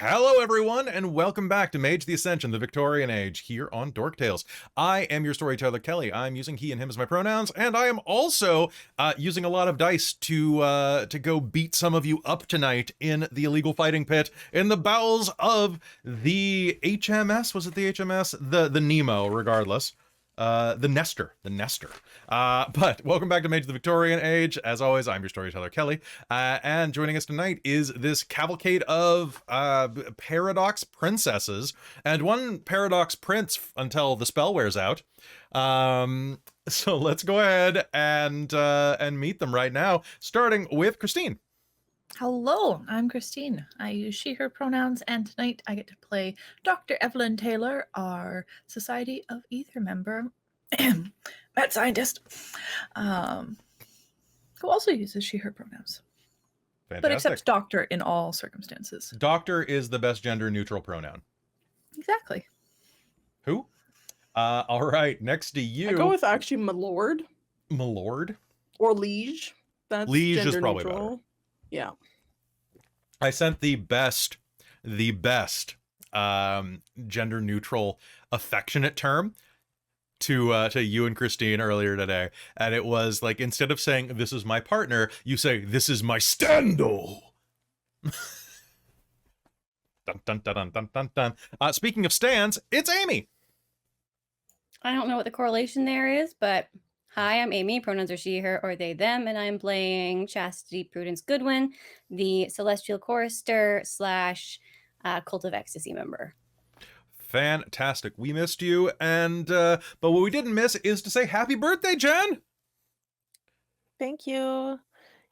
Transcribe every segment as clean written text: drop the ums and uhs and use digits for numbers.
Hello everyone, and welcome back to Mage the Ascension, the Victorian Age, here on Dork Tales. I am your storyteller, Kelly. I'm using he and him as my pronouns, and I am also using a lot of dice to go beat some of you up tonight in the illegal fighting pit in the bowels of the HMS. Was it the HMS? The Nemo, regardless. The Nestor. But welcome back to Mage the Victorian Age. As always, I'm your storyteller, Kelly. And joining us tonight is this cavalcade of paradox princesses and one paradox prince until the spell wears out. So let's go ahead and meet them right now, starting with Christine. Hello, I'm Christine. I use she, her pronouns, and tonight I get to play Dr. Evelyn Taylor, our Society of Ether member, mad scientist, who also uses she, her pronouns. Fantastic. But accepts doctor in all circumstances. Doctor is the best gender-neutral pronoun. Exactly. Who? All right, next to you. I go with actually my lord. My lord? Or liege. That's Liege gender is probably neutral. better. Yeah. I sent the best gender neutral affectionate term to you and Christine earlier today, and it was like, instead of saying this is my partner, you say this is my stando. Dun, dun, dun, dun, dun, dun, dun. Speaking of stands, it's Amy. I don't know what the correlation there is, but hi, I'm Amy. Pronouns are she, her, or they, them, and I'm playing Chastity, Prudence, Goodwin, the Celestial Chorister / Cult of Ecstasy member. Fantastic. We missed you, and but what we didn't miss is to say happy birthday, Jen. Thank you.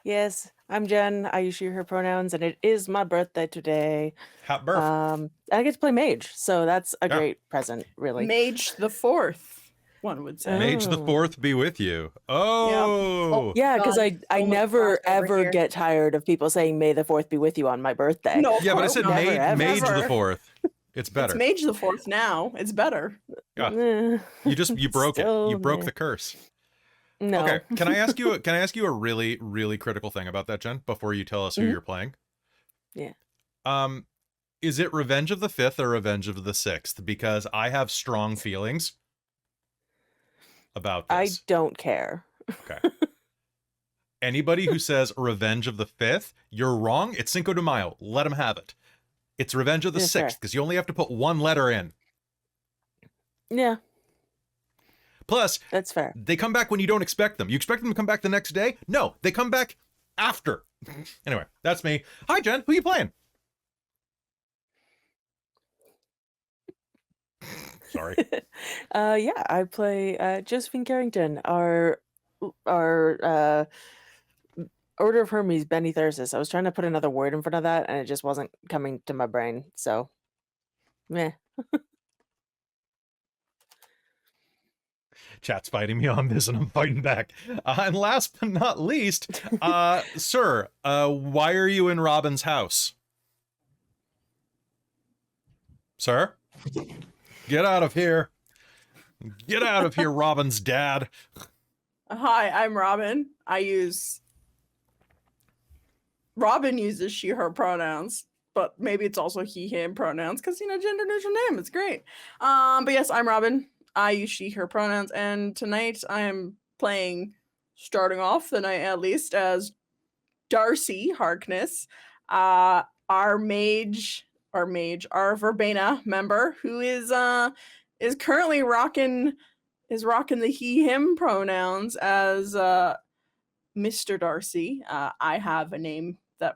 Yes, I'm Jen. I use she, her pronouns, and it is my birthday today. Happy birthday. I get to play Mage, so that's a great present, really. Mage the Fourth, one would say. Mage the Fourth be with you. Oh, Yeah, because I Almost never crossed over ever here. get tired of people saying May the Fourth be with you on my birthday. No, of yeah, but I course said not. Never, Mage ever. the Fourth. It's better. It's Mage the Fourth now. It's better. Yeah. Eh, You broke it. Still You broke meh. the curse. no. Okay. Can I ask you a really, really critical thing about that, Jen, before you tell us who you're playing? Yeah. Is it Revenge of the Fifth or Revenge of the Sixth? Because I have strong feelings about I this. don't care. Okay. Anybody who says Revenge of the Fifth, you're wrong. It's Cinco de Mayo. Let them have it. It's Revenge of the Yes, sir. Sixth, because you only have to put one letter in. Yeah, Plus, that's fair. they come back when you don't expect them. You expect them to come back the next day? No, they come back after. Anyway, that's me. Hi, Jen. Who you playing? Sorry. Yeah, I play Josephine Carrington, our Order of Hermes, Benny Thyrsus. I was trying to put another word in front of that, and it just wasn't coming to my brain. So, meh. Chat's fighting me on this, and I'm fighting back. And last but not least, sir, why are you in Robin's house? Sir? Get out of here. Get out of here, Robin's dad. Hi, I'm Robin. Robin uses she, her pronouns, but maybe it's also he, him pronouns because, gender neutral name. It's great. But yes, I'm Robin. I use she, her pronouns, and tonight I am playing, starting off the night at least, as Darcie Harkness, our Verbena member, who is currently rocking the he, him pronouns as Mr. Darcie. I have a name that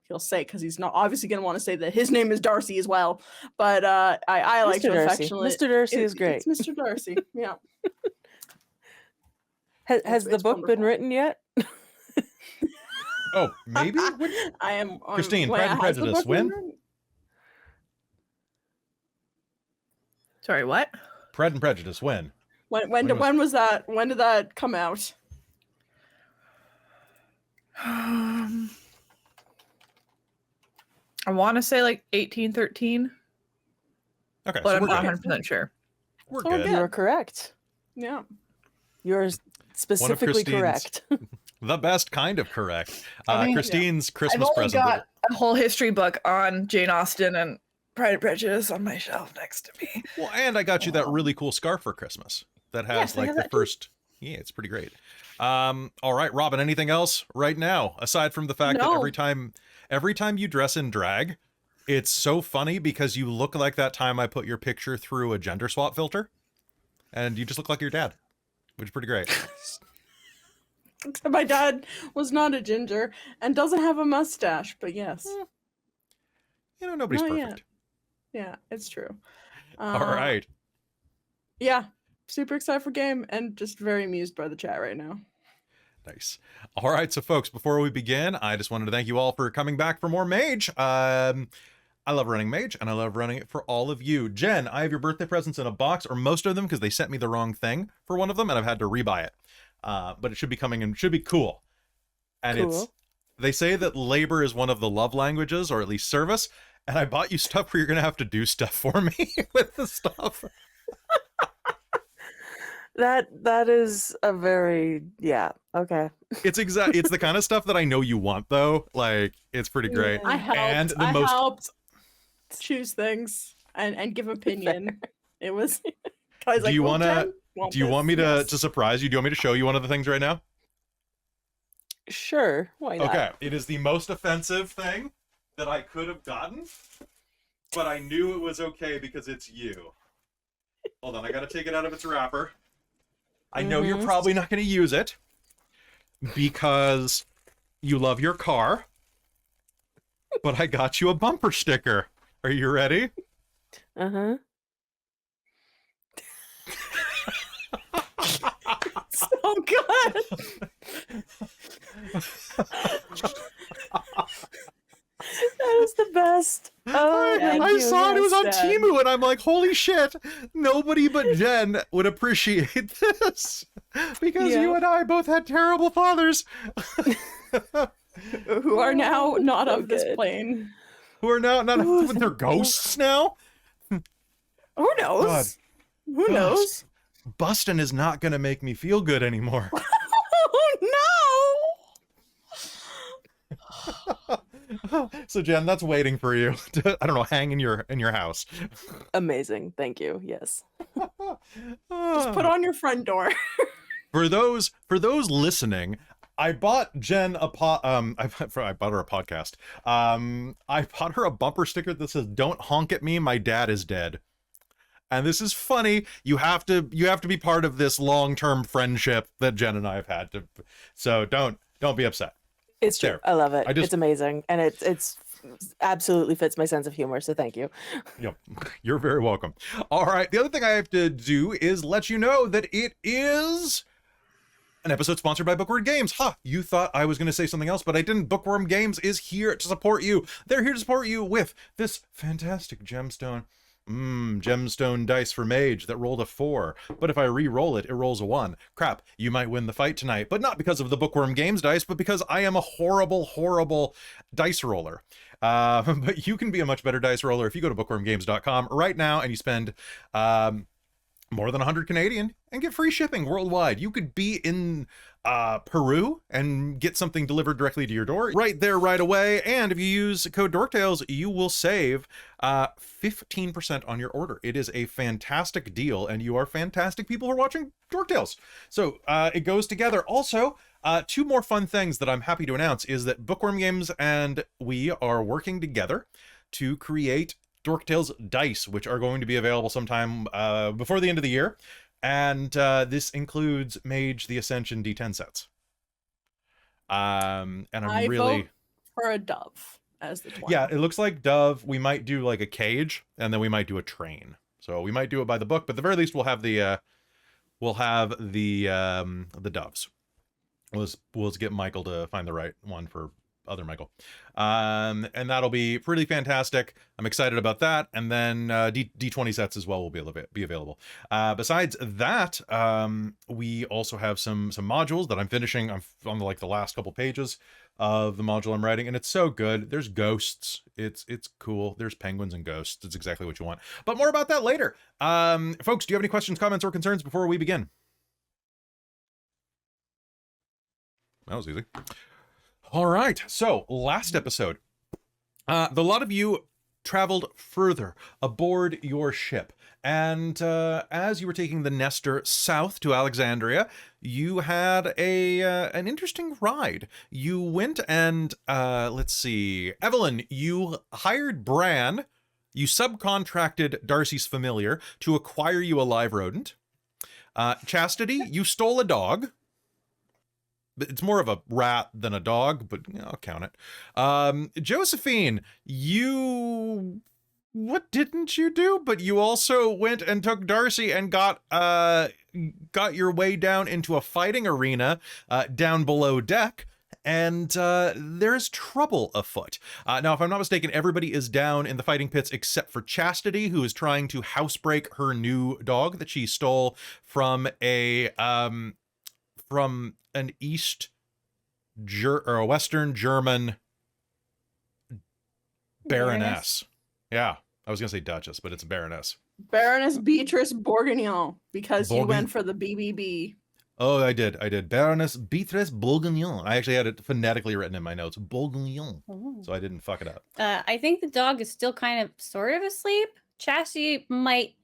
he'll say, because he's not obviously going to want to say that his name is Darcie as well. But I like to Mr. Darcie. affectionately. Mr. Darcie is great. It's Mr. Darcie. Yeah. Has the it's book been wonderful. written yet? Oh, maybe? I am. Christine, wait, Pride and has the Prejudice, book been when? written? Sorry, what? Pride and Prejudice, when? When was that? When did that come out? I want to say like 1813, Okay, but so I'm we're not good. 100% sure. We're Oh, good. yeah. You're correct. Yeah. You're specifically Christine's- correct. The best kind of correct. I mean, Christine's I've Christmas only present. got a whole history book on Jane Austen and Pride and Prejudice on my shelf next to me. Well, and I got you that really cool scarf for Christmas that has Yes, I like have the that too. first. Yeah, it's pretty great. All right, Robin, anything else right now aside from the fact that No. every time you dress in drag, it's so funny because you look like that time I put your picture through a gender swap filter, and you just look like your dad, which is pretty great. Except my dad was not a ginger and doesn't have a mustache, but yes. You know, nobody's Not perfect. yet. Yeah, it's true. All right. Yeah, super excited for game and just very amused by the chat right now. Nice. All right, so folks, before we begin, I just wanted to thank you all for coming back for more Mage. I love running Mage, and I love running it for all of you. Jen, I have your birthday presents in a box, or most of them, because they sent me the wrong thing for one of them, and I've had to rebuy it. But it should be coming and should be cool. And Cool. they say that labor is one of the love languages, or at least service. And I bought you stuff where you're gonna have to do stuff for me with the stuff. That is a very okay. It's the kind of stuff that I know you want, though. Like, it's pretty great. I helped. And the I most helped choose things and give opinion. It was. I was Do you "Well, wanna- Jen, Do you this?" want me to Yes. surprise you? Do you want me to show you one of the things right now? Sure, why not? Okay, it is the most offensive thing that I could have gotten, but I knew it was okay because it's you. Hold on, I gotta take it out of its wrapper. I know you're probably not gonna use it because you love your car, but I got you a bumper sticker. Are you ready? Uh-huh. So good. That is the best. Oh, thank I you. saw it was on yes, Dad. Temu, and I'm like, holy shit, nobody but Jen would appreciate this because Yeah. you and I both had terrible fathers Who are now not So of this good. plane. who are now not Ooh, with their thank you. ghosts now. Who knows? God. Who knows? Bustin' is not gonna make me feel good anymore. Oh So Jen, that's waiting for you to, I don't know, hang in your house. Amazing. Thank you. Yes. no! Just put on your front door. For those listening, I bought Jen a I bought her a podcast. I bought her a bumper sticker that says "Don't honk at me, my dad is dead." And this is funny. You have to be part of this long-term friendship that Jen and I have had to. So don't be upset. It's true. There. I love it. I just- It's amazing. And it's absolutely fits my sense of humor. So thank you. Yep, you're very welcome. All right, the other thing I have to do is let you know that it is an episode sponsored by Bookwyrm Games. You thought I was going to say something else, but I didn't. Bookwyrm Games is here to support you. They're here to support you with this fantastic gemstone. Gemstone dice for Mage that rolled a 4, but if I re-roll it, it rolls a 1. Crap, you might win the fight tonight, but not because of the Bookwyrm Games dice, but because I am a horrible dice roller. But you can be a much better dice roller if you go to bookwyrmgames.com right now and you spend more than 100 Canadian and get free shipping worldwide. You could be in Peru and get something delivered directly to your door right there right away. And if you use code DorkTales, you will save 15% on your order. It is a fantastic deal, and you are fantastic people who are watching DorkTales. So it goes together. Also, two more fun things that I'm happy to announce is that Bookwyrm Games and we are working together to create DorkTales dice, which are going to be available sometime before the end of the year. And this includes Mage the Ascension D10 sets. And I'm really... vote for a dove as the 20. Yeah, it looks like Dove. We might do like a cage, and then we might do a train. So we might do it by the book, but at the very least we'll have the doves. We'll just get Michael to find the right one for other Michael. And that'll be pretty fantastic. I'm excited about that. And then D20 sets as well will be available. Besides that, we also have some modules that I'm finishing. I'm on the last couple pages of the module I'm writing, and it's so good. There's ghosts. It's cool. There's penguins and ghosts. It's exactly what you want. But more about that later. Folks, do you have any questions, comments, or concerns before we begin? That was easy. All right. So last episode, the lot of you traveled further aboard your ship. And as you were taking the Nestor south to Alexandria, you had an interesting ride. You went and, let's see, Evelyn, you hired Bran. You subcontracted Darcie's familiar to acquire you a live rodent. Chastity, you stole a dog. It's more of a rat than a dog, but I'll count it. Josephine, what didn't you do? But you also went and took Darcie and got your way down into a fighting arena down below deck. And there's trouble afoot. Now, if I'm not mistaken, everybody is down in the fighting pits except for Chastity, who is trying to housebreak her new dog that she stole from an or a Western German baroness. Yeah, I was gonna say Duchess, but it's a baroness. Baroness Beatrice Bourguignon, because you went for the BBB. Oh, I did. Baroness Beatrice Bourguignon. I actually had it phonetically written in my notes. Bourguignon. Oh. So I didn't fuck it up. I think the dog is still kind of sort of asleep. Chastity might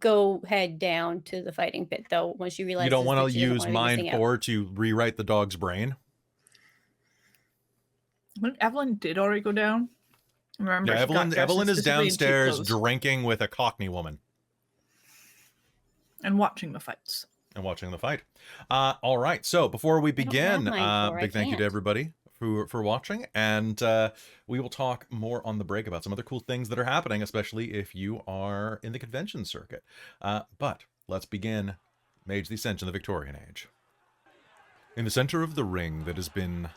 go head down to the fighting pit, though, when she realizes you don't want that to she doesn't use wanna be Mind missing out. 4 to rewrite the dog's brain? When Evelyn did already go down. Remember, Yeah, she got dressed Evelyn is specifically in cheap downstairs clothes drinking with a Cockney woman. and watching the fights. And watching the fight. All right, so before we don't have begin, Mind 4, I big thank you to can't. everybody for watching, and we will talk more on the break about some other cool things that are happening, especially if you are in the convention circuit. But let's begin Mage the Ascension, the Victorian Age. In the center of the ring that has been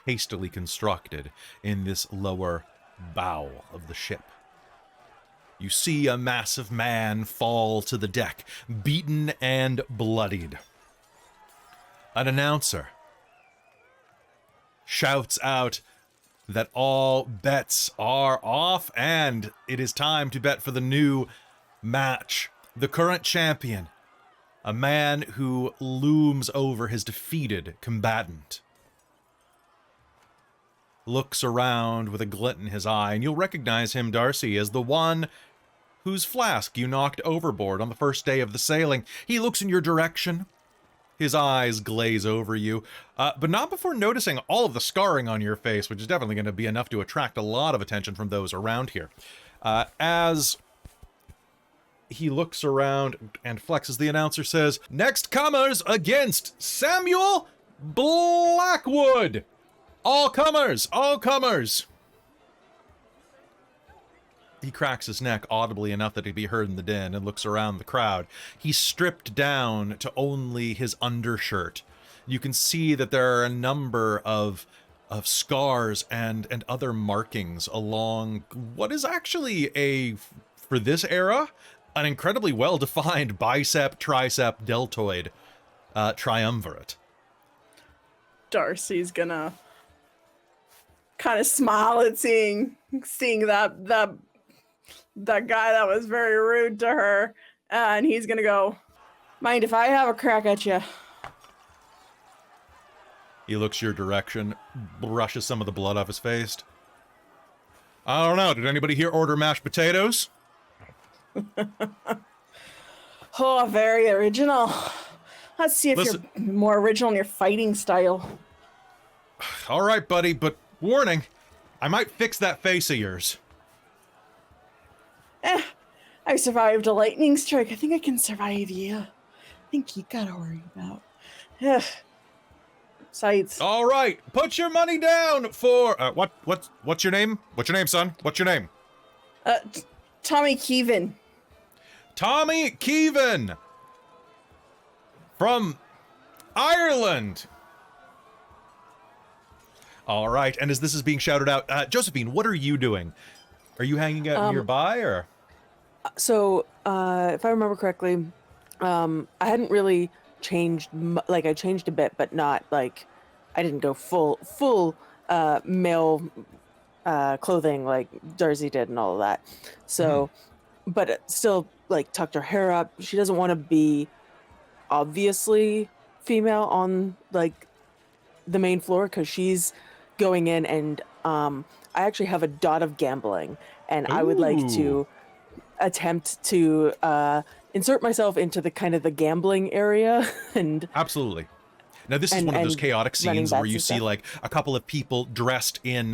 hastily constructed in this lower bow of the ship, you see a massive man fall to the deck, beaten and bloodied. An announcer shouts out that all bets are off and it is time to bet for the new match. The current champion, a man who looms over his defeated combatant, looks around with a glint in his eye, and you'll recognize him, Darcie, as the one whose flask you knocked overboard on the first day of the sailing. He looks in your direction. His eyes glaze over you, but not before noticing all of the scarring on your face, which is definitely going to be enough to attract a lot of attention from those around here. As he looks around and flexes, the announcer says, "Next comers against Samuel Blackwood. All comers, all comers." He cracks his neck audibly enough that he'd be heard in the din and looks around the crowd. He's stripped down to only his undershirt. You can see that there are a number of scars and other markings along what is actually for this era, an incredibly well-defined bicep, tricep, deltoid triumvirate. Darcie's gonna kind of smile at seeing that guy that was very rude to her, and he's gonna go, "Mind if I have a crack at you?" He looks your direction, brushes some of the blood off his face. "I don't know, did anybody here order mashed potatoes?" Oh, very original. Let's see if Listen. you're more original in your fighting style. "All right, buddy, but warning, I might fix that face of yours." I survived a lightning strike. I think I can survive you. I think you gotta worry about. Sights. "All right, put your money down for what's your name? What's your name, son? What's your name?" Tommy Keevan. Tommy Keevan from Ireland. All right, and as this is being shouted out, Josephine, what are you doing? Are you hanging out nearby, or? So, if I remember correctly, I hadn't really changed. I changed a bit, but not like I didn't go full male clothing like Darcie did and all of that. So, but it still like tucked her hair up. She doesn't want to be obviously female on like the main floor because she's going in, and I actually have a dot of gambling, and I would like Ooh. to attempt to insert myself into the kind of the gambling area and Absolutely. Now, this is And- one of those and chaotic running scenes where bets you and see stuff. like a couple of people dressed in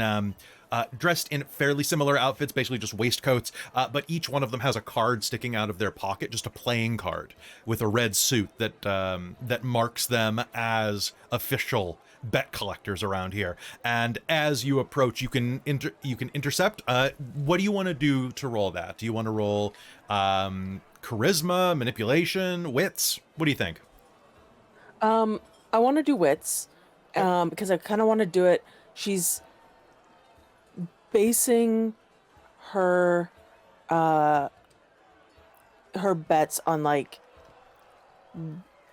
fairly similar outfits, basically just waistcoats, but each one of them has a card sticking out of their pocket, just a playing card with a red suit that that marks them as official bet collectors around here. And as you approach, you can intercept. What do you want to do to roll that? Do you want to roll charisma, manipulation, wits? What do you think? I want to do wits because I kind of want to do it. She's basing her her bets on like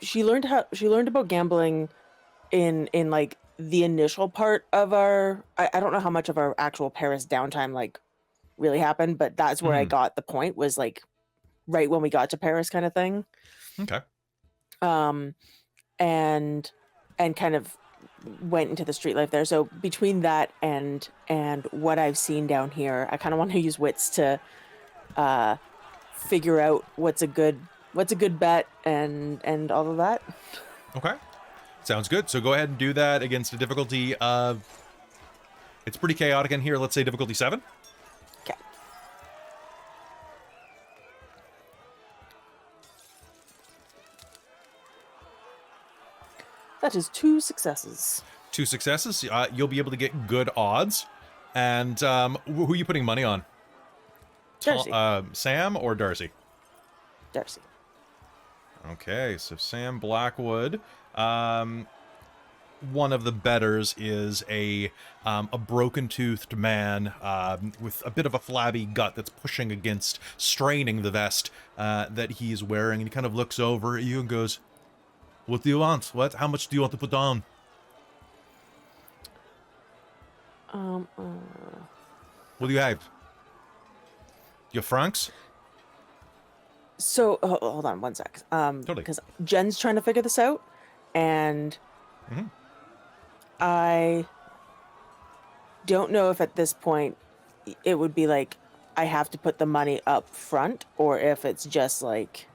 she learned about gambling in like the initial part of our I don't know how much of our actual Paris downtime like really happened, but that's where I got the point was like right when we got to Paris kind of thing. Okay. And kind of went into the street life there. So between that and what I've seen down here, I kind of want to use wits to figure out what's a good bet and all of that. Okay. Sounds good. So go ahead and do that against a difficulty of... It's pretty chaotic in here. Let's say difficulty 7. Okay. That is 2 successes. 2 successes. You'll be able to get good odds. And who are you putting money on? Darcie. Sam or Darcie? Darcie. Okay, so Sam Blackwood. One of the betters is a broken-toothed man with a bit of a flabby gut that's pushing against, straining the vest that he's wearing. And he kind of looks over at you and goes, "What do you want? What? How much do you want to put on?" What do you have? Your francs? So hold on one sec. Totally. Because Jen's trying to figure this out, and I don't know if at this point it would be like I have to put the money up front, or if it's just like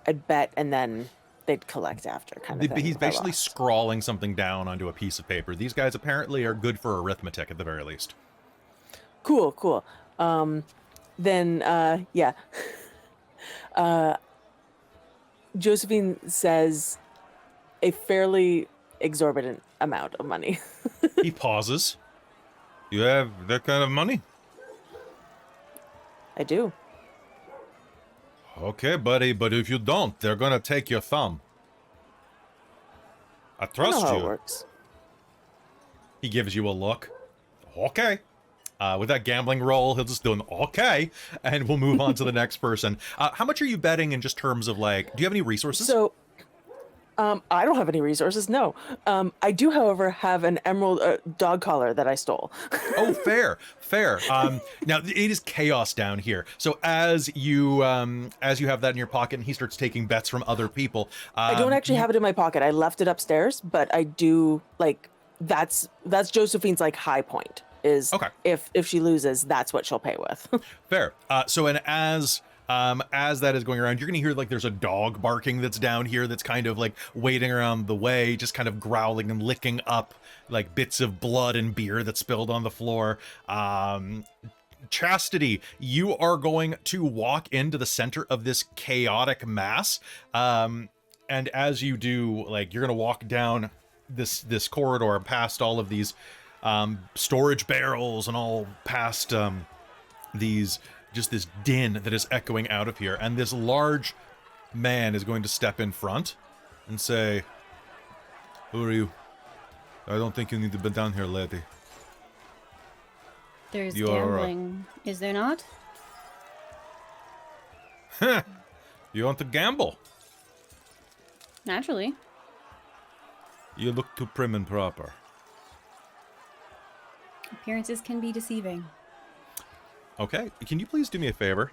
I'd bet and then they'd collect after kind of thing. He's if I basically lost. scrawling something down onto a piece of paper. These guys apparently are good for arithmetic at the very least. Cool. Then yeah. Josephine says a fairly exorbitant amount of money. He pauses. You have that kind of money? I do. Okay, buddy, but if you don't, they're gonna take your thumb. I I trust know how you. it works. He gives you a look. Okay. With that gambling roll, he'll just do an okay, and we'll move on to the next person. How much are you betting in just terms of like, do you have any resources? So, I don't have any resources, no. I do, however, have an emerald dog collar that I stole. Oh, fair. Now it is chaos down here. So as you have that in your pocket, and he starts taking bets from other people. I don't actually have it in my pocket. I left it upstairs, but I do like that's Josephine's like high point is Okay. if she loses, that's what she'll pay with. Fair. So and as that is going around, you're gonna hear like there's a dog barking that's down here that's kind of like waiting around the way, just kind of growling and licking up like bits of blood and beer that's spilled on the floor. Chastity, you are going to walk into the center of this chaotic mass. And as you do, like you're gonna walk down this corridor past all of these storage barrels and all past this din that is echoing out of here, and this large man is going to step in front and say, "Who are you? I don't think you need to be down here, lady." There's You are, gambling, is there not? You want to gamble? Naturally. You look too prim and proper. Appearances can be deceiving. Okay, can you please do me a favor?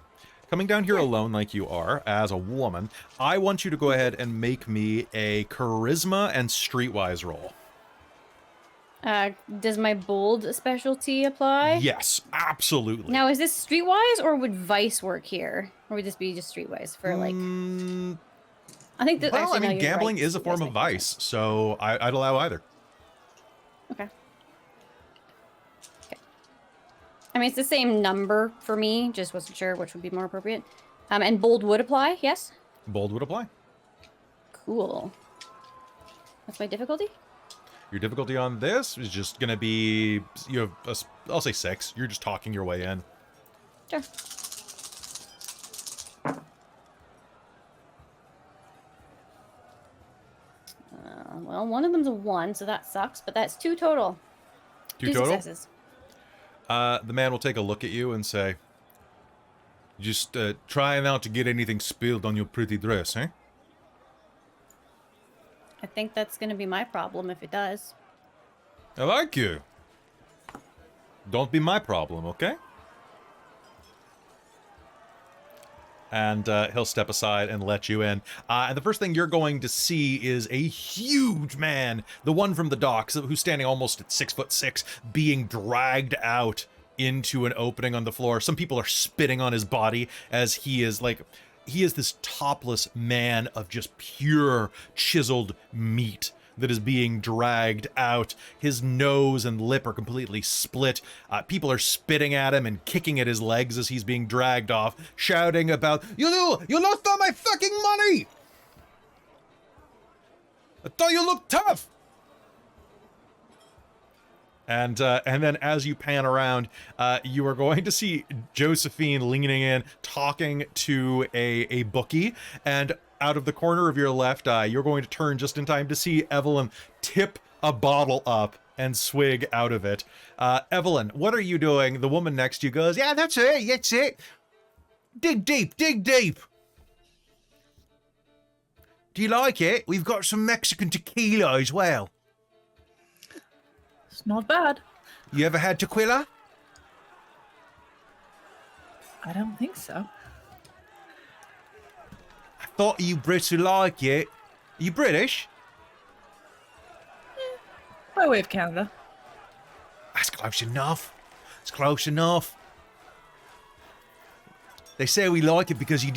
Coming down here alone like you are, as a woman, I want you to go ahead and make me a charisma and streetwise roll. Does my bold specialty apply? Yes, absolutely. Now, is this streetwise or would vice work here? Or would this be just streetwise for like... I think that... Well, actually, I mean, no, you're gambling right. is a form of vice, so I'd allow either. Okay. I mean, it's the same number for me, just wasn't sure which would be more appropriate. And bold would apply, yes? Bold would apply. Cool. What's my difficulty? Your difficulty on this is just going to be, you have, I'll say 6. You're just talking your way in. Sure. Well, one of them's a 1, so that sucks, but that's 2 total. 2 total? Successes. The man will take a look at you and say, just try not to get anything spilled on your pretty dress, eh? I think that's going to be my problem if it does. I like you. Don't be my problem, okay? And he'll step aside and let you in. And the first thing you're going to see is a huge man, the one from the docks, who's standing almost at 6'6", being dragged out into an opening on the floor. Some people are spitting on his body as he is this topless man of just pure chiseled meat that is being dragged out. His nose and lip are completely split. People are spitting at him and kicking at his legs as he's being dragged off, shouting about, You lost all my fucking money! I thought you looked tough! And then as you pan around, you are going to see Josephine leaning in, talking to a bookie, and out of the corner of your left eye, you're going to turn just in time to see Evelyn tip a bottle up and swig out of it. Evelyn, what are you doing? The woman next to you goes, yeah, that's it. Dig deep. Do you like it? We've got some Mexican tequila as well. It's not bad. You ever had tequila? I don't think so. I thought you Brits would like it. Are you British? By way of Canada. That's close enough. It's close enough. They say we like it because you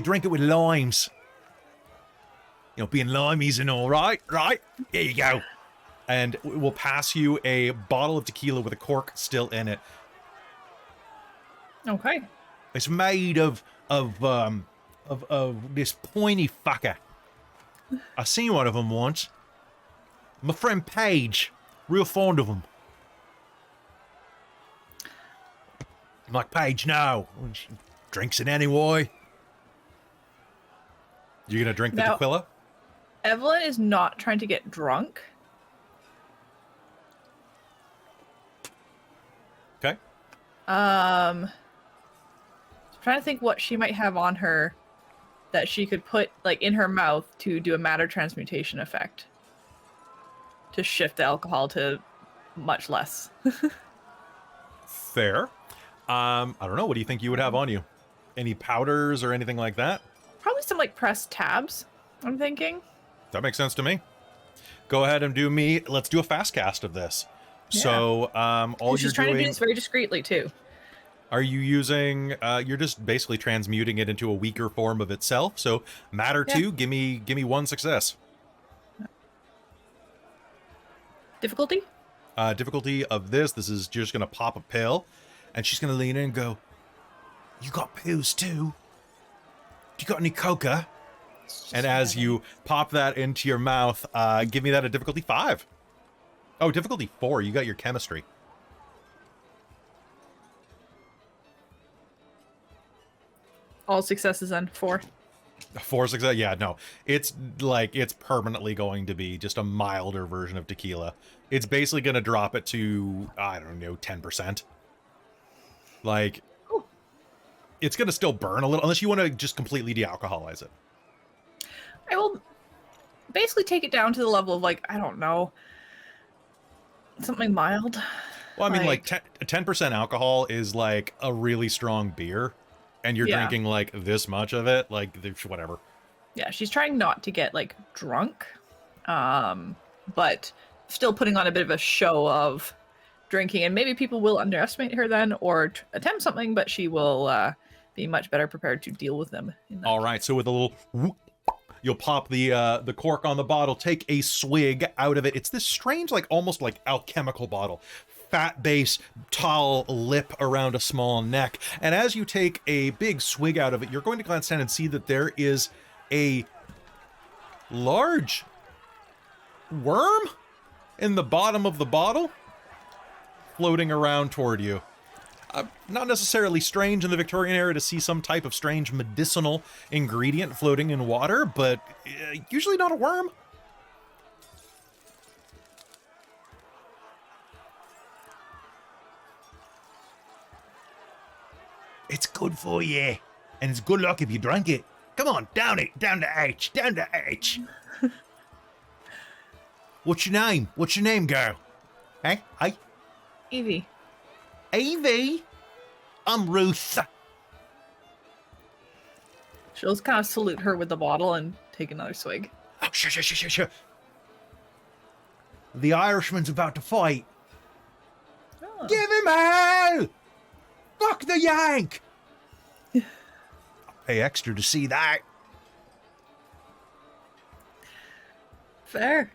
drink it with limes. You know, being limeys and all, right? Right? Here you go. And we'll pass you a bottle of tequila with a cork still in it. Okay. It's made of this pointy fucker. I seen one of them once. My friend Paige, real fond of them. I'm like, Paige, no. She drinks it anyway. You gonna drink the Now- tequila? Evelyn is not trying to get drunk. Okay. I'm trying to think what she might have on her that she could put like in her mouth to do a matter transmutation effect to shift the alcohol to much less. Fair. I don't know. What do you think you would have on you? Any powders or anything like that? Probably some like pressed tabs, I'm thinking. That makes sense to me. Go ahead and do me. Let's do a fast cast of this. Yeah. So, all She's you're trying to doing. do this very discreetly too. Are you using? You're just basically transmuting it into a weaker form of itself. So, matter Yeah. 2. Give me 1 success. Difficulty? Difficulty of this. This is just gonna pop a pill, and she's gonna lean in and go, "You got pills too? You got any coca?" And as you pop that into your mouth, give me that a difficulty 5. Oh, difficulty 4. You got your chemistry. All successes on 4. 4 success. Yeah, no. It's like it's permanently going to be just a milder version of tequila. It's basically going to drop it to, I don't know, 10%. Like, Ooh. it's going to still burn a little, unless you want to just completely de-alcoholize it. I will basically take it down to the level of like, I don't know, something mild. Well, I mean, like 10% alcohol is like a really strong beer. and you're Yeah. drinking like this much of it, like whatever. Yeah, she's trying not to get like drunk, but still putting on a bit of a show of drinking, and maybe people will underestimate her then or attempt something, but she will be much better prepared to deal with them. All right, so with a little whoop, you'll pop the cork on the bottle, take a swig out of it. It's this strange, like almost like alchemical bottle. Fat base, tall lip around a small neck. And as you take a big swig out of it, you're going to glance down and see that there is a large worm in the bottom of the bottle floating around toward you. Not necessarily strange in the Victorian era to see some type of strange medicinal ingredient floating in water, but usually not a worm. It's good for you, and it's good luck if you drink it. Come on, down to H, down to H. What's your name? What's your name, girl? Hey, hey, Evie. Evie. I'm Ruth. She'll just kind of salute her with the bottle and take another swig. Oh, sure. The Irishman's about to fight. Oh. Give him hell! Fuck the Yank! I'll pay extra to see that. Fair.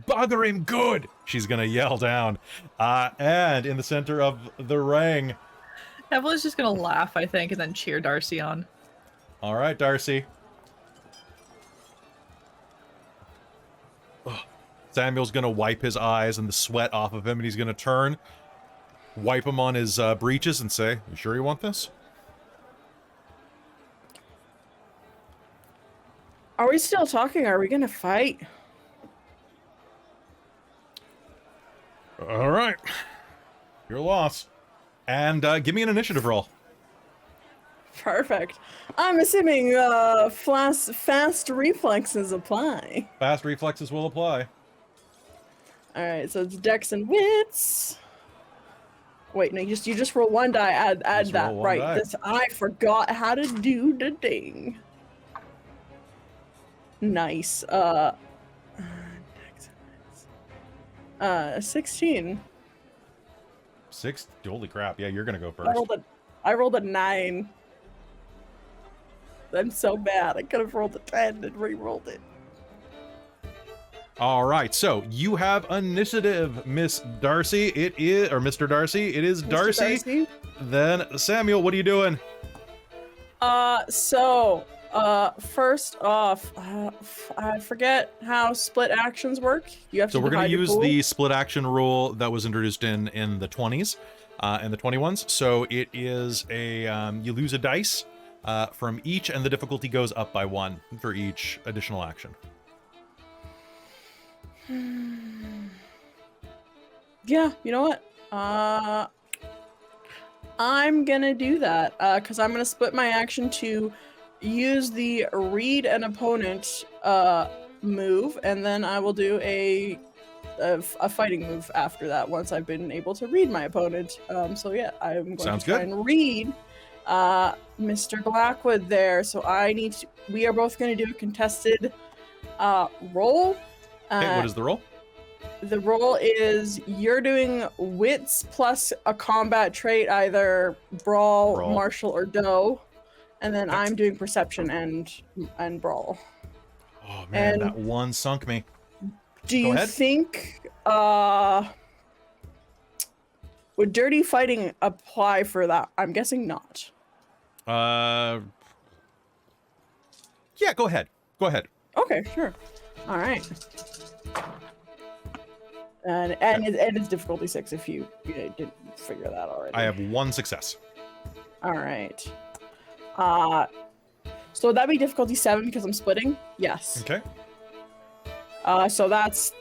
Bother him good, she's gonna yell down. And in the center of the ring. Evelyn's just gonna laugh, I think, and then cheer Darcie on. All right, Darcie. Ugh. Samuel's gonna wipe his eyes and the sweat off of him, and he's gonna turn, wipe him on his breeches, and say, "You sure you want this?" Are we still talking? Are we gonna fight? All right. Your loss. And give me an initiative roll. Perfect. I'm assuming fast reflexes apply. Fast reflexes will apply. All right, so it's Dex and Wits. Wait, no, you just roll one die. Add Just that. roll one Right. die. This I forgot how to do the thing. Nice. Dex and Wits. 16. Six? Holy crap. Yeah, you're going to go I first. rolled a 9. I'm so bad. I could have rolled a 10 and re-rolled it. All right. So you have initiative, Miss Darcie. It is, or Mr. Darcie. It is Mr. Darcie. Then Samuel, what are you doing? First off, I forget how split actions work. You have So to we're going to divide your use pool. the split action rule that was introduced in the 20s and the 21s. So it is a, you lose a dice from each, and the difficulty goes up by 1 for each additional action. Yeah, you know what? I'm gonna do that because I'm gonna split my action to use the read an opponent move, and then I will do a fighting move after that once I've been able to read my opponent. So yeah, I'm going Sounds to try good. and read Mr. Blackwood there. So we are both going to do a contested roll. Okay, what is the roll? The roll is you're doing wits plus a combat trait, either brawl, Brawl. martial, or dough, and then I'm doing perception and brawl. Oh man, and- that one sunk me. Do Go you ahead. think would dirty fighting apply for that? I'm guessing not. Yeah, go ahead. Go ahead. Okay, sure. All right. And it's difficulty 6 if you didn't figure that already. I have 1 success. All right. So would that be difficulty 7 because I'm splitting? Yes. Okay. So that's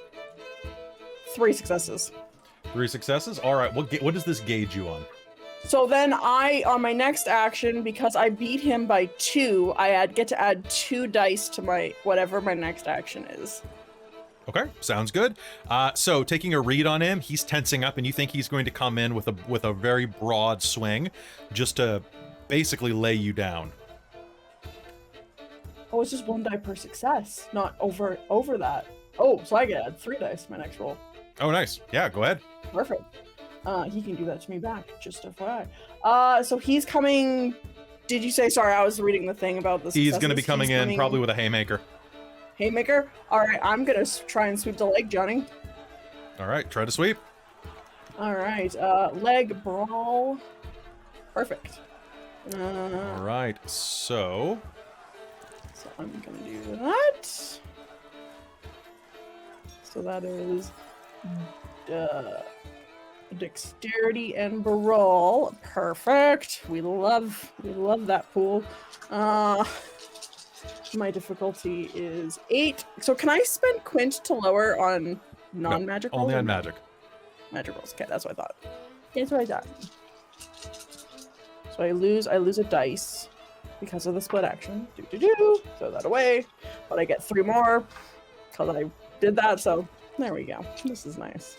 3 successes. 3 successes. All right. What does this gauge you on? So then on my next action, because I beat him by 2, I get to add 2 dice to my whatever my next action is. Okay, sounds good. So taking a read on him, he's tensing up, and you think he's going to come in with a very broad swing, just to basically lay you down. Oh, it's just 1 die per success, not over that. Oh, so I get 3 dice my next roll. Oh, nice. Yeah, go ahead. Perfect. He can do that to me back, just FYI. So he's coming. Did you say? Sorry, I was reading the thing about this. He's going to be coming in probably with a haymaker. Haymaker. All right, I'm gonna try and sweep the leg, Johnny. All right, try to sweep. All right, leg brawl. Perfect. All right, so I'm gonna do that. So that is dexterity and brawl. Perfect. We love that pool. My difficulty is 8. So can I spend Quint to lower on non-magic rolls? Only on magic. Magic rolls. Okay, that's what I thought. That's what I thought. So I lose a dice because of the split action. Throw that away. But I get 3 more because I did that. So there we go. This is nice.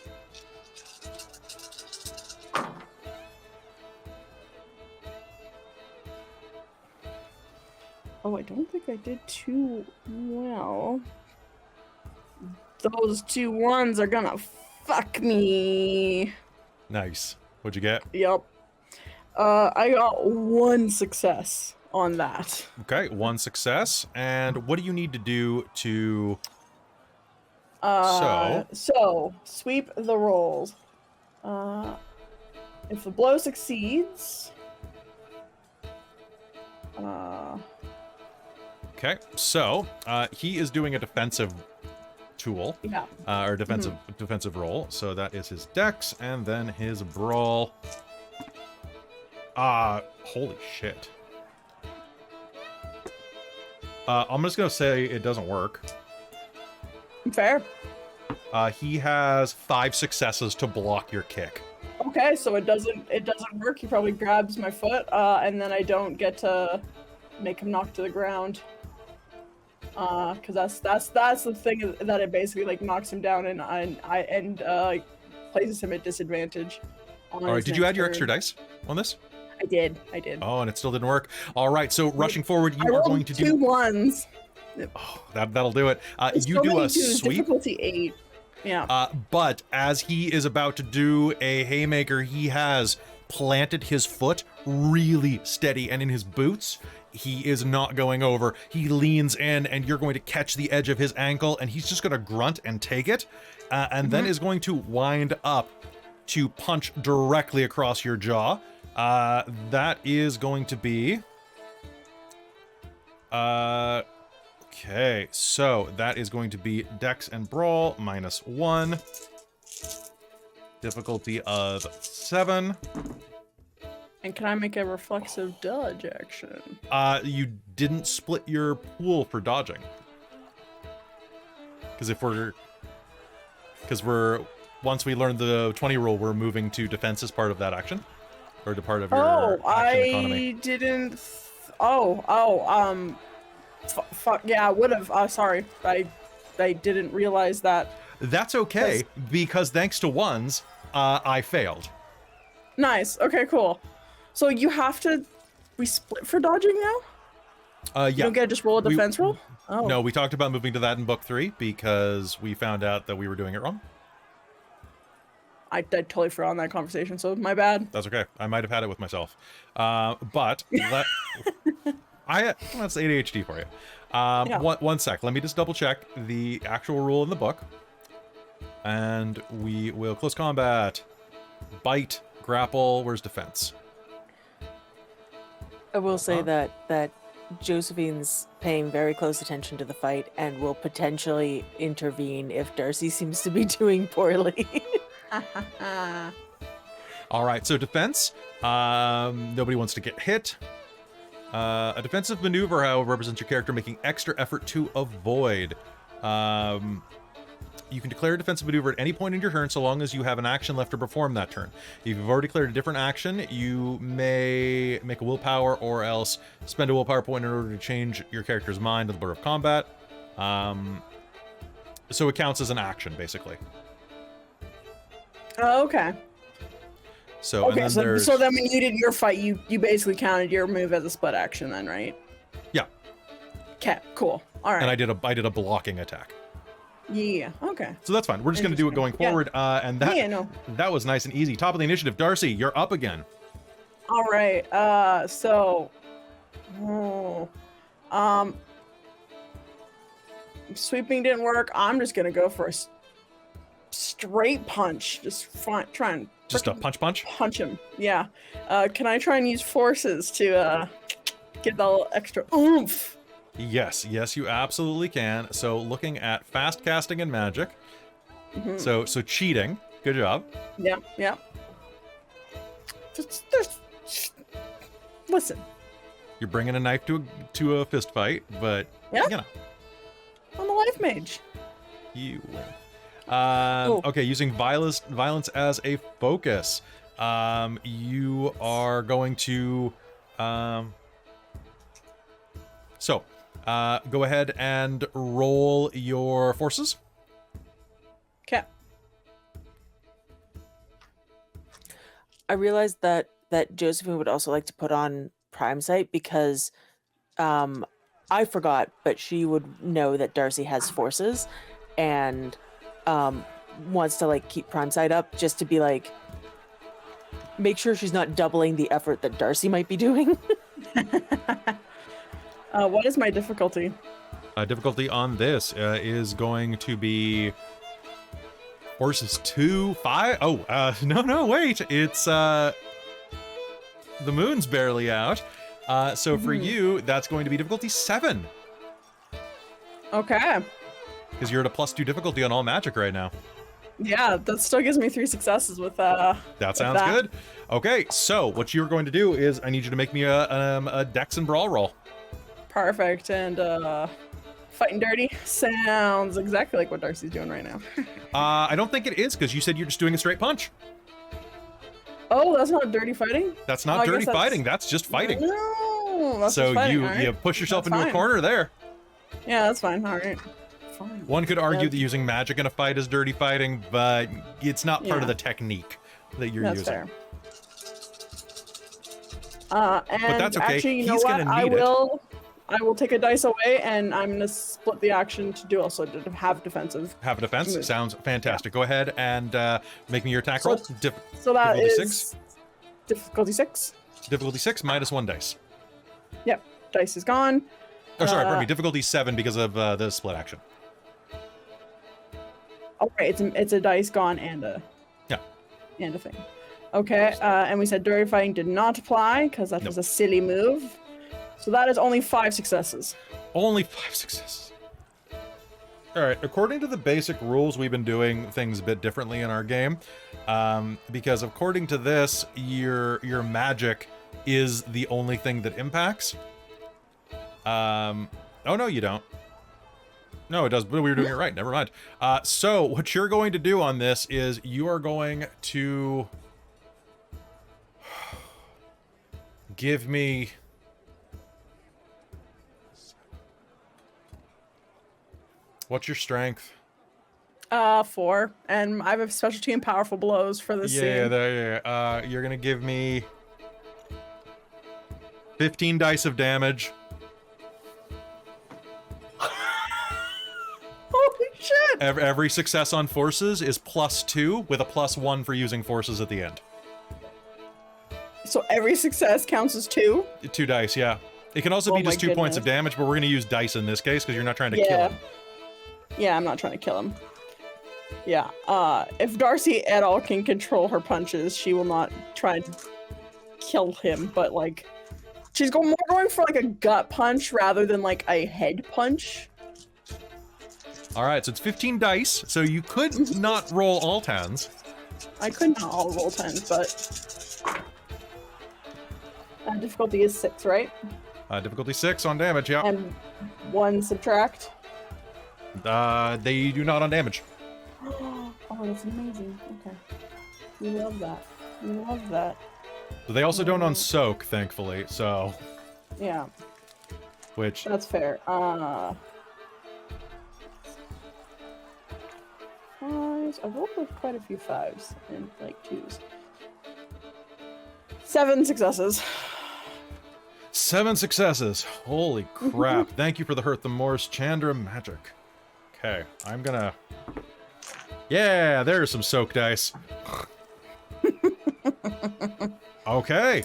Oh, I don't think I did too well. Those 2 1s are gonna fuck me. Nice. What'd you get? Yep. I got 1 success on that. Okay, 1 success. And what do you need to do to... So sweep the rolls. If the blow succeeds... Okay, so he is doing a defensive tool. Yeah. Or defensive roll. So that is his dex and then his brawl. Holy shit. I'm just gonna say it doesn't work. Fair. He has 5 successes to block your kick. Okay, so it doesn't work. He probably grabs my foot, and then I don't get to make him knock to the ground. Because that's the thing that it basically like knocks him down and places him at disadvantage. All right, did you add your extra dice on this? I did. Oh, and it still didn't work. All right, so rushing forward, you I are rolled going to 2 do 1s. Oh, that'll do it. You So do many a 2s, sweep. Difficulty 8. Yeah. But as he is about to do a haymaker, he has planted his foot really steady, and in his boots, he is not going over. He leans in, and you're going to catch the edge of his ankle, and he's just going to grunt and take it, and then is going to wind up to punch directly across your jaw. That is going to be... Okay, so that is going to be Dex and Brawl -1. Difficulty of 7. And can I make a reflexive dodge action? You didn't split your pool for dodging. Because once we learn the 20 rule, we're moving to defense as part of that action. Or to part of your action economy. Didn't... Fuck, yeah, I would have. Sorry. I didn't realize that. That's okay, because thanks to 1s, I failed. Nice. Okay, cool. So you have to... We split for dodging now? Yeah. You don't get to just roll a defense roll? Oh. No, we talked about moving to that in book 3 because we found out that we were doing it wrong. I totally forgot on that conversation, so my bad. That's okay. I might have had it with myself. But that's ADHD for you. Yeah. One sec. Let me just double check the actual rule in the book. And we will close combat, bite, grapple. Where's defense? I will say that Josephine's paying very close attention to the fight and will potentially intervene if Darcie seems to be doing poorly. All right, so defense. Nobody wants to get hit. A defensive maneuver, however, represents your character making extra effort to avoid. You can declare a defensive maneuver at any point in your turn so long as you have an action left to perform that turn. If you've already declared a different action, you may make a willpower or else spend a willpower point in order to change your character's mind in the blur of combat. So it counts as an action, basically. Oh, okay. So and Okay, then so, there's so then when you did your fight, you basically counted your move as a split action then, right? Yeah. Okay, cool. All right. and I did a blocking attack. Yeah, okay. So that's fine. We're just going to do it going Yeah. forward. And that Yeah, no. that was nice and easy. Top of the initiative, Darcie, you're up again. All right. Sweeping didn't work. I'm just gonna go for a straight punch. Just try and Just a frickin' punch. punch him. Yeah. Can I try and use forces to get that little extra oomph? Yes, you absolutely can. So looking at fast casting and magic. Mhm. So cheating. Good job. Yeah, yeah. Listen, You're bringing a knife to a fist fight, but Yeah. you know, I'm a life mage. you win. Oh. Okay, using violence as a focus. You are going to go ahead and roll your forces. Okay. I realized that Josephine would also like to put on Prime Sight because I forgot, but she would know that Darcie has forces and wants to like keep Prime Sight up just to be like make sure she's not doubling the effort that Darcie might be doing. What is my difficulty? Difficulty on this is going to be forces 2, 5. Oh, no, wait. It's the moon's barely out. So for you, that's going to be difficulty 7 Okay. because you're at a +2 difficulty on all magic right now. Yeah, that still gives me 3 successes with That sounds good. Okay, so what you're going to do is I need you to make me a Dex and Brawl roll. Perfect. And fighting dirty sounds exactly like what Darcie's doing right now. I don't think it is because you said you're just doing a straight punch. Oh, that's not dirty fighting? That's Oh, not I dirty guess that's- fighting. That's just fighting. No, that's So just fighting. you All right. you push yourself That's into a fine. corner there. Yeah, that's fine. All right. Fine. One could argue Yeah. that using magic in a fight is dirty fighting, but it's not part of Yeah. the technique that you're That's using. fair. And that's okay. actually, you know He's what? gonna I need it. will take a dice away, and I'm gonna split the action to do also to have defensive. Have a defense. Move. Sounds fantastic. Go ahead and make me your attack So- roll. So that Difficulty is 6? difficulty 6. Difficulty 6 -1 dice. Yep, dice is gone. Oh, sorry, pardon me. Uh, Difficulty 7 because of the split action. Oh, right, it's a dice gone and a thing. Okay, and we said dirty fighting did not apply because that was a silly move. So that is only 5 successes. Only 5 successes. All right. According to the basic rules, we've been doing things a bit differently in our game, because according to this, your magic is the only thing that impacts. Oh no, you don't. No, it does. But we were doing it right. Never mind. So what you're going to do on this is you are going to give me. What's your strength? 4, and I have a specialty in powerful blows for this scene. You're gonna give me 15 dice of damage. Holy shit! Every success on forces is +2 with a +1 for using forces at the end. So every success counts as 2? 2 dice, yeah. It can also Oh be just my 2 points of goodness. damage, but we're gonna use dice in this case because you're not trying to kill Yeah. him. Yeah, I'm not trying to kill him. Yeah, if Darcie at all can control her punches, she will not try to kill him, but like, she's more going for like a gut punch rather than like a head punch. All right, so it's 15 dice, so you could not roll all 10s. I could not all roll 10s, but difficulty is 6, right? Difficulty 6 on damage, yeah. And 1 subtract. They do not on damage. Oh, that's amazing. Okay, we love that. We love that. They also don't on soak, thankfully, so... Yeah, Which... that's fair. 5s. I rolled with quite a few 5s and like 2s. 7 successes. 7 successes. Holy crap. Thank you for the Hurt the Morse Chandra magic. Okay, I'm gonna... Yeah, there's some soak dice. Okay.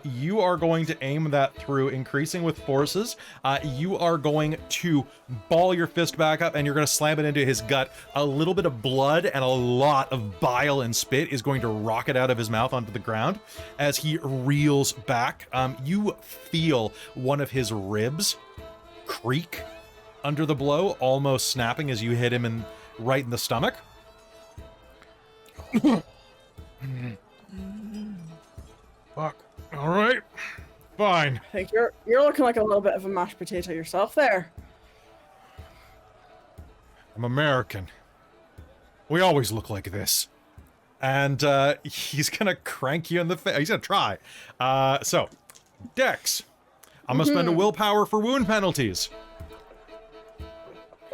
You are going to aim that through, increasing with forces. You are going to ball your fist back up and you're going to slam it into his gut. A little bit of blood and a lot of bile and spit is going to rocket out of his mouth onto the ground as he reels back. You feel one of his ribs creak under the blow, almost snapping as you hit him right in the stomach. Fuck. All right. Fine. I think you're looking like a little bit of a mashed potato yourself there. I'm American. We always look like this. And he's gonna crank you in the face. He's gonna try. So, Dex. I'm gonna spend a willpower for wound penalties.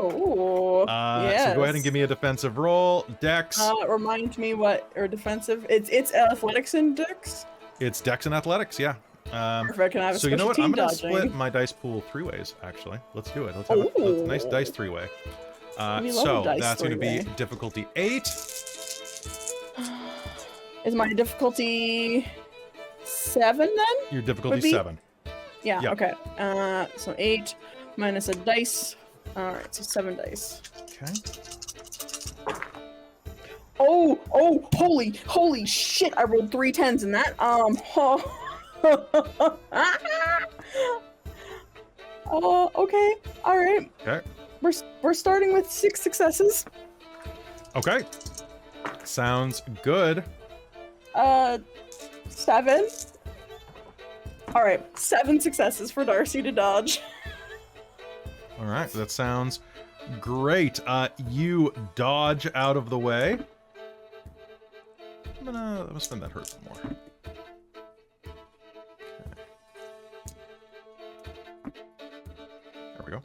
Oh, yes. So go ahead and give me a defensive roll. Dex. Remind me what, or defensive? It's athletics and dex? It's Dex and athletics, yeah. Perfect. Can I have a so you know special what? team I'm gonna dodging? split my dice pool 3 ways, actually. Let's do it. Let's have a nice dice 3-way. We love So a dice that's going to be 3-way. difficulty 8. Is my difficulty 7 then? Your difficulty Would be? 7. Yeah, Yep. okay. So 8 minus a dice. Alright, so 7 dice. Okay. Oh, holy shit, I rolled 3 10s in that. Okay, alright. Okay. We're starting with 6 successes. Okay. Sounds good. 7. Alright, 7 successes for Darcie to dodge. All right. That sounds great. You dodge out of the way. I'm gonna spend that hurt some more. There we go.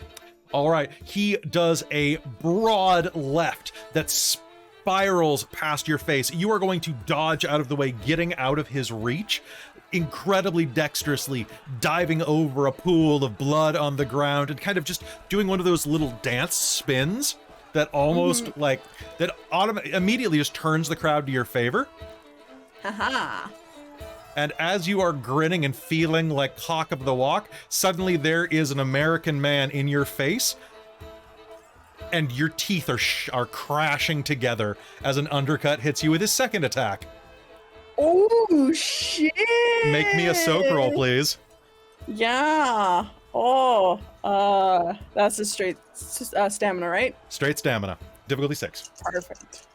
All right, he does a broad left that spirals past your face. You are going to dodge out of the way, getting out of his reach, incredibly dexterously diving over a pool of blood on the ground and kind of just doing one of those little dance spins that almost immediately just turns the crowd to your favor. Haha. And as you are grinning and feeling like cock of the walk, suddenly there is an American man in your face, and your teeth are crashing together as an undercut hits you with his second attack. Oh shit! Make me a soak roll, please. Yeah. Oh, that's a straight stamina, right? Straight stamina. Difficulty 6. Perfect.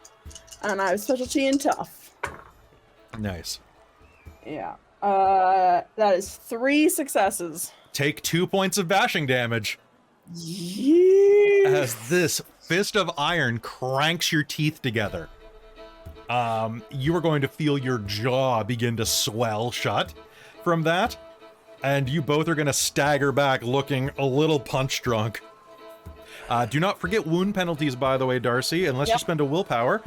And I have specialty in tough. Nice. Yeah. That is 3 successes. Take 2 points of bashing damage Yeah. as this fist of iron cranks your teeth together. You are going to feel your jaw begin to swell shut from that, and you both are going to stagger back looking a little punch drunk. Do not forget wound penalties, by the way, Darcie. Unless you spend a willpower,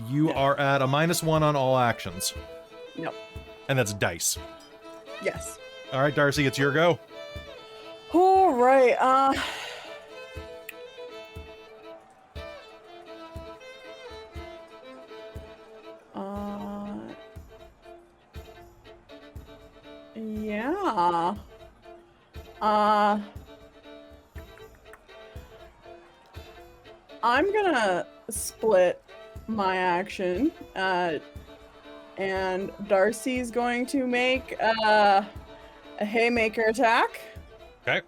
you are at a -1 on all actions. Yep. And that's dice. Yes. All right, Darcie, it's your go. All right. Yeah. I'm gonna split my action, and Darcie's going to make a haymaker attack. Okay.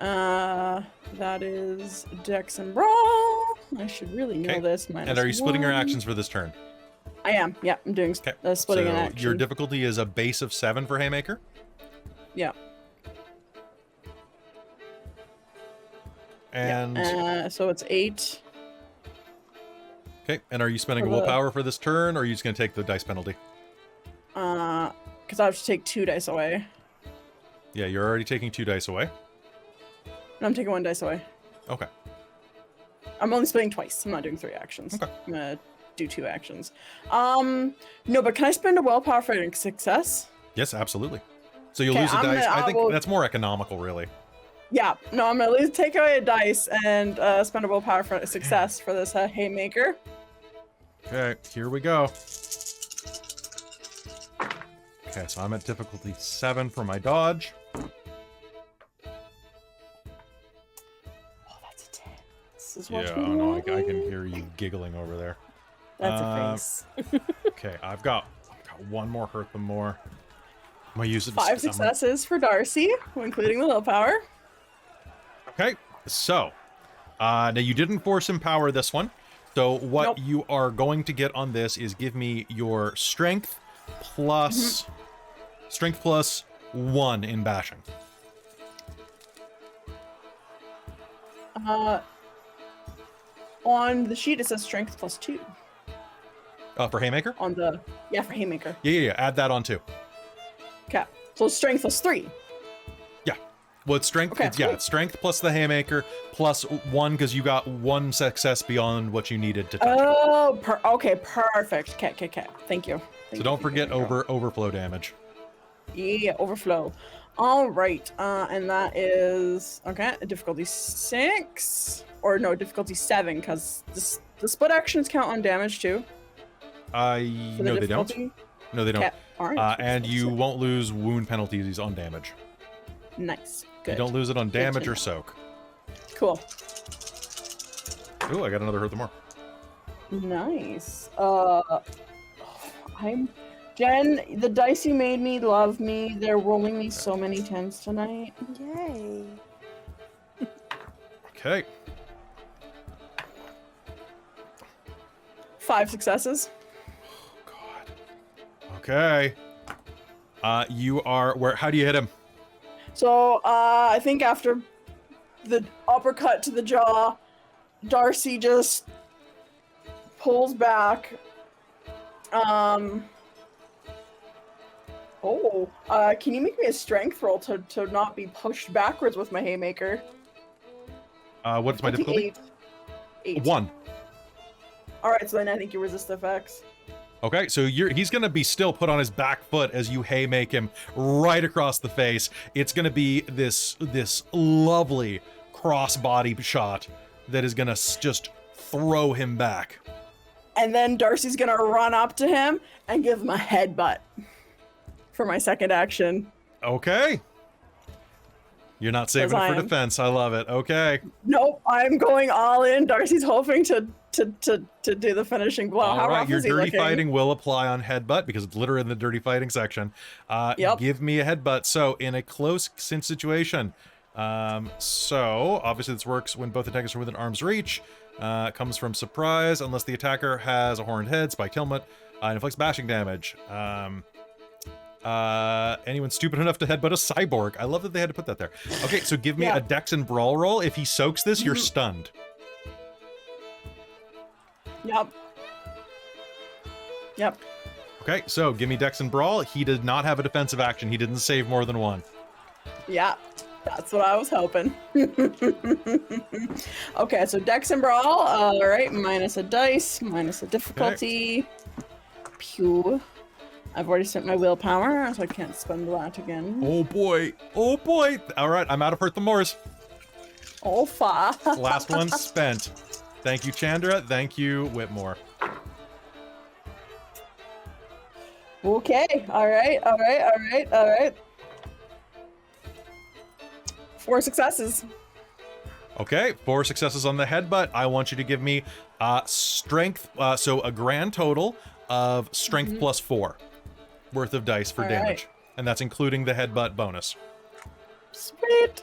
That is Dex and Brawl. I should really know Okay. this. And are you splitting your -1. actions for this turn? I am. Yeah, I'm doing Okay. splitting so an action. your difficulty is a base of 7 for Haymaker? Yeah. And so it's 8. okay, and are you spending a For the- willpower for this turn, or are you just gonna take the dice penalty? Because I have to take 2 dice away. Yeah, you're already taking 2 dice away. And I'm taking 1 dice away. Okay. I'm only splitting twice. I'm not doing 3 actions. Okay. I'm gonna do 2 actions. No, but can I spend a willpower for a success? Yes, absolutely. So you'll Okay, lose a dice. I think will- that's more economical, really. Yeah, no, I'm gonna take away a dice and spend a willpower for a success for this haymaker. Okay, here we go. Okay, so I'm at difficulty 7 for my dodge. Oh, that's a 10. This is Yeah, what oh we no, want. I can hear you giggling over there. That's a face. Okay, I've got one more hurt them more. I'm gonna use it. 5 successes for Darcie, including the willpower. Okay, so now you didn't force empower this one. So what Nope. you are going to get on this is give me your strength plus strength plus 1 in bashing. On the sheet it says strength plus 2. For haymaker? On the for haymaker. Yeah. Add that on too. Okay, so strength plus 3. Well, it's strength. Okay, It's strength plus the haymaker plus 1 because you got 1 success beyond what you needed to touch. Oh, okay, perfect. Okay. Thank you. So don't forget overflow damage. Yeah, overflow. All right, and that is difficulty 6, or no, difficulty 7, because the split actions count on damage too. No, they don't. No, they don't. Okay, all right. And you won't lose wound penalties on damage. Nice. Good. You don't lose it on damage to or know. soak. Cool. Ooh, I got another hurt the more. Nice. I'm Jen. The dice you made me love me. They're rolling me so many 10s tonight. Yay. Okay. 5 successes. God. Okay. You are where? How do you hit him? So, I think after the uppercut to the jaw, Darcie just pulls back. Can you make me a strength roll to not be pushed backwards with my haymaker? What's my difficulty? 8. 1. Alright, so then I think you resist effects. Okay, so he's gonna be still put on his back foot as you haymake him right across the face. It's gonna be this lovely cross-body shot that is gonna just throw him back. And then Darcie's gonna run up to him and give him a headbutt for my second action. Okay. You're not saving it for defense. I love it. Okay. Nope, I'm going all in. Darcie's hoping to do the finishing blow. All How right, rough your is he dirty looking? fighting will apply on headbutt because it's literally in the dirty fighting section. Yep. Give me a headbutt. So in a close situation, so obviously this works when both attackers are within arm's reach. Comes from surprise unless the attacker has a horned head, spiked helmet, and inflicts bashing damage. Anyone stupid enough to headbutt a cyborg? I love that they had to put that there. Okay, so give me a dex and brawl roll. If he soaks this, you're stunned. Yep. Okay, so give me dex and brawl. He did not have a defensive action. He didn't save more than 1. Yeah, that's what I was hoping. Okay, so dex and brawl. All right, minus a dice, minus a difficulty. Pew. I've already spent my willpower, so I can't spend that again. Oh boy. Oh boy. All right, I'm out of hurt the mores. Oh, fuck. Last one spent. Thank you, Chandra. Thank you, Whitmore. Okay, all right. 4 successes. Okay, 4 successes on the headbutt. I want you to give me strength, so a grand total of strength plus 4 worth of dice for damage. Right. And that's including the headbutt bonus. Sweet.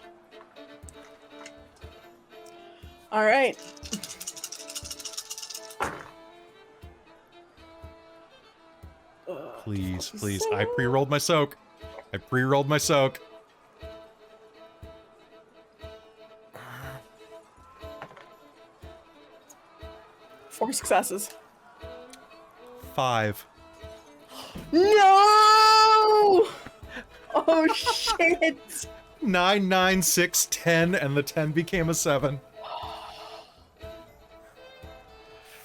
All right. Please, please. I pre-rolled my soak. 4 successes. 5. No! Oh shit! 9, 9, 6, 10, and the 10 became a 7.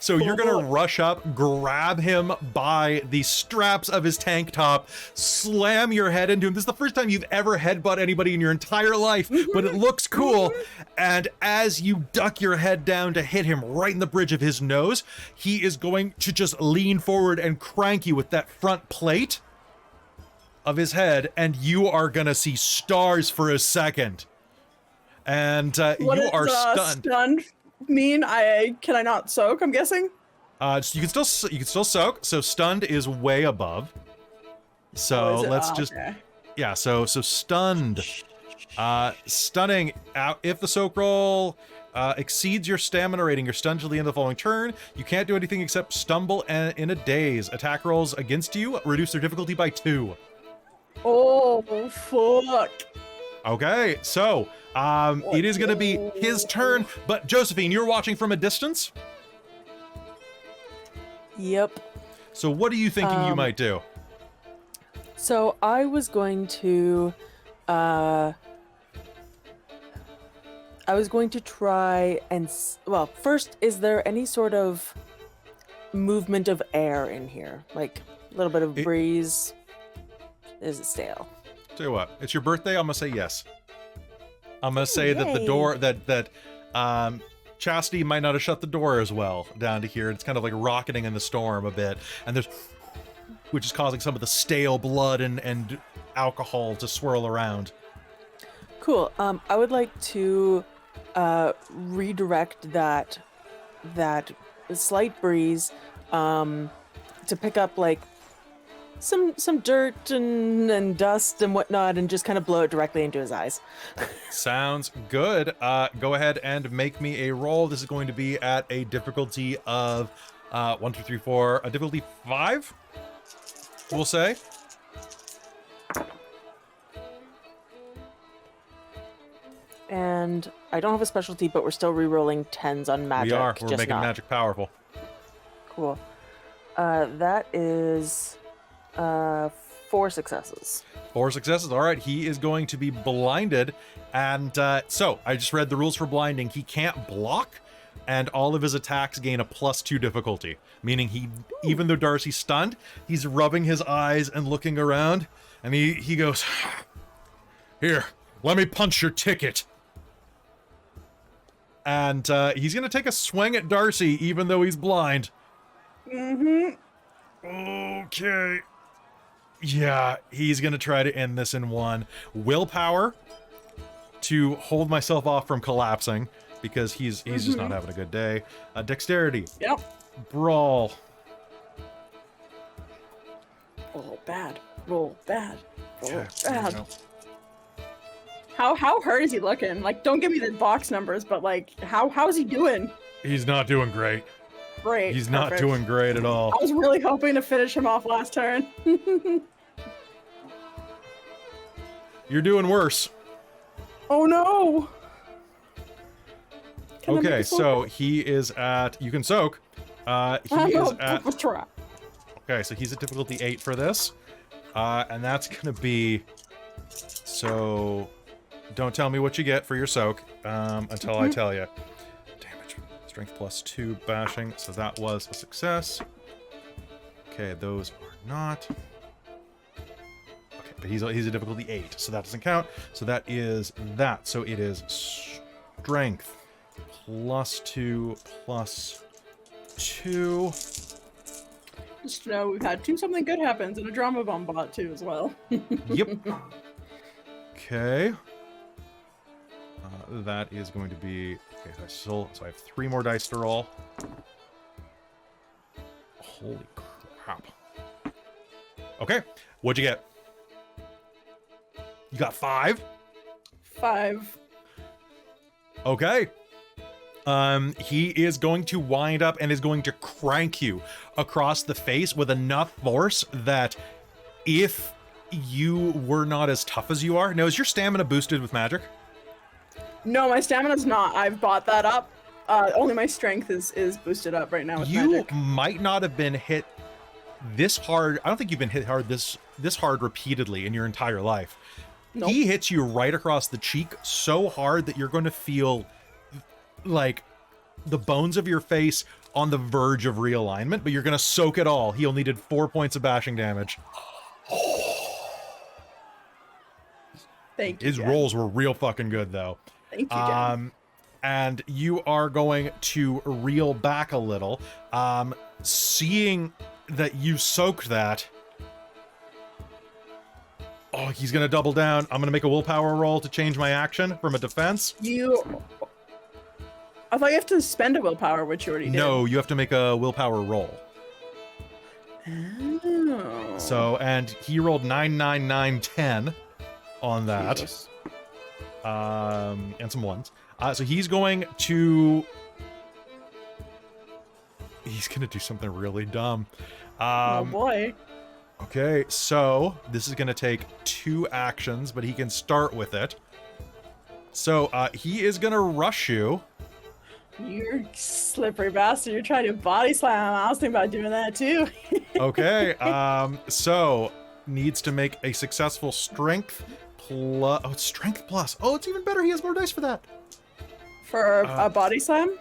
So you're gonna rush up, grab him by the straps of his tank top, slam your head into him. This is the first time you've ever headbutt anybody in your entire life, but it looks cool. And as you duck your head down to hit him right in the bridge of his nose, he is going to just lean forward and crank you with that front plate of his head, and you are gonna see stars for a second. And you are stunned. Stunned mean? Can I not soak? I'm guessing. So you can still soak. So stunned is way above. So let's just okay. yeah. So stunned, stunning. If the soak roll exceeds your stamina rating, you're stunned till the end of the following turn. You can't do anything except stumble in a daze. Attack rolls against you reduce their difficulty by 2. Oh fuck. Okay, so it is going to be his turn, but Josephine, you're watching from a distance. Yep. So what are you thinking you might do? So I was going to try and well, first, is there any sort of movement of air in here? Like a little bit of breeze? Is it stale? Tell you what, it's your birthday. I'm gonna say yes. I'm gonna say that the yay. door that Chastity might not have shut the door as well down to here. It's kind of like rocketing in the storm a bit, and there's which is causing some of the stale blood and alcohol to swirl around. Cool. I would like to redirect that slight breeze to pick up like some dirt and dust and whatnot, and just kind of blow it directly into his eyes. Sounds good. Go ahead and make me a roll. This is going to be at a difficulty of 1, 2, 3, 4, a difficulty 5, we'll say. And I don't have a specialty, but we're still re-rolling 10s on magic. We are. We're just making not. magic powerful. Cool. That is 4 successes. 4 successes. All right, he is going to be blinded. And so I just read the rules for blinding. He can't block, and all of his attacks gain a +2 difficulty, meaning even though Darcie's stunned, he's rubbing his eyes and looking around, and he goes, "Here, let me punch your ticket." And he's going to take a swing at Darcie, even though he's blind. Okay. Yeah, he's going to try to end this in 1. Willpower to hold myself off from collapsing, because he's just not having a good day. Dexterity. Yep. Brawl. Roll bad. Roll bad. Roll Okay, there we bad. go. How hurt is he looking? Like, don't give me the box numbers, but like, how's he doing? He's not doing great. Great. He's not perfect. doing great at all. I was really hoping to finish him off last turn. You're doing worse. Oh no! Can I make Okay, a soak so roll? he is at... You can soak. He I'm is gonna at... try. Okay, so he's at difficulty 8 for this. And that's going to be... So... Don't tell me what you get for your soak until I tell you. Damage. Strength +2 bashing. So that was a success. Okay, those are not. Okay, but he's a difficulty 8, so that doesn't count. So that is that. So it is strength +2 +2. Just to know we've had something good happens and a drama bomb bot too as well. Yep. Okay. That is going to be... Okay, so I have 3 more dice to roll. Holy crap. Okay, what'd you get? You got 5? 5. Okay. He is going to wind up and is going to crank you across the face with enough force that if you were not as tough as you are... Now, is your stamina boosted with magic? No, my stamina's not. I've bought that up. Only my strength is boosted up right now with You magic. might not have been hit this hard. I don't think you've been hit hard this hard repeatedly in your entire life. Nope. He hits you right across the cheek so hard that you're going to feel like the bones of your face on the verge of realignment, but you're going to soak it all. He only did 4 points of bashing damage. Thank you. His Jen. rolls were real fucking good, though. Thank you, Jen. And you are going to reel back a little. Seeing that you soaked that. Oh, he's going to double down. I'm going to make a willpower roll to change my action from a defense. I thought you have to spend a willpower, which you already did. No, you have to make a willpower roll. Oh. So, and he rolled 9, 9, 9, 10 on that. Jesus. And some ones. So he's going to do something really dumb. Oh boy. Okay, so this is going to take 2 actions, but he can start with it. So he is going to rush you. You're slippery bastard. You're trying to body slam. I was thinking about doing that too. Okay, so needs to make a successful strength plus. Oh, it's strength plus. Oh, it's even better. He has more dice for that. For a body slam?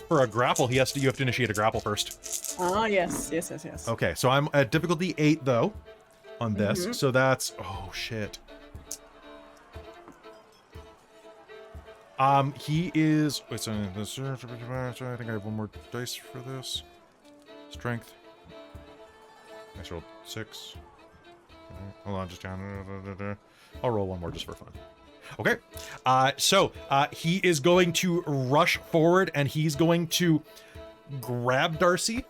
For a grapple, you have to initiate a grapple first. Oh, yes. Okay, so I'm at difficulty 8 though on this. So that's oh shit. He is. Wait, so this. I think I have one more dice for this. Strength. I rolled 6. Hold on, just down. I'll roll one more just for fun. Okay. So he is going to rush forward, and he's going to grab Darcie,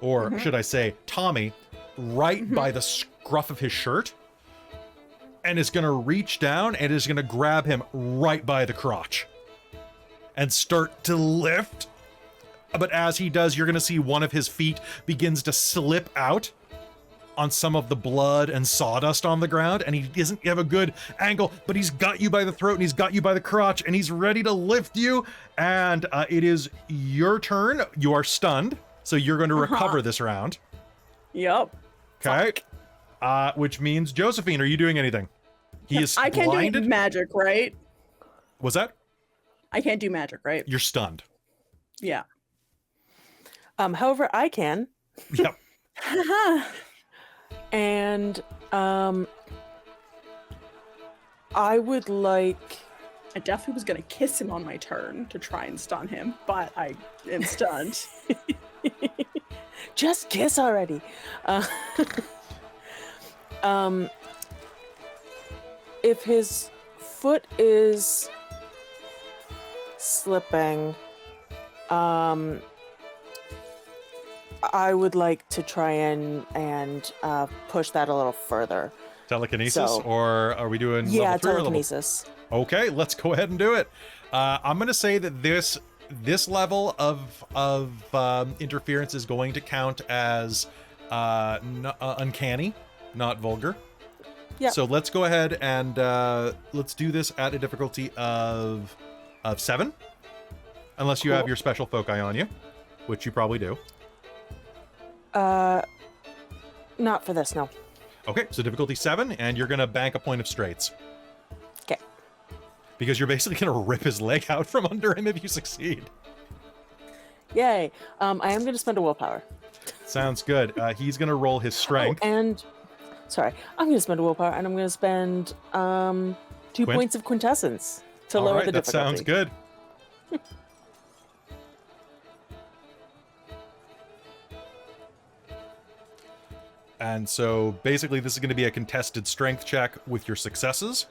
or should I say Tommy, right by the scruff of his shirt, and is going to reach down and is going to grab him right by the crotch and start to lift. But as he does, you're going to see one of his feet begins to slip out on some of the blood and sawdust on the ground, and he doesn't have a good angle, but he's got you by the throat and he's got you by the crotch and he's ready to lift you. And it is your turn. You are stunned, so you're going to recover this round. Yep. Okay. Which means, Josephine, are you doing anything? He is I can't blinded. do magic, right? Was that? I can't do magic, right? You're stunned. Yeah. However, I can. Yep. And I would like. I definitely was gonna kiss him on my turn to try and stun him, but I am stunned. Just kiss already. If his foot is slipping, I would like to try and push that a little further. Telekinesis, So- or are we doing Yeah, level 3 or level? telekinesis. Okay, let's go ahead and do it. I'm going to say that this level of interference is going to count as uncanny, not vulgar. Yeah. So let's go ahead and let's do this at a difficulty of 7, unless you have Cool. your special foci on you, which you probably do. Not for this, no. Okay, so difficulty 7, and you're going to bank a point of straights. Okay. Because you're basically going to rip his leg out from under him if you succeed. Yay. I am going to spend a willpower. Sounds good. He's going to roll his strength. Oh, and sorry, I'm going to spend a willpower, and I'm going to spend 2 Quint? points of quintessence to All lower right, the that difficulty. sounds good. And so basically this is going to be a contested strength check with your successes.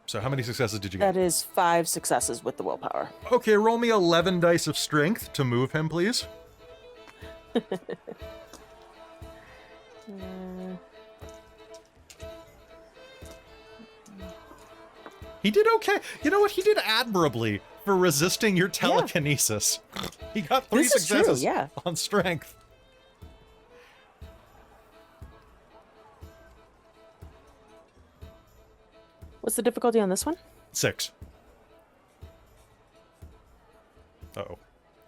So how many successes did you get? That is 5 successes with the willpower. Okay, roll me 11 dice of strength to move him, please. He did okay. You know what? He did admirably for resisting your telekinesis. He got 3 This is true, successes yeah. on strength. What's the difficulty on this one? 6. Uh-oh.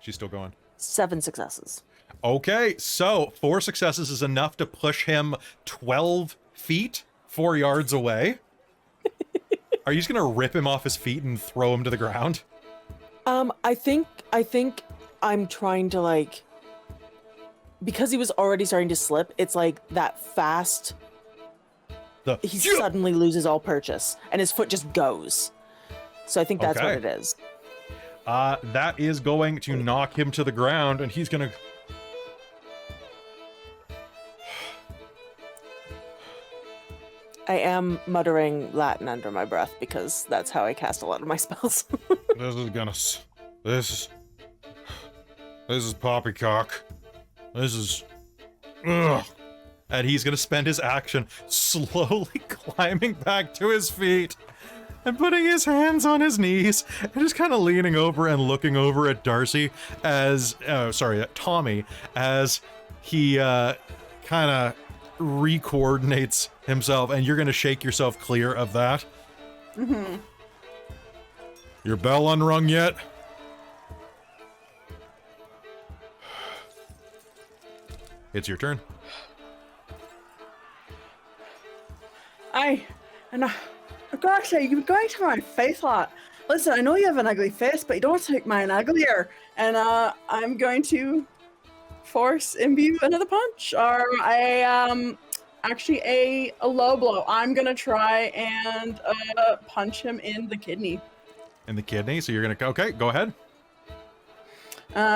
She's still going. 7 successes. Okay, so 4 successes is enough to push him 12 feet, 4 yards away. Are you just gonna rip him off his feet and throw him to the ground? I think I'm trying to like, because he was already starting to slip, it's like that fast, he suddenly loses all purchase and his foot just goes. So I think that's what it is. That is going to knock him to the ground, and he's gonna... I am muttering Latin under my breath because that's how I cast a lot of my spells. This is poppycock. This is... Ugh. And he's gonna spend his action slowly climbing back to his feet and putting his hands on his knees and just kind of leaning over and looking over at Darcie as... at Tommy, as he kind of re-coordinates himself, and you're gonna shake yourself clear of that. Mm-hmm. Your bell unrung yet? It's your turn. Gosh, you're going to my face a lot. Listen, I know you have an ugly face, but you don't have to make mine uglier. And I'm going to force imbue another punch, or actually a low blow. I'm gonna try and punch him in the kidney. In the kidney, so you're gonna... Okay, go ahead.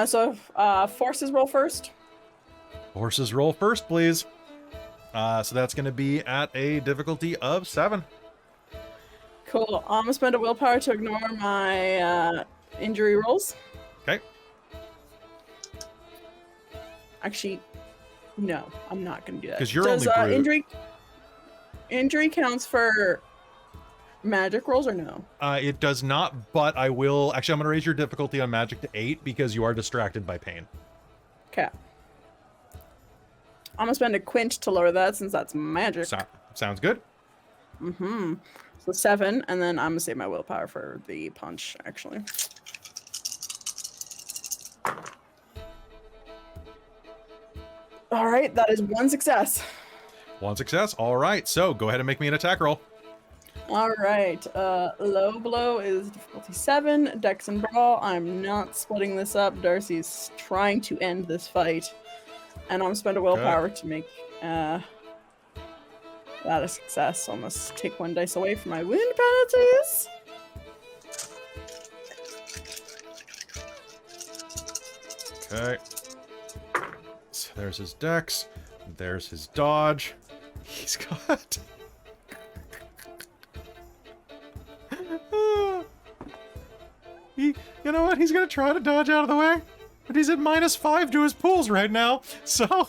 So forces roll first. Horses roll first, please. So that's gonna be at a difficulty of 7. Cool. I'm gonna spend a willpower to ignore my injury rolls. Okay. Actually, no, I'm not gonna do that. Because you're Does only brute. injury counts for magic rolls or no? It does not, but I will... Actually, I'm gonna raise your difficulty on magic to 8 because you are distracted by pain. Okay. I'm gonna spend a quint to lower that since that's magic. Sounds good. Mm-hmm. So 7, and then I'm gonna save my willpower for the punch, actually. All right, that is 1 success. 1 success. All right, so go ahead and make me an attack roll. All right, low blow is difficulty 7, dex and brawl. I'm not splitting this up. Darcie's trying to end this fight, and I'm gonna spend a willpower to make that a success. So I must take 1 dice away from my wound penalties. Okay. So there's his dex. There's his dodge. He's got... You know what? He's gonna try to dodge out of the way, but he's at -5 to his pulls right now, so...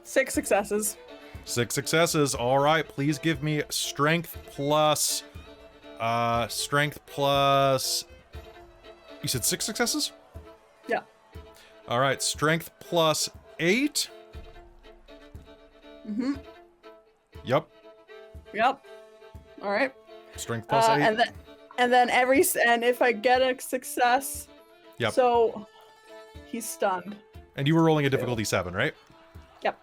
Six successes. 6 successes. All right, please give me strength plus... strength plus... You said 6 successes? Yeah. All right, strength plus 8. Mm-hmm. Yep. Yep. All right. Strength plus 8. And then if I get a success, Yep. So he's stunned. And you were rolling a difficulty 7, right? Yep.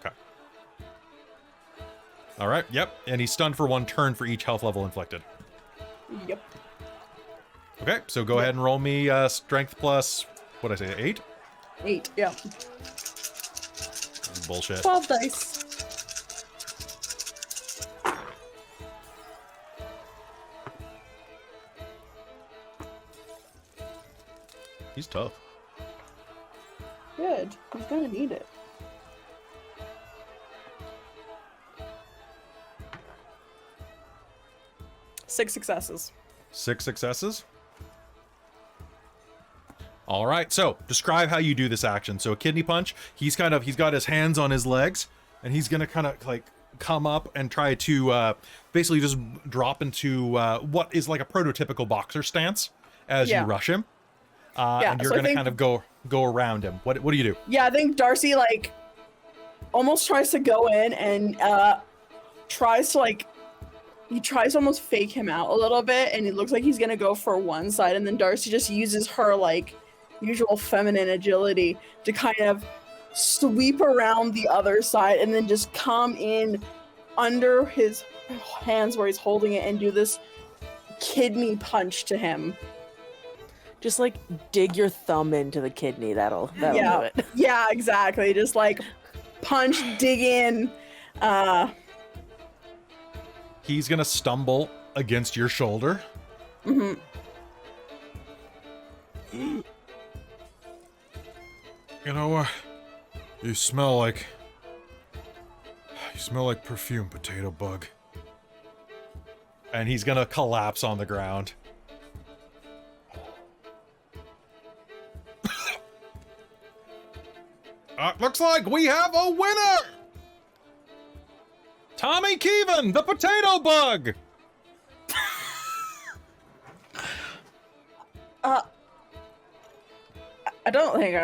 Okay. All right. Yep. And he's stunned for 1 turn for each health level inflicted. Yep. Okay. So go ahead and roll me strength plus, what did I say, 8? 8. Yeah. This is bullshit. 12 dice. He's tough. Good. He's gonna need it. Six successes. 6 successes. All right, so describe how you do this action. So a kidney punch, he's got his hands on his legs, and he's gonna kind of like come up and try to basically just drop into what is like a prototypical boxer stance as you rush him. And you're gonna kind of go around him. What do you do? Yeah, I think Darcie like almost tries to go in and tries to almost fake him out a little bit, and it looks like he's gonna go for one side, and then Darcie just uses her like usual feminine agility to kind of sweep around the other side and then just come in under his hands where he's holding it and do this kidney punch to him. Just like dig your thumb into the kidney. That'll do it. Yeah, exactly. Just like punch, dig in. He's gonna stumble against your shoulder. Mm-hmm. You know, you smell like perfume, potato bug. And he's gonna collapse on the ground. Looks like we have a winner! Tommy Keevan, the potato bug! I don't think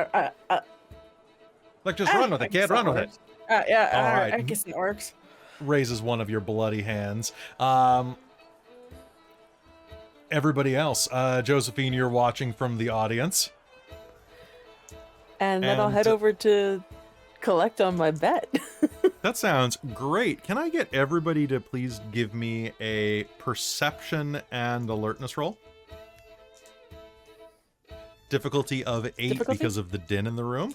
Like, just run with it, kid, run with it. Yeah, All right. I guess it works. Raises one of your bloody hands. Everybody else, Josephine, you're watching from the audience. And then I'll head over to collect on my bet. That sounds great. Can I get everybody to please give me a perception and alertness roll? Difficulty of 8 because of the din in the room.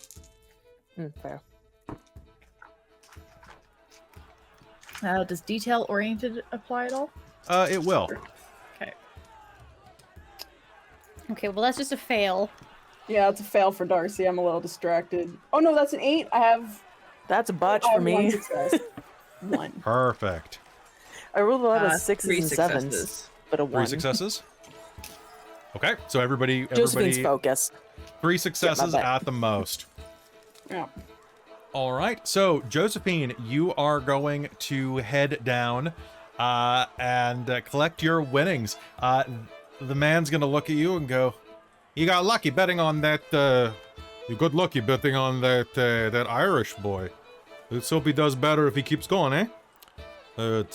Fair. Does detail-oriented apply at all? It will. Okay. Okay, well that's just a fail. Yeah, it's a fail for Darcie. I'm a little distracted. Oh no, that's an 8. That's a botch I for have me. 1 success. 1. Perfect. I rolled a lot of 6s 3 and 7s, successes. but a 1. 3 successes. Okay, so everybody Josephine's focus. 3 successes bet. at the most. Yeah. All right, so Josephine, you are going to head down and collect your winnings. The man's gonna look at you and go, "You got lucky betting on that. You got lucky betting on that Irish boy. Let's hope he does better if he keeps going, eh? You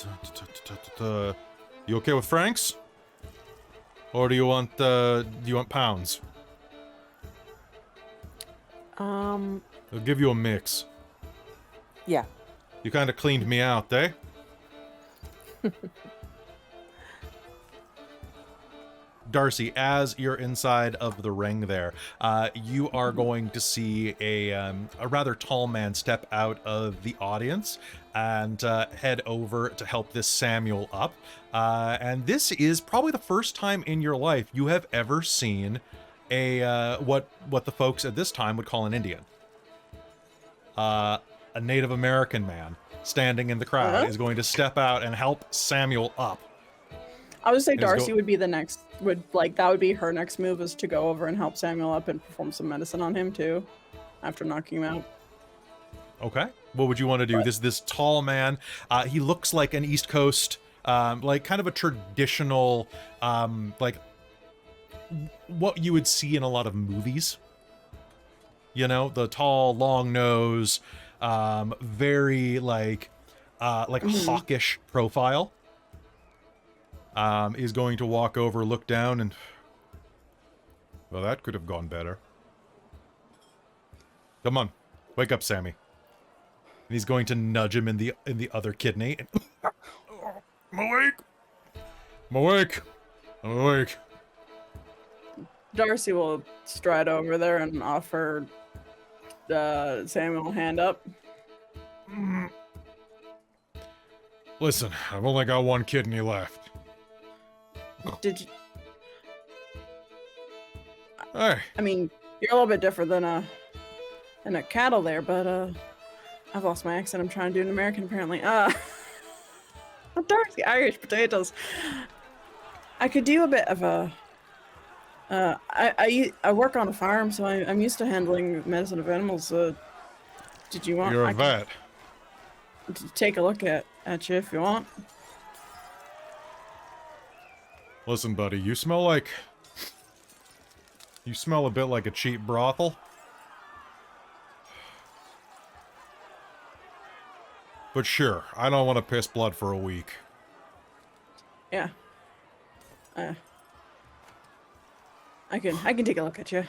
okay with francs, or do you want pounds? I'll give you a mix. Yeah. You kind of cleaned me out, eh? Darcie, as you're inside of the ring there, you are going to see a rather tall man step out of the audience and head over to help this Samuel up. And this is probably the first time in your life you have ever seen a what the folks at this time would call an Indian. A Native American man standing in the crowd is going to step out and help Samuel up. I would say Darcie would be the next. That would be her next move, is to go over and help Samuel up and perform some medicine on him too, after knocking him out. Okay. What would you want to do? This tall man, he looks like an East Coast, like kind of a traditional, like what you would see in a lot of movies. You know, the tall, long nose, very like hawkish profile. Is going to walk over, look down, and well, that could have gone better. Come on, wake up, Sammy. And he's going to nudge him in the other kidney. I'm awake. I'm awake. I'm awake. Darcie will stride over there and offer Samuel a hand up. Listen, I've only got 1 kidney left. Did you? Hey. I mean, you're a little bit different than a cattle there, but I've lost my accent. I'm trying to do an American apparently. Darcie, Irish potatoes. I could do a bit of a. I work on a farm, so I'm used to handling medicine of animals. Did you want? You're a vet. Take a look at you if you want. Listen, buddy, you smell a bit like a cheap brothel. But sure, I don't want to piss blood for a week. Yeah. I can take a look at you.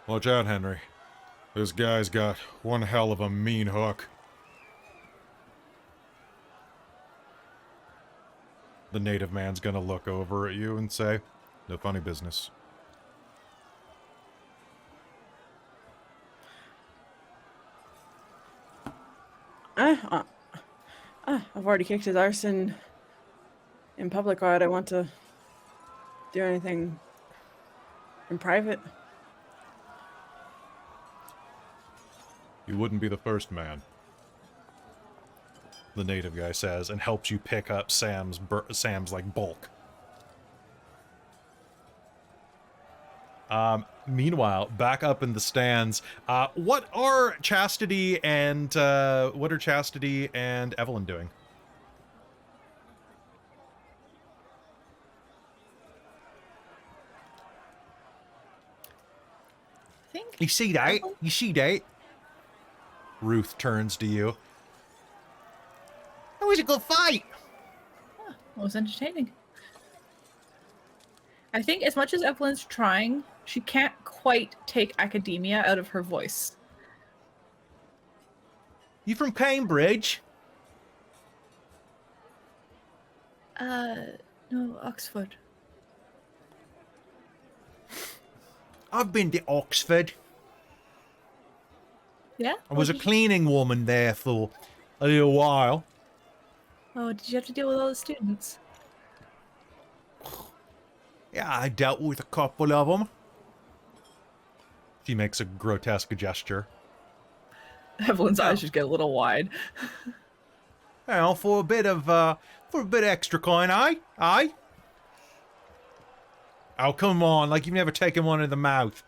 Watch out, Henry. This guy's got one hell of a mean hook. The native man's gonna look over at you and say, no funny business. I've already kicked his arse in public. Why would I want to do anything in private? You wouldn't be the first man. The native guy says, and helps you pick up Sam's like bulk. Meanwhile, back up in the stands, what are Chastity and Evelyn doing? I think. You see that? You see that? Ruth turns to you. That was a good fight. It was entertaining. I think as much as Evelyn's trying, she can't quite take academia out of her voice. You from Cambridge? No, Oxford. I've been to Oxford. Yeah? I was a What did cleaning woman there for a little while. Oh, did you have to deal with all the students? Yeah, I dealt with a couple of them. She makes a grotesque gesture. Evelyn's eyes just get a little wide. Well, for a bit of extra coin, aye? Oh, come on, like you've never taken one in the mouth.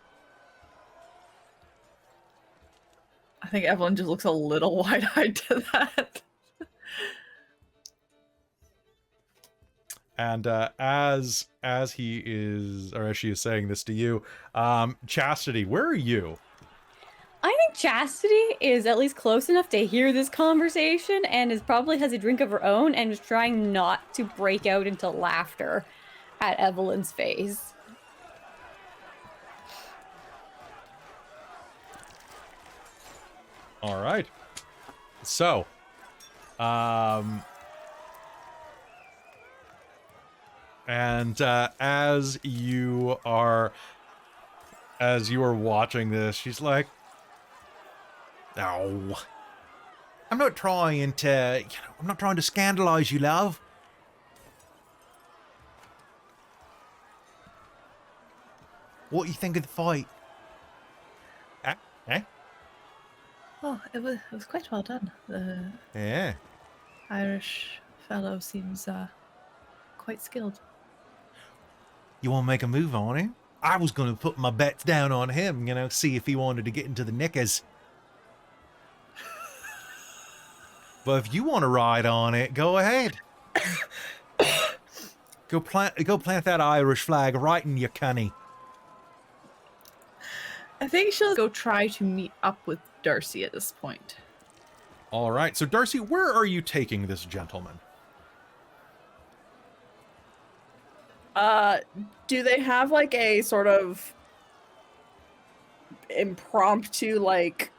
I think Evelyn just looks a little wide-eyed to that. And as he is, or as she is saying this to you, Chastity, where are you? I think Chastity is at least close enough to hear this conversation and probably has a drink of her own and is trying not to break out into laughter at Evelyn's face. All right. So, and as you are watching this, she's like, Oh, I'm not trying to scandalize you, love. What do you think of the fight? eh? Oh, it was quite well done. The Yeah. Irish fellow seems quite skilled. You want to make a move on him? I was going to put my bets down on him, see if he wanted to get into the knickers. But if you want to ride on it, go ahead. Go plant that Irish flag right in your cunny. I think she'll go try to meet up with Darcie at this point. All right. So, Darcie, where are you taking this gentleman? Do they have like a sort of impromptu like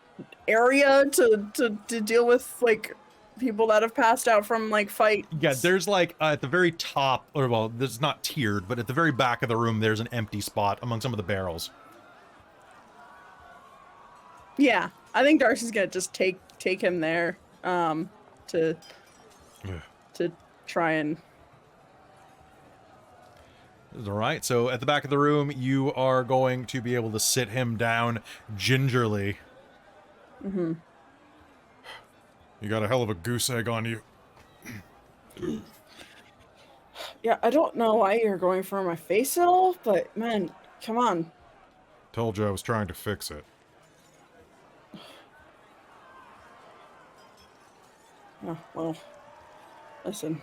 area to deal with like people that have passed out from like fights? Yeah, there's like at the very top, or well, there's not tiered, but at the very back of the room, there's an empty spot among some of the barrels. Yeah, I think Darcie's gonna just take him there, to try and. All right. So at the back of the room, you are going to be able to sit him down gingerly. Mm-hmm. You got a hell of a goose egg on you. Yeah, I don't know why you're going for my face at all, but man, come on. Told you I was trying to fix it. Oh, well, listen.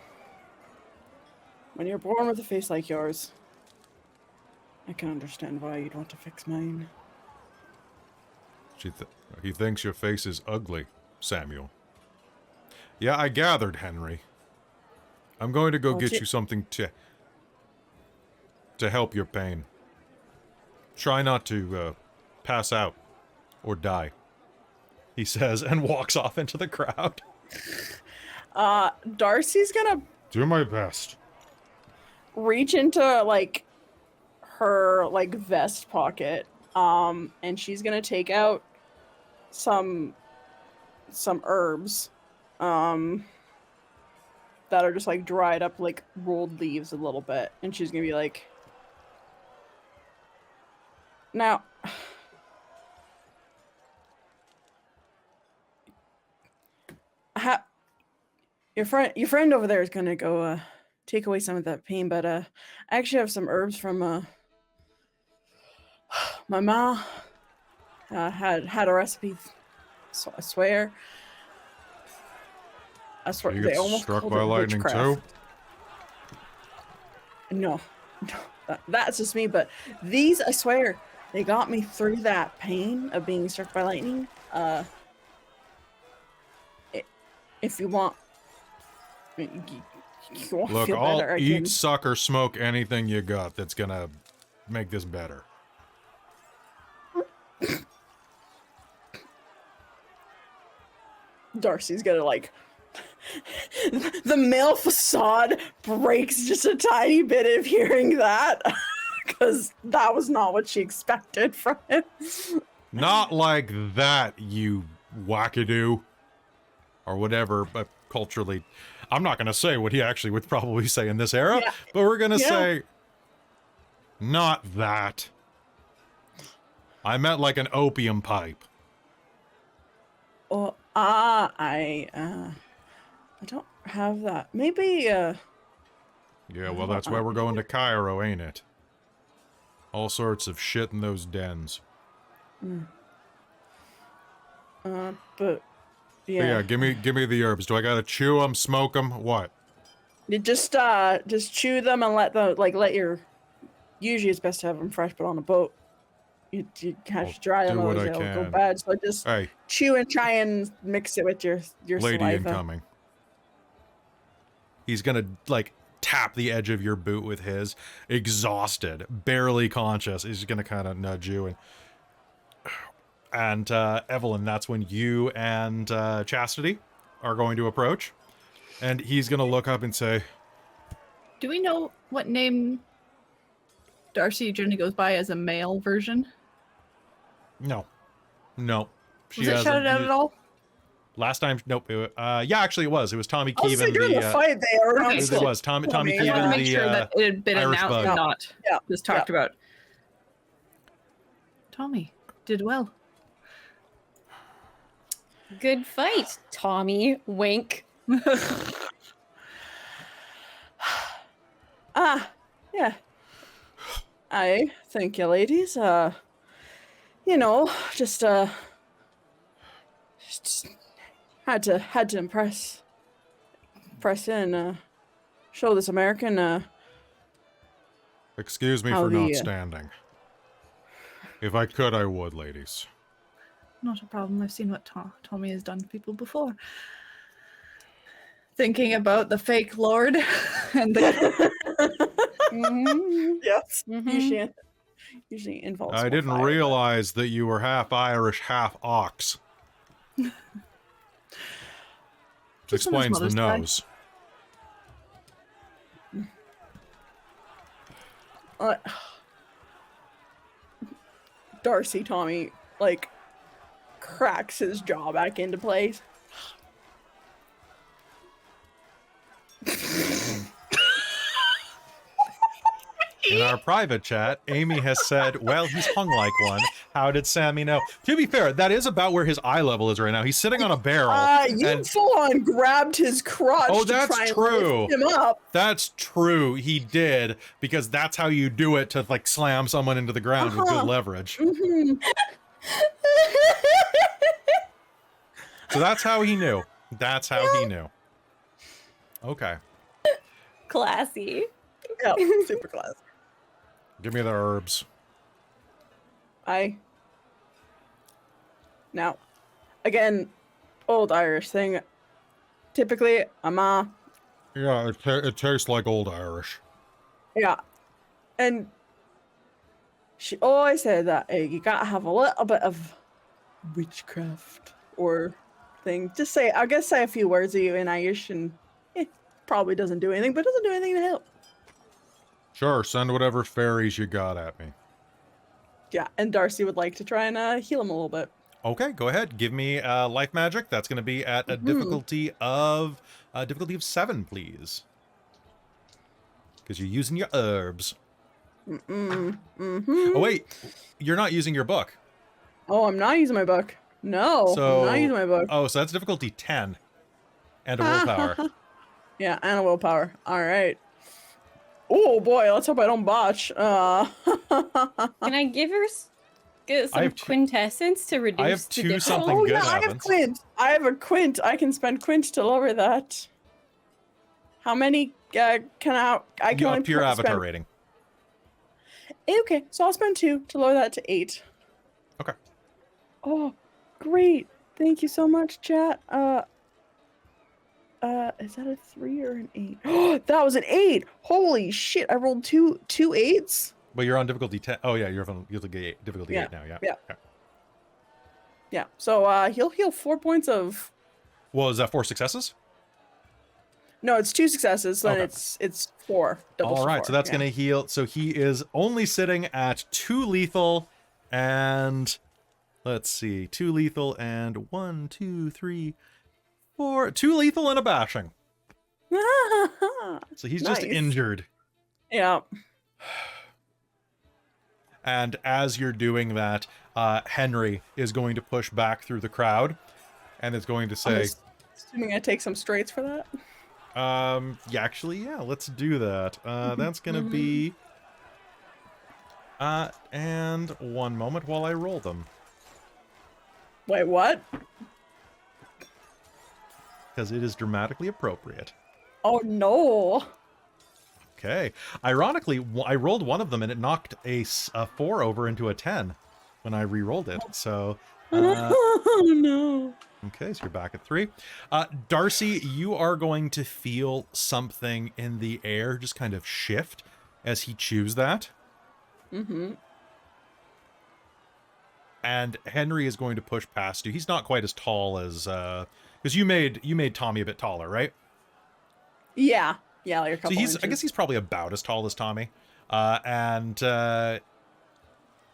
When you're born with a face like yours, I can understand why you'd want to fix mine. He thinks your face is ugly, Samuel. Yeah, I gathered, Henry. I'm going to go get you something to help your pain. Try not to pass out or die, he says, and walks off into the crowd. Darcie's gonna Do my best. reach into like her like vest pocket, and she's gonna take out some herbs, that are just like dried up, like rolled leaves a little bit, and she's gonna be like, now. Your friend over there is gonna go take away some of that pain, but I actually have some herbs from my ma had a recipe, so I swear You they get almost struck called by it lightning witchcraft. too? No, that's just me. But these, I swear, they got me through that pain of being struck by lightning. If you want, you want to Look, feel I'll better, eat, suck, or smoke anything you got that's gonna make this better. Darcie's gonna like. The male facade breaks just a tiny bit of hearing that, because that was not what she expected from him. Not like that, you wackadoo. Or whatever, but culturally, I'm not going to say what he actually would probably say in this era, but we're going to say, not that. I meant like an opium pipe. Oh, I don't have that. Maybe, Yeah, well, that's why we're going to Cairo, ain't it? All sorts of shit in those dens. but Yeah, yeah, give me the herbs. Do I gotta chew them, smoke them, what? you just chew them and let your. Usually, it's best to have them fresh, but on a boat, you have I'll to dry them, do what otherwise I they'll go can. bad. So just Hey, chew and try and mix it with your lady saliva. incoming. He's gonna, like, tap the edge of your boot with his, exhausted, barely conscious. He's gonna kind of nudge you, and Evelyn, that's when you and Chastity are going to approach, and he's gonna look up and say, Do we know what name Darcie generally goes by as a male version? no. Was it shouted out at all? Last time, nope. Yeah, actually, it was. It was Tommy I'll say Keevan. during the fight they are Okay, It cool. was Tommy I just wanted to Keevan, make sure that it had been Irish announced bug. and not Yeah. just talked about. Tommy did well. Good fight, Tommy. Wink. Yeah. I thank you, ladies. You know, just had to impress in, show this American, Excuse me How for the, not standing. If I could, I would, ladies. Not a problem. I've seen what Tommy has done to people before. Thinking about the fake lord and the yes, Mhm. usually involves. I more didn't fire, realize that you were half Irish, half ox. Which Just on his explains the mother's side. nose. Darcie, Tommy, like, cracks his jaw back into place. In our private chat, Amy has said, well, he's hung like one. How did Sammy know? To be fair, that is about where his eye level is right now. He's sitting on a barrel. You and full on grabbed his crotch Oh, to that's try and true. lift him up. that's true. He did, because that's how you do it to, like, slam someone into the ground with good leverage. Mhm. So that's how he knew. That's how he knew. Okay. Classy. Yeah, super class. Give me the herbs. Now, again, old Irish thing. Typically, a ma, Yeah, it tastes like old Irish. yeah, and she always said that you gotta have a little bit of witchcraft or thing. Just say, I guess say a few words in Irish and probably doesn't do anything, but doesn't do anything to help. Sure, send whatever fairies you got at me. Yeah, and Darcie would like to try and heal him a little bit. Okay, go ahead. Give me life magic. That's going to be at a difficulty of 7, please. Because you're using your herbs. Oh wait, you're not using your book. Oh, I'm not using my book. No, I'm not using my book. Oh, so that's difficulty 10. And a willpower. Yeah, and a willpower. All right. Oh boy, let's hope I don't botch. Can I give her some quintessence to reduce I have the 2 difficulty? something Oh good yeah, I have happens. quint. I have a quint. I can spend quint to lower that. How many can I can You only up your spend... avatar rating. Okay, so I'll spend 2 to lower that to 8. Okay. Oh, great. Thank you so much, chat. Is that a 3 or an 8? That was an 8. Holy shit! I rolled two 8s. But you're on difficulty 10. Oh yeah, you're on difficulty 8 Yeah, now. Yeah. yeah. Okay. Yeah. So he'll heal 4 points of. Well, is that 4 successes? No, it's 2 successes. So then Okay. it's 4. Doubles All to right, 4, so that's yeah. going to heal. So he is only sitting at 2 lethal and let's see, 2 lethal and 1, 2, 3, 4. 2 lethal and a bashing. So he's just Nice. injured. Yeah. And as you're doing that, Henry is going to push back through the crowd and is going to say, Assuming I take some straights for that. yeah, let's do that. That's going to be, and one moment while I roll them. Wait, what? Because it is dramatically appropriate. Oh no. Okay. Ironically, I rolled one of them and it knocked a 4 over into a 10 when I re-rolled it. So, Oh no. okay, so you're back at 3. Darcie, you are going to feel something in the air just kind of shift as he chews that. And Henry is going to push past you. He's not quite as tall as because you made Tommy a bit taller, right? Yeah. Yeah, like a couple So inches. I guess he's probably about as tall as Tommy. And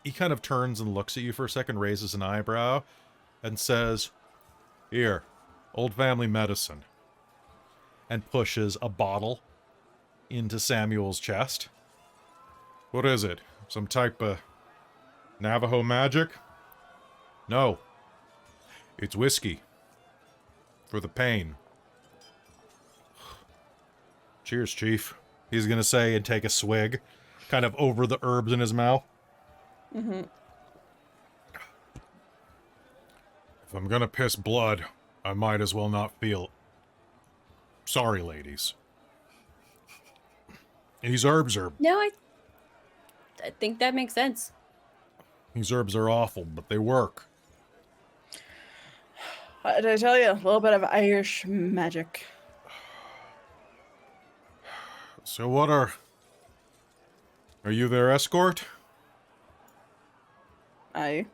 he kind of turns and looks at you for a second, raises an eyebrow, and says, "Here, old family medicine." And pushes a bottle into Samuel's chest. "What is it? Some type of Navajo magic?" "No. It's whiskey. For the pain." "Cheers, Chief," he's gonna say and take a swig, kind of over the herbs in his mouth. "If I'm gonna piss blood, I might as well not feel... Sorry, ladies. These herbs are... No, I think that makes sense. These herbs are awful, but they work." Did I tell you? A little bit of Irish magic. "So what are you their escort? I.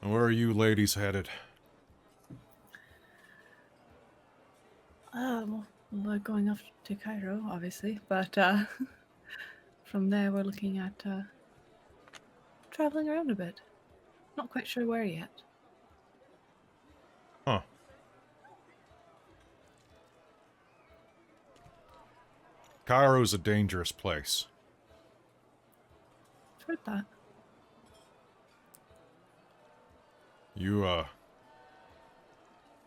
And where are you ladies headed?" We're going off to Cairo, obviously, but from there we're looking at traveling around a bit. Not quite sure where yet. Huh. Cairo's a dangerous place. I've heard that. You're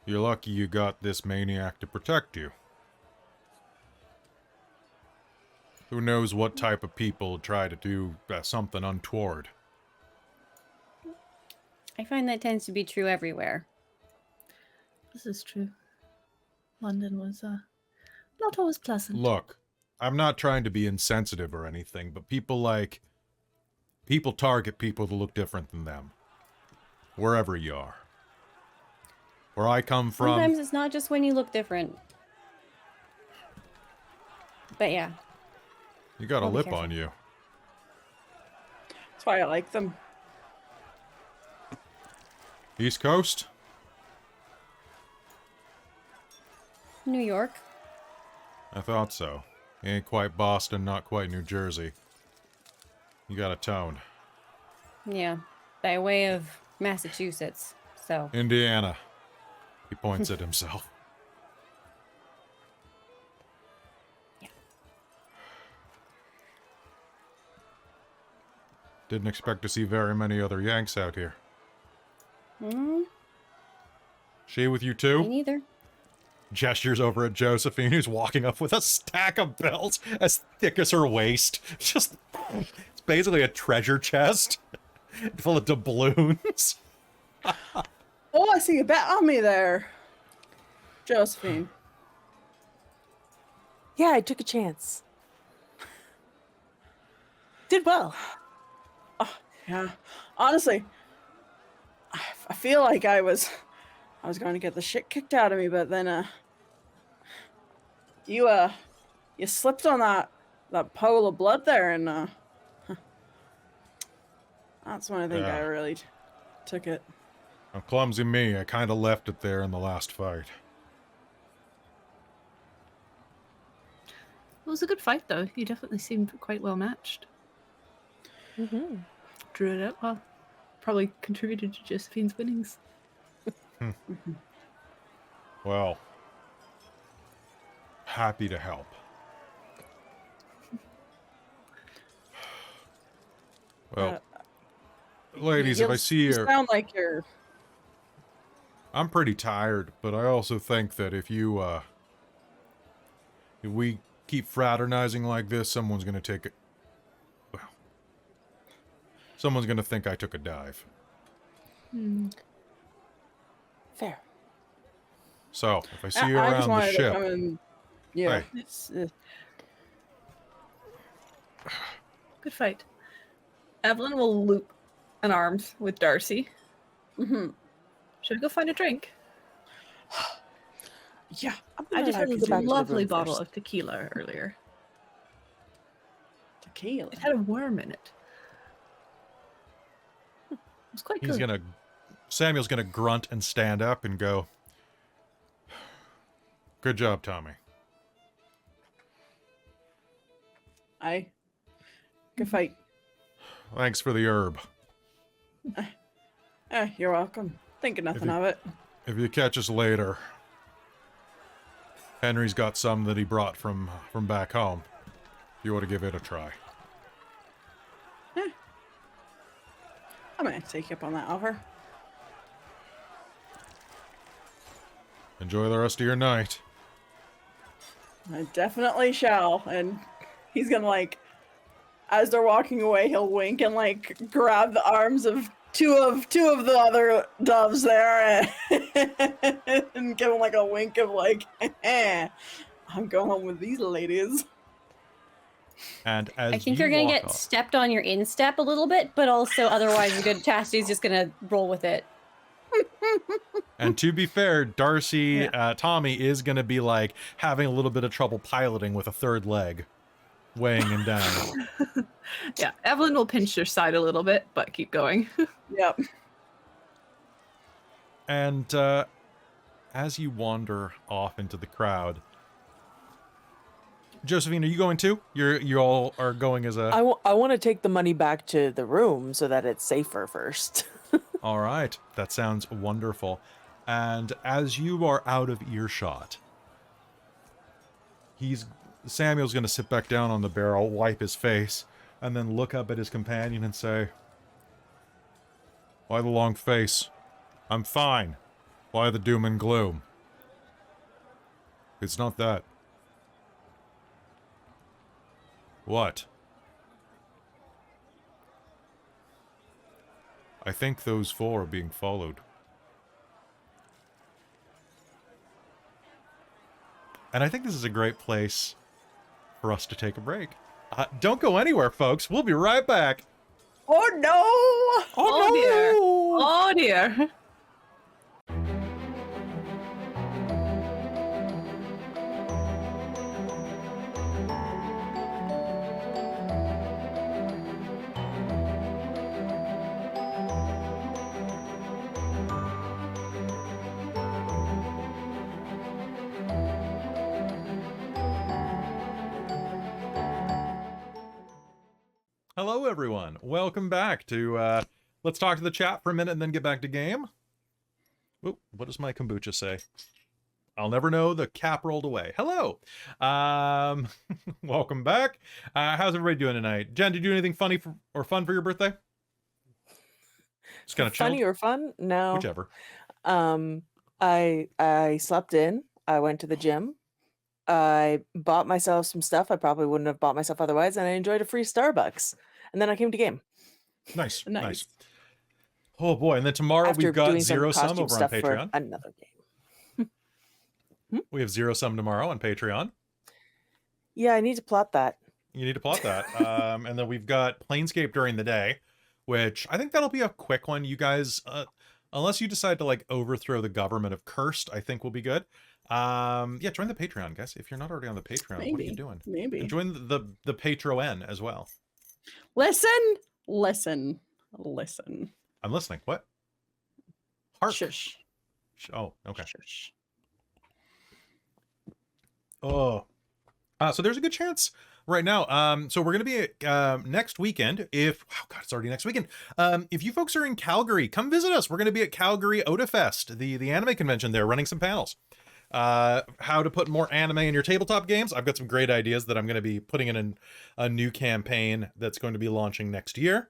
lucky you got this maniac to protect you. Who knows what type of people try to do something untoward. I find that tends to be true everywhere. This is true. London was not always pleasant. Look, I'm not trying to be insensitive or anything, but people target people that look different than them. Wherever you are. Where I come from... Sometimes it's not just when you look different. But yeah. You got a I'll be lip careful. on you. That's why I like them. East Coast? New York. I thought so. Ain't quite Boston, not quite New Jersey. You got a tone. Yeah, by way of Massachusetts. So Indiana. He points at himself. Yeah. Didn't expect to see very many other Yanks out here. She with you Me too? neither. Gestures over at Josephine, who's walking up with a stack of belts as thick as her waist. Just, it's basically a treasure chest full of doubloons. Oh, I see a bet on me there, Josephine. Yeah, I took a chance. Did well. Yeah, honestly, I feel like I was going to get the shit kicked out of me, but then you slipped on that puddle of blood there, and that's when I think I Yeah. really took it. Now, clumsy me, I kind of left it there in the last fight. It was a good fight, though. You definitely seemed quite well matched. Mm-hmm. Drew it out well. Probably contributed to Josephine's winnings. Well, happy to help. Well, ladies, if I see you you, sound like you're. I'm pretty tired, but I also think that if we keep fraternizing like this, someone's gonna take it. Well, someone's gonna think I took a dive. Fair. So, if I see you I just around the wanted to ship, come and, yeah. Hey. It's, Good fight. Evelyn will loop an arms with Darcie. Should I go find a drink? yeah. I just had go this back to the lovely room bottle first. of tequila earlier. Tequila. It had a worm in it. It was quite good. Samuel's gonna grunt and stand up and go, "Good job, Tommy." Aye. Good fight. Thanks for the herb. You're welcome. Thinking nothing you- of it. If you catch us later, Henry's got some that he brought from back home. You ought to give it a try. I'm gonna take you up on that offer. Enjoy the rest of your night. I definitely shall. And he's gonna, like, as they're walking away, he'll wink and, like, grab the arms of two of the other doves there and give him, like, a wink of, like, I'm going home with these ladies. And as I think you you're gonna walk get off- stepped on your instep a little bit, but also otherwise good. Chastity's just gonna roll with it. And to be fair, Darcie, Tommy is going to be like having a little bit of trouble piloting with a third leg, weighing him down. Yeah, Evelyn will pinch your side a little bit, but keep going. Yep. And as you wander off into the crowd, Josephine, are you going too? You all are going as a. I want to take the money back to the room so that it's safer first. All right, that sounds wonderful. And as you are out of earshot, Samuel's going to sit back down on the barrel, wipe his face, and then look up at his companion and say, "Why the long face? I'm fine. Why the doom and gloom? It's not that." What? I think those four are being followed. And I think this is a great place for us to take a break. Don't go anywhere, folks. We'll be right back. Oh no! Oh dear. Hello, everyone. Welcome back to, let's talk to the chat for a minute and then get back to game. Oop, what does my kombucha say? I'll never know. The cap rolled away. Hello. Welcome back. How's everybody doing tonight? Jen, did you do anything funny or fun for your birthday? Just kind of Funny or fun? No. Whichever. I slept in. I went to the gym. I bought myself some stuff I probably wouldn't have bought myself otherwise, and I enjoyed a free Starbucks. And then I came to game. Nice. Nice. Oh boy! And then tomorrow After we've got doing some Zero Sum costume over on stuff for Patreon. another game. We have Zero Sum tomorrow on Patreon. Yeah, I need to plot that. You need to plot that. And then we've got Planescape during the day, which I think that'll be a quick one. You guys, unless you decide to like overthrow the government of Cursed, I think will be good. Yeah, join the Patreon, guys. If you're not already on the Patreon, what are you doing? Maybe. And join the Patreon as well. Listen. I'm listening. What? Hark. Shush. Oh, okay. Shush. Oh, so there's a good chance right now. So we're going to be next weekend. Wow, God, it's already next weekend. If you folks are in Calgary, come visit us. We're going to be at Calgary Otafest, the anime convention there, running some panels. How to put more anime in your tabletop games. I've got some great ideas that I'm going to be putting in a new campaign that's going to be launching next year.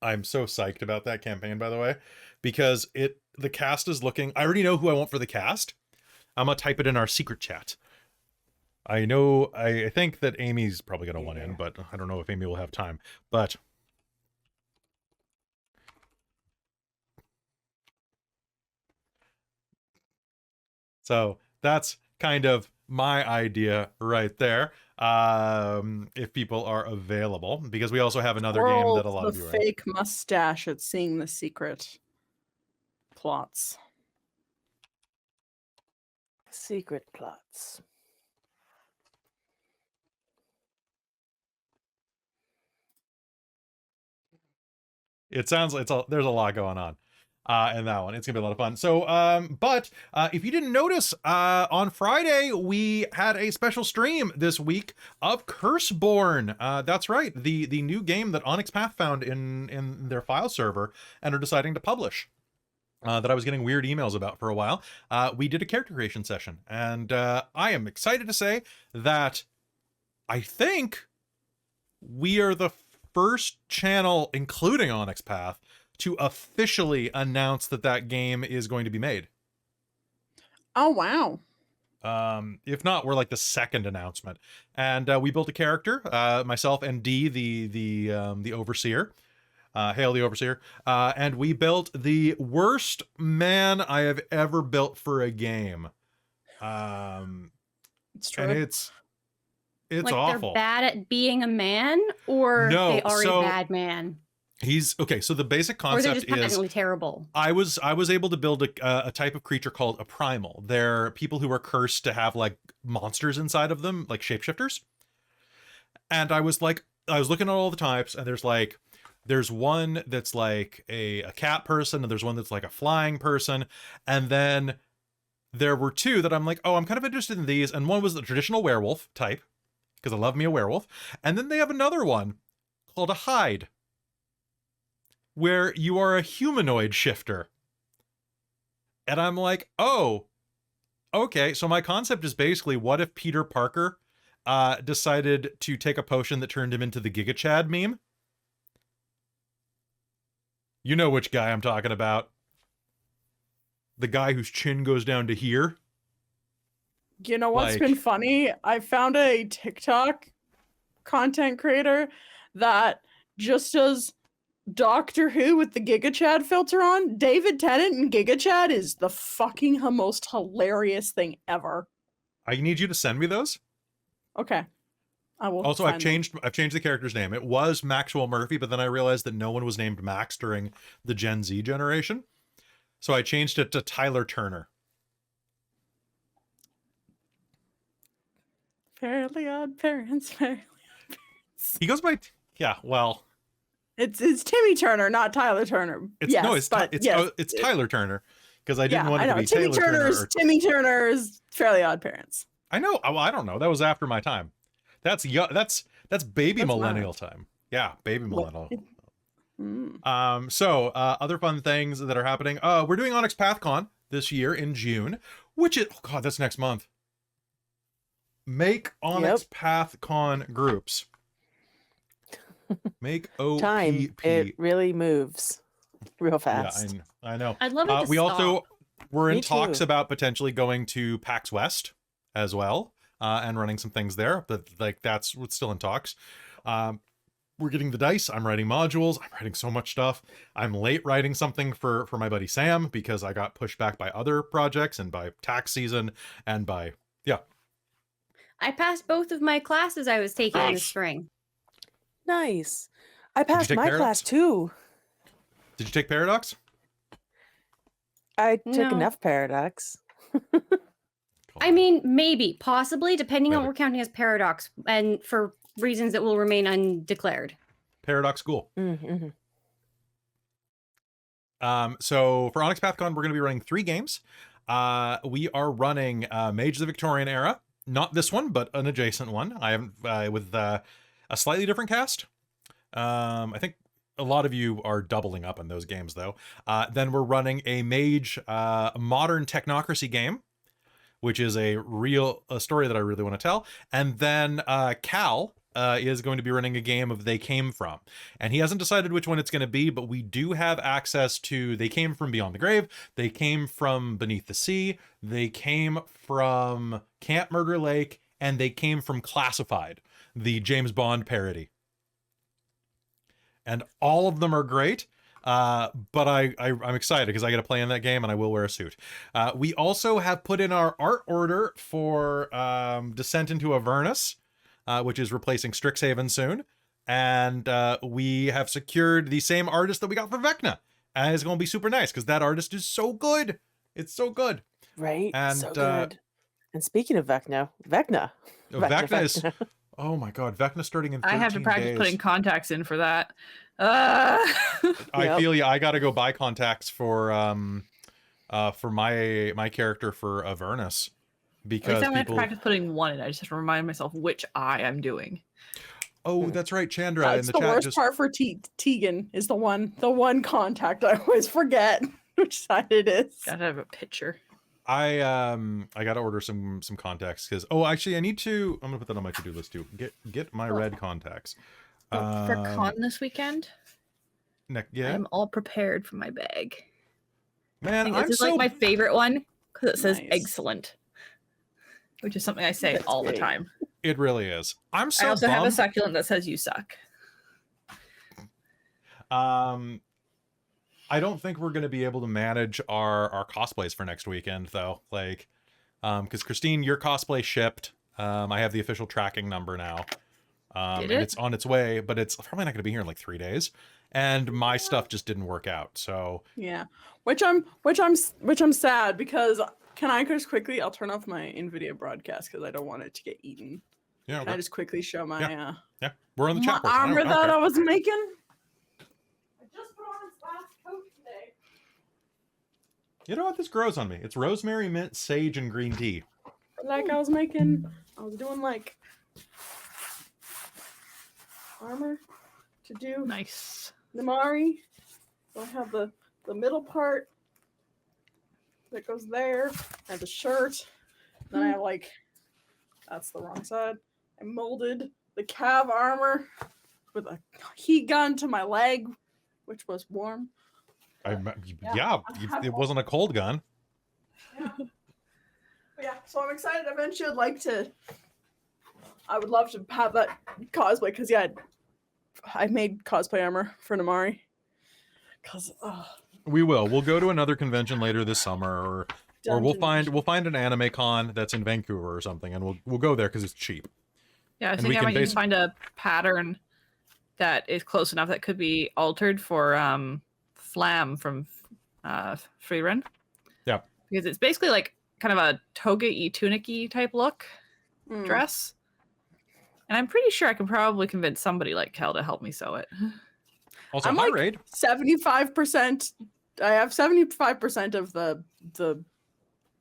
I'm so psyched about that campaign, by the way, because the cast is looking. I already know who I want for the cast. I'm gonna type it in our secret chat. I think that Amy's probably gonna want in, but I don't know if Amy will have time. But so that's kind of my idea right there. If people are available, because we also have another game that a lot of you are. The fake mustache at seeing the secret plots. Secret plots. It sounds like there's a lot going on in that one. It's gonna be a lot of fun. So, but if you didn't notice, on Friday we had a special stream this week of Curseborn. That's right, the new game that onyxpath found in their file server and are deciding to publish. That I was getting weird emails about for a while. We did a character creation session, and I am excited to say that I think we are the first channel, including onyxpath, to officially announce that game is going to be made. Oh, wow. If not, we're like the second announcement. And we built a character, myself and Dee, the overseer. Hail the Overseer. And we built the worst man I have ever built for a game. It's true. And it's like awful. They're bad at being a man, or No, they are so a bad man. He's okay. So the basic Or they're concept just is patently terrible. I was able to build a type of creature called a primal. They're people who are cursed to have like monsters inside of them, like shapeshifters. And I was looking at all the types, and there's one that's like a cat person, and there's one that's like a flying person, and then there were two that I'm like, oh, I'm kind of interested in these, and one was the traditional werewolf type, because I love me a werewolf, and then they have another one called a hide, where you are a humanoid shifter. And I'm like, oh, okay, so my concept is basically, what if Peter Parker decided to take a potion that turned him into the Giga Chad meme? You know which guy I'm talking about. The guy whose chin goes down to here. You know what's been funny? I found a TikTok content creator that just does Doctor Who with the Giga Chad filter on. David Tennant and Giga Chad is the fucking most hilarious thing ever. I need you to send me those. Okay. I will. Also, I've changed the character's name. It was Maxwell Murphy, but then I realized that no one was named Max during the Gen Z generation. So I changed it to Tyler Turner. Fairly Odd Parents. Fairly Odd Parents. He goes by, yeah, well. It's Timmy Turner, not Tyler Turner. It's Tyler Turner, because I didn't want it to be Timmy Taylor Turner. Timmy Turner's Fairly Odd Parents. I know. Well, I don't know. That was after my time. That's baby That's millennial time. Yeah, baby What- millennial. Mm. So other fun things that are happening. We're doing onyxpath con this year in June, which is, oh god, that's next month. Make onyxpath con groups. Make OPP. Time. It really moves real fast. Yeah, I know. I'd love it to We stop. also were in Me talks too. about potentially going to PAX West as well, and running some things there, but like that's what's still in talks. We're getting the dice. I'm writing modules. I'm writing so much stuff. I'm late writing something for my buddy Sam because I got pushed back by other projects and by tax season and by I passed both of my classes I was taking in the spring. Nice. I passed take my Paradox? class too. Did you take Paradox? I took No. enough Paradox. I mean, maybe, possibly, depending on Maybe. what we're counting as paradox, and for reasons that will remain undeclared. Paradox School. Mm-hmm. So for onyxpath con, we're going to be running 3 games. We are running Mage the Victorian Era. Not this one, but an adjacent one. I haven't with a slightly different cast. I think a lot of you are doubling up on those games, though. Then we're running a Mage modern technocracy game, which is a story that I really want to tell. And then Cal is going to be running a game of They Came From. And he hasn't decided which one it's going to be, but we do have access to They Came From Beyond the Grave, They Came From Beneath the Sea, They Came From Camp Murder Lake, and They Came From Classified, the James Bond parody. And all of them are great. But I'm excited because I get to play in that game and I will wear a suit. We also have put in our art order for Descent into Avernus, which is replacing Strixhaven soon. And we have secured the same artist that we got for Vecna. And it's going to be super nice because that artist is so good. It's so good. Right. And, so good. And speaking of Vecna. Vecna is... Oh my god, Vecna starting in 13 I have to practice days. putting contacts in for that. I Yep. feel you. I got to go buy contacts for my character for Avernus At because least I have to people. practice putting one in. I just have to remind myself which eye I'm doing. Oh, that's right, Chandra in That's the the chat. worst Just part for Tegan is the one contact I always forget which side it is. Gotta have a picture. I got to order some contacts because actually I'm gonna put that on my to-do list too. Get my red contacts. For con this weekend, Yeah, I'm all prepared for my bag. man, This I'm is so like my favorite one because it says Nice. excellent, which is something I say That's all the great. time. It really is. I'm so I also have a bummed. succulent that says you suck. I don't think we're going to be able to manage our cosplays for next weekend, though. Like, because Christine, your cosplay shipped. I have the official tracking number now. Did And it? it's on its way, but it's probably not going to be here in like 3 days. And my stuff just didn't work out. So Yeah, which I'm sad because can I just quickly? I'll turn off my NVIDIA broadcast because I don't want it to get eaten. yeah, Can I just quickly show my yeah, we're on the my chat portion. armor I don't that I care. was making? I just put on this last coat today. You know what? This grows on me. It's rosemary, mint, sage, and green tea. Like I was making, I was doing like armor to do Nice. Namari. So I have the middle part that goes there. I have the shirt. Then I have like, that's the wrong side. I molded the cav armor with a heat gun to my leg, which was warm. Yeah, it wasn't a cold gun. Yeah. But yeah, so I'm excited. Eventually, I would love to have that cosplay because I made cosplay armor for Namari. Because We will. We'll go to another convention later this summer, or we'll find an anime con that's in Vancouver or something, and we'll go there because it's cheap. Yeah, I And think we I can might need to find a pattern that is close enough that could be altered for Flam from Freerun. Yeah. Because it's basically like kind of a toga-y, tunic-y type look dress. And I'm pretty sure I can probably convince somebody like Kel to help me sew it. Also, I'm hi, like Raid. 75%. I have 75% of the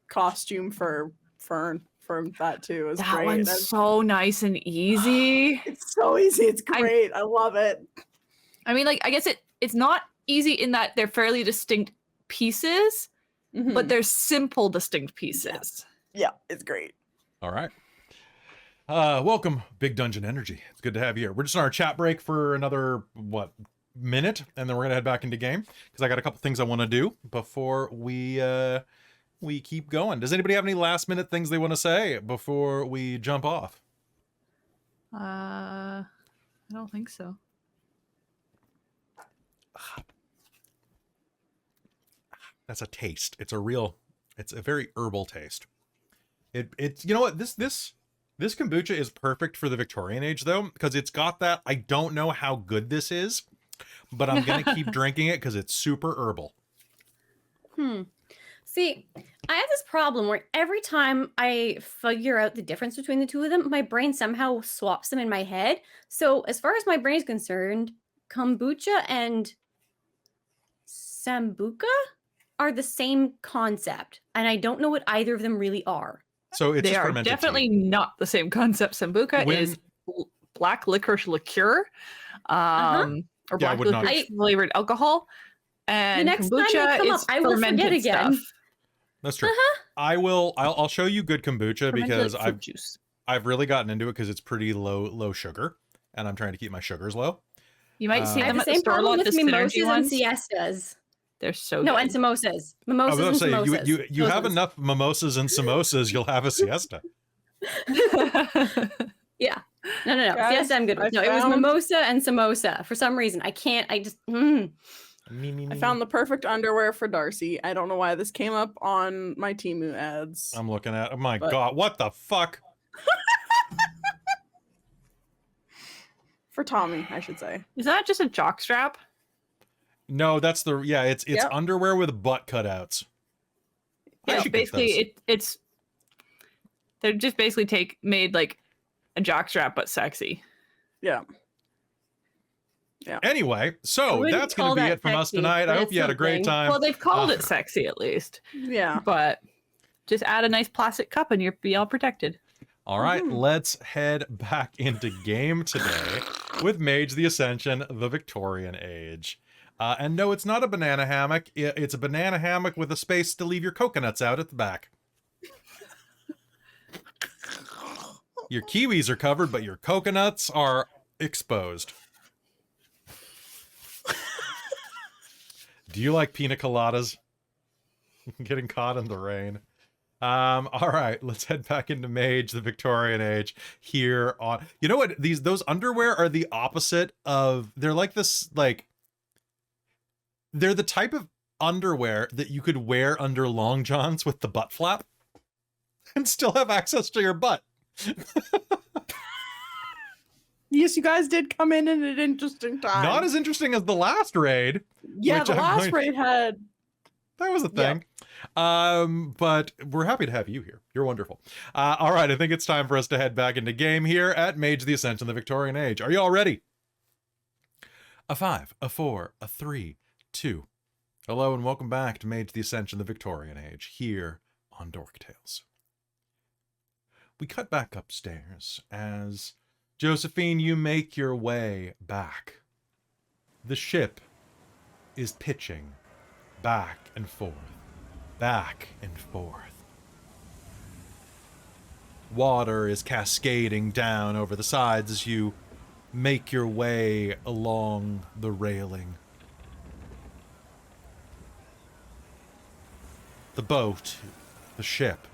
costume for Fern for that too. It was That great. one's so nice and easy. It's so easy. It's great. I love it. I mean, like, I guess it's not easy in that they're fairly distinct pieces, but they're simple, distinct pieces. Yeah, it's great. All right. Welcome, Big Dungeon Energy. It's good to have you here. We're just on our chat break for another, minute, and then we're gonna head back into game because I got a couple things I want to do before we keep going. Does anybody have any last minute things they want to say before we jump off? I don't think so. That's a taste. It's a very herbal taste. It's you know what, this kombucha is perfect for the Victorian age though, because it's got that, I don't know how good this is, but I'm gonna keep drinking it because it's super herbal. See, I have this problem where every time I figure out the difference between the two of them, my brain somehow swaps them in my head. So as far as my brain is concerned, kombucha and sambuca are the same concept, and I don't know what either of them really are. So it's They just are fermented definitely tea. not the same concept. Sambuca is black licorice liqueur, or Yeah, I black would not- licorice flavored alcohol. And The next time they kombucha come is up, I will forget fermented again. stuff. That's true. I'll show you good kombucha Fermented because fruit juice. I've really gotten into it because it's pretty low sugar, and I'm trying to keep my sugars low. You might see I have them the at the same store a problem lot. with The mimosas synergy and ones. siestas. They're so No, good. and samosas. I Mimosas was and going to say, samosas. you have Those enough mimosas and samosas, you'll have a siesta. ones. Yeah. No. Guys, Siesta, I'm good with. I No, it was found- mimosa and samosa. For some reason, I can't. I just. I found the perfect underwear for Darcie. I don't know why this came up on my Temu ads. I'm looking at, oh my But- God, what the fuck? For Tommy, I should say. Is that just a jock strap? No, that's it's Yep. underwear with butt cutouts. I Yeah, should get those. basically it's they're just basically made like a jock strap but sexy. Yeah. Anyway, so wouldn't that's going call to be that it from us sexy, tonight. I but hope it's you had a great something. time. Well, they've called Uh, it sexy at least, Yeah. but just add a nice plastic cup and you'll be all protected. All right, let's head back into game today with Mage the Ascension, the Victorian Age. And no, it's not a banana hammock. It's a banana hammock with a space to leave your coconuts out at the back. Your kiwis are covered, but your coconuts are exposed. Do you like pina coladas? Getting caught in the rain. All right, let's head back into Mage the Victorian Age here on. You know what? Those underwear are the opposite of. They're like this, like. They're the type of underwear that you could wear under long johns with the butt flap, and still have access to your butt. Yes, you guys did come in at an interesting time. Not as interesting as the last raid. Yeah, which the I'm last going- raid had. That was a Yeah. thing. But we're happy to have you here. You're wonderful. All right, I think it's time for us to head back into game here at Mage the Ascension, the Victorian Age. Are you all ready? A 5, a 4, a 3, 2. Hello and welcome back to Mage the Ascension, the Victorian Age, here on Dork Tales. We cut back upstairs as Josephine, you make your way back. The ship is pitching back and forth, back and forth. Water is cascading down over the sides as you make your way along the railing. The boat, the ship,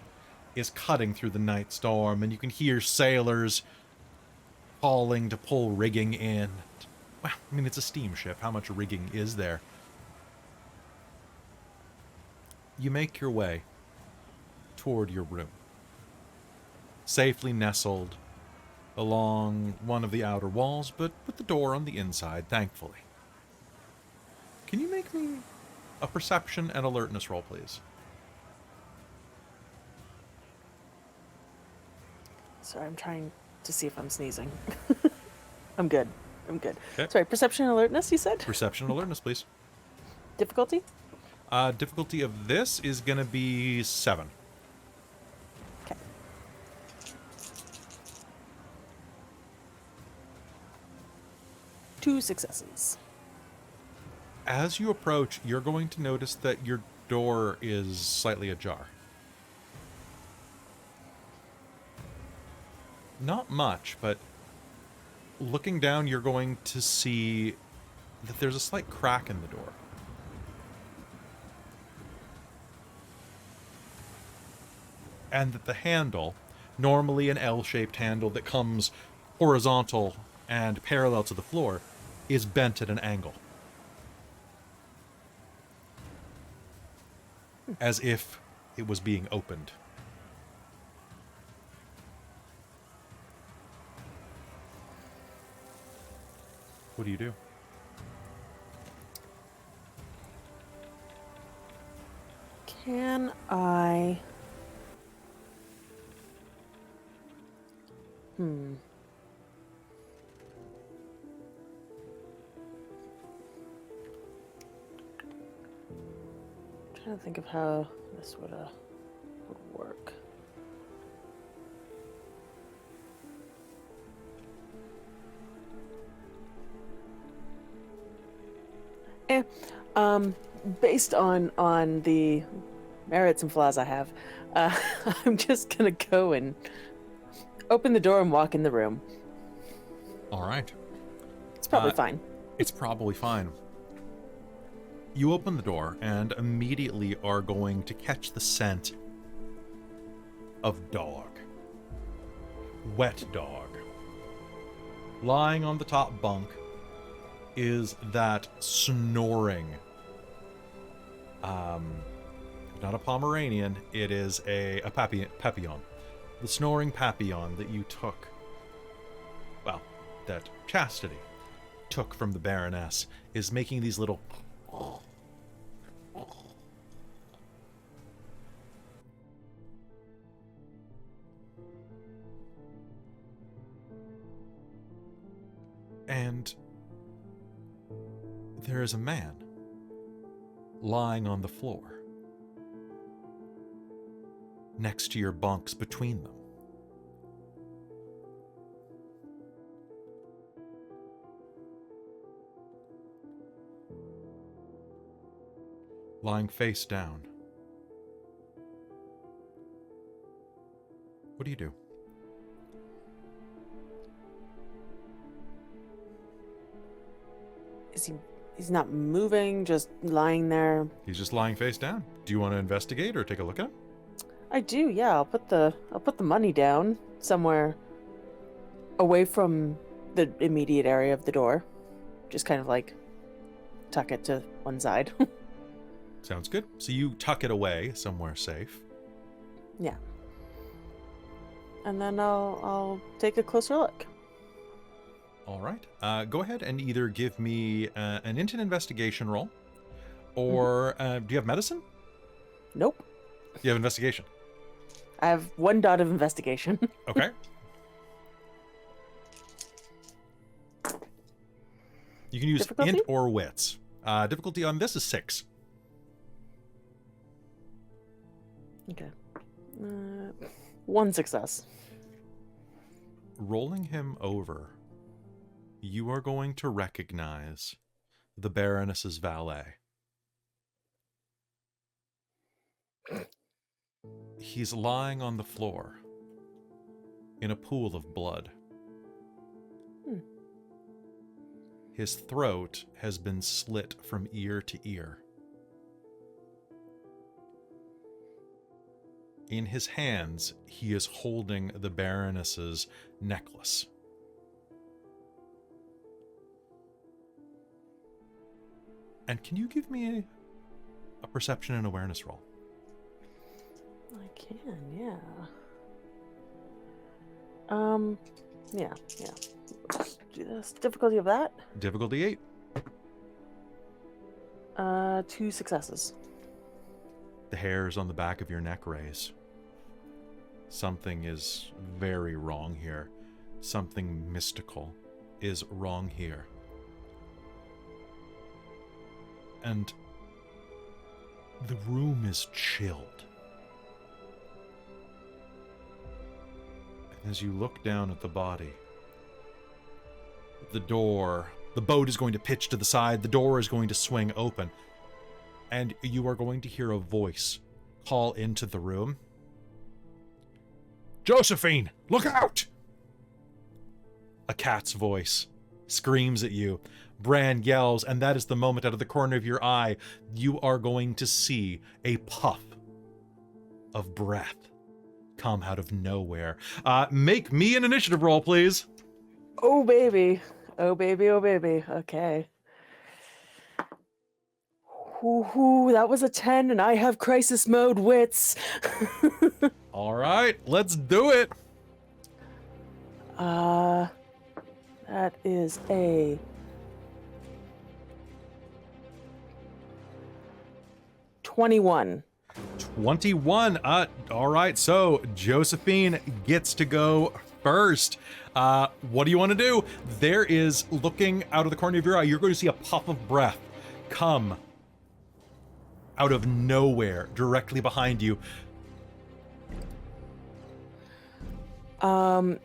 is cutting through the night storm, and you can hear sailors calling to pull rigging in. Well, I mean, it's a steamship. How much rigging is there? You make your way toward your room, safely nestled along one of the outer walls, but with the door on the inside, thankfully. Can you make me a perception and alertness roll, please? Sorry, I'm trying to see if I'm sneezing. I'm good. Okay. Okay. Sorry, perception and alertness, you said? Perception and alertness, please. Difficulty? Difficulty of this is going to be 7. Okay. 2 successes. As you approach, you're going to notice that your door is slightly ajar. Not much, but looking down, you're going to see that there's a slight crack in the door. And that the handle, normally an L-shaped handle that comes horizontal and parallel to the floor, is bent at an angle. As if it was being opened. What do you do? Can I... Trying to think of how this would work. Based on the merits and flaws I have, I'm just gonna go and open the door and walk in the room. All right. It's probably fine. It's probably fine. You open the door and immediately are going to catch the scent of dog. Wet dog. Lying on the top bunk is that snoring. Not a Pomeranian, it is a Papillon. The snoring Papillon that you took, well, that Chastity took from the Baroness, is making these little... And there is a man lying on the floor next to your bunks between them. Lying face down. What do you do? He's not moving, just lying there. He's just lying face down. Do you want to investigate or take a look at him? I do, yeah. I'll put the money down somewhere away from the immediate area of the door. Just kind of like tuck it to one side. Sounds good. So you tuck it away somewhere safe. Yeah. And then I'll take a closer look. All right. Go ahead and either give me an int investigation roll, or do you have medicine? Nope. You have investigation. I have 1 dot of investigation. Okay. You can use Difficulty? int or wits. Difficulty on this is 6. Okay. 1 success. Rolling him over, you are going to recognize the Baroness's valet. He's lying on the floor in a pool of blood. His throat has been slit from ear to ear. In his hands, he is holding the Baroness's necklace. And can you give me a perception and awareness roll? I can, yeah. Yeah. Let's do this. Difficulty of that? Difficulty 8. 2 successes. The hairs on the back of your neck raise. Something is very wrong here. Something mystical is wrong here. And the room is chilled. And as you look down at the body, the door The boat is going to pitch to the side. The door is going to swing open. And you are going to hear a voice call into the room. Josephine, look out! A cat's voice screams at you. Bran yells, and that is the moment out of the corner of your eye, you are going to see a puff of breath come out of nowhere. Make me an initiative roll, please. Oh, baby. Oh, baby. Oh, baby. Okay. Ooh, that was a 10, and I have crisis mode wits. All right, let's do it. That is a 21. 21. All right, so Josephine gets to go first. What do you want to do? There is, looking out of the corner of your eye, you're going to see a puff of breath come out of nowhere directly behind you. And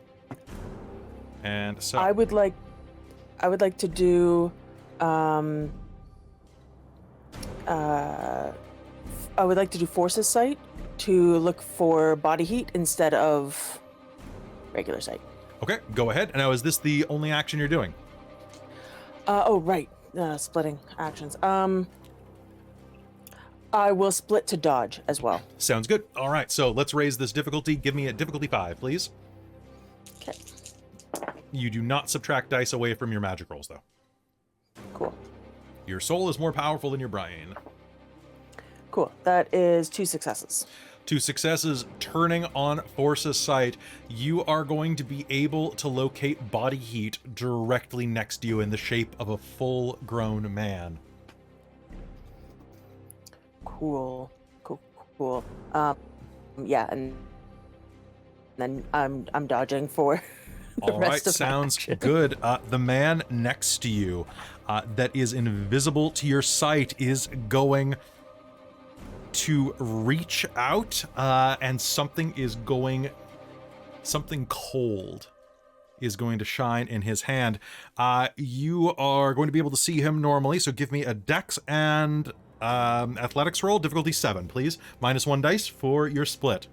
so I would like to do I would like to do Forces Sight to look for body heat instead of regular sight. okay, go ahead. Now, is this the only action you're doing? Oh, right. Splitting actions. I will split to dodge as well. Sounds good. All right, so let's raise this difficulty. Give me a difficulty 5, please. Okay. You do not subtract dice away from your magic rolls, though. Cool. Your soul is more powerful than your brain. Cool. That is 2 successes. 2 successes, turning on Force's sight, you are going to be able to locate body heat directly next to you in the shape of a full-grown man. Cool. Yeah, and then I'm dodging for the All rest right, of my sounds action. good. The man next to you that is invisible to your sight is going to reach out, and something cold is going to shine in his hand. You are going to be able to see him normally, so give me a dex and athletics roll, difficulty 7, please. -1 dice for your split.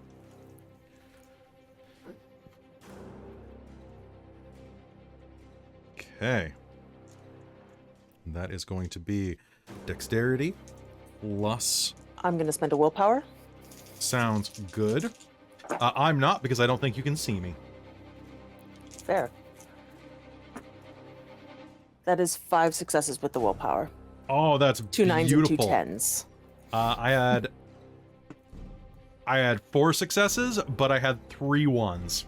Okay. That is going to be dexterity plus... I'm going to spend a willpower. Sounds good. I'm not, because I don't think you can see me. Fair. That is 5 successes with the willpower. Oh, that's 2 9s and 2 beautiful. 10s. I had 4 successes, but I had 3 1s.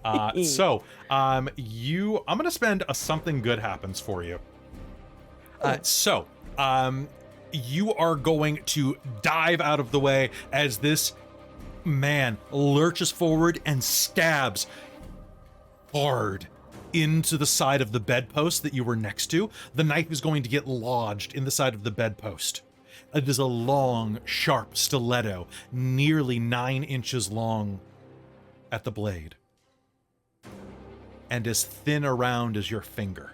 I'm gonna spend a something good happens for you. You are going to dive out of the way as this man lurches forward and stabs hard into the side of the bedpost that you were next to. The knife is going to get lodged in the side of the bedpost. It is a long, sharp stiletto, nearly 9 inches long at the blade, and as thin around as your finger.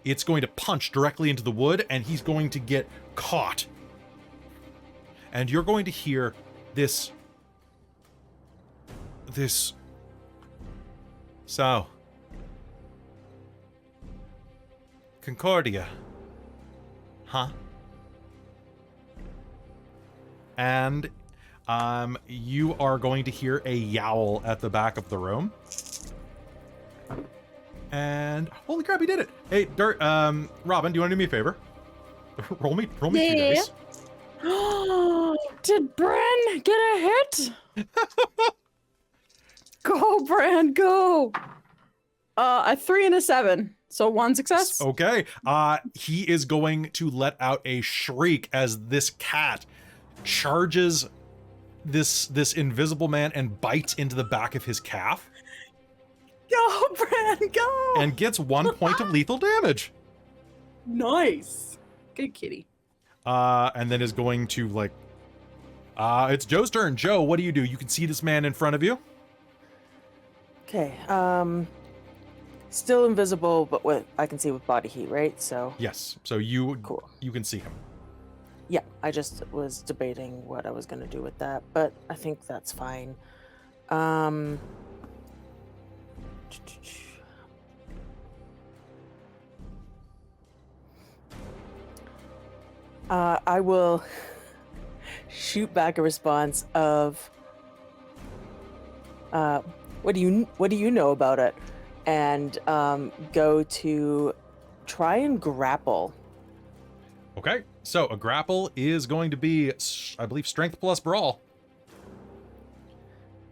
It's going to punch directly into the wood, and he's going to get caught. And you're going to hear this... So... Concordia. Huh? And you are going to hear a yowl at the back of the room. And holy crap, he did it! Hey, Robin, do you want to do me a favor? roll me 2 dice. Did Bran get a hit? Go, Bran, go! A 3 and a 7, so 1 success. Okay. He is going to let out a shriek as this cat charges this invisible man and bites into the back of his calf. Go, Bran, go! And gets 1 point of lethal damage. Nice. Good kitty. And then is going to it's Joe's turn. Joe, what do? You can see this man in front of you. Okay. Still invisible, but I can see with body heat, right? So Yes. So you cool. you can see him. Yeah, I just was debating what I was gonna do with that, but I think that's fine. I will shoot back a response of, what do you know about it? And go to try and grapple. Okay. So a grapple is going to be, I believe, strength plus brawl.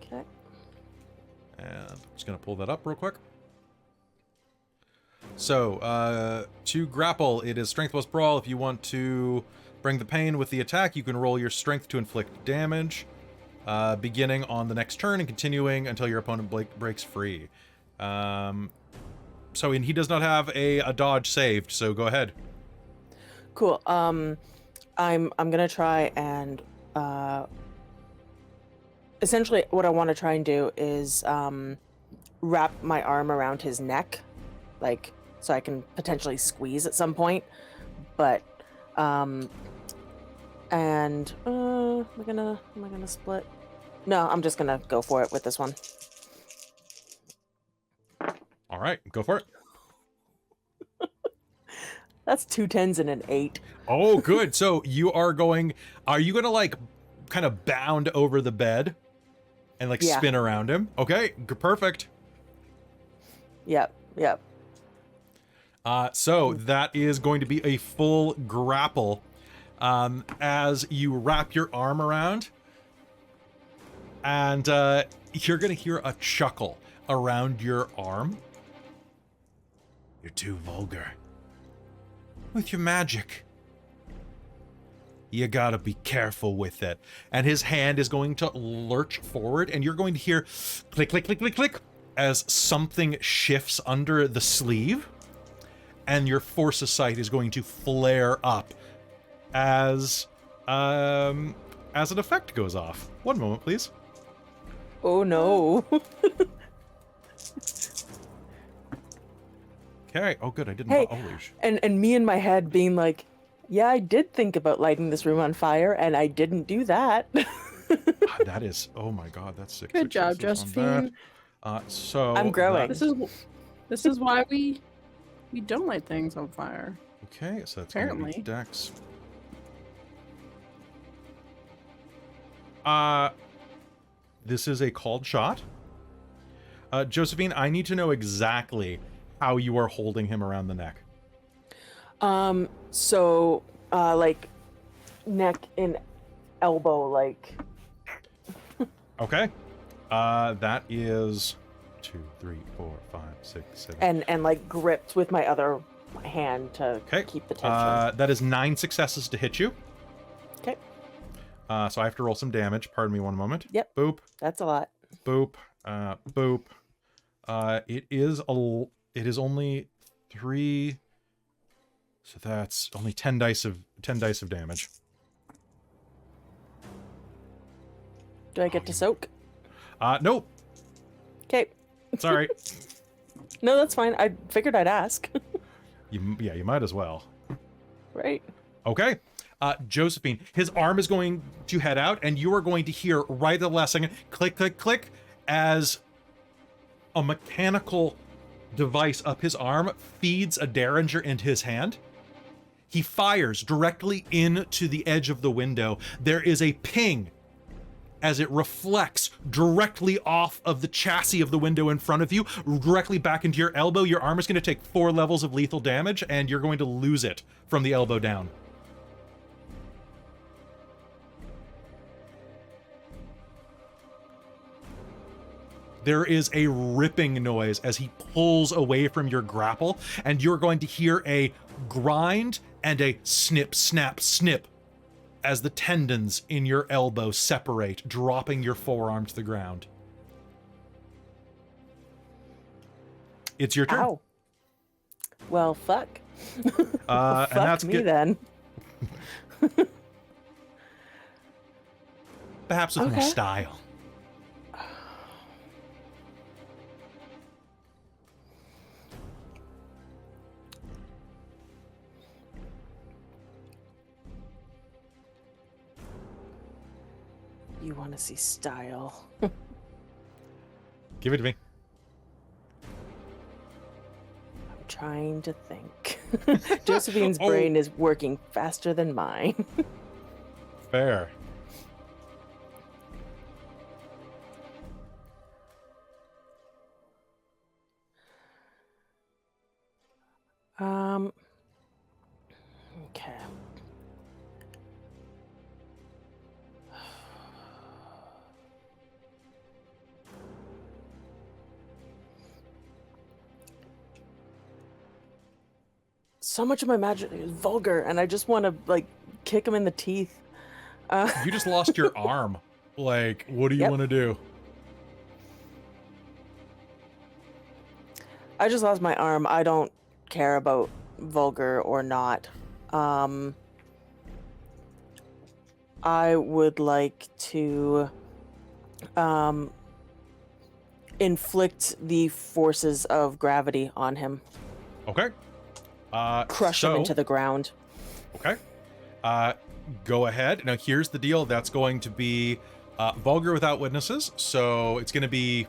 Okay. And I'm just going to pull that up real quick. So, to grapple, it is strength plus brawl. If you want to bring the pain with the attack, you can roll your strength to inflict damage, beginning on the next turn and continuing until your opponent breaks free. So, and he does not have a dodge saved, so go ahead. Cool. I'm gonna try and essentially what I want to try and do is wrap my arm around his neck, like so I can potentially squeeze at some point. But and am I gonna split? No, I'm just gonna go for it with this one. All right, go for it. That's 2 10s and an 8. Oh, good. So are you gonna like kind of bound over the bed and like Yeah. spin around him? Okay, perfect. Yep. So that is going to be a full grapple as you wrap your arm around, and you're gonna hear a chuckle around your arm. You're too vulgar with your magic. You gotta be careful with it. And his hand is going to lurch forward, and you're going to hear click, click, click, click, click, as something shifts under the sleeve, and your force of sight is going to flare up as an effect goes off. One moment, please. Oh no. Okay. Oh, good. I didn't. Hey, Holy sh- and me in my head being like, yeah, I did think about lighting this room on fire, and I didn't do that. That is. Oh my God. That's sick. Good job, Josephine. So I'm growing. This is why we don't light things on fire. Okay, so that's gonna be Apparently. Dex. This is a called shot. Josephine, I need to know exactly how you are holding him around the neck. So like neck and elbow, like. Okay. That is 2, 3, 4, 5, 6, 7. And like gripped with my other hand to Okay. keep the tension. That is 9 successes to hit you. Okay. So I have to roll some damage. Pardon me one moment. Yep. Boop. That's a lot. Boop. Boop. It is only 3. So that's only 10 dice of damage. Do I get to soak? Nope. Okay. Sorry. No, that's fine. I figured I'd ask. You might as well. Right. Okay. Josephine, his arm is going to head out, and you are going to hear right at the last second, click, click, click, as a mechanical device up his arm feeds a derringer into his hand. He fires directly into the edge of the window. There is a ping as it reflects directly off of the chassis of the window in front of you, directly back into your elbow. Your arm is going to take 4 levels of lethal damage, and you're going to lose it from the elbow down. There is a ripping noise as he pulls away from your grapple, and you're going to hear a grind and a snip, snap, snip as the tendons in your elbow separate, dropping your forearm to the ground. It's your turn. Ow. Well, fuck. And Fuck that's me good. then. Perhaps with more Okay. You want to see style? Give it to me. I'm trying to think. Josephine's Oh. brain is working faster than mine. Fair. Okay. So much of my magic is vulgar, and I just want to like kick him in the teeth. You just lost your arm. Like, what do you Yep. want to do? I just lost my arm. I don't care about vulgar or not. I would like to inflict the forces of gravity on him. Okay. Crush him into the ground. Okay. Go ahead. Now, here's the deal. That's going to be vulgar without witnesses. So it's going to be,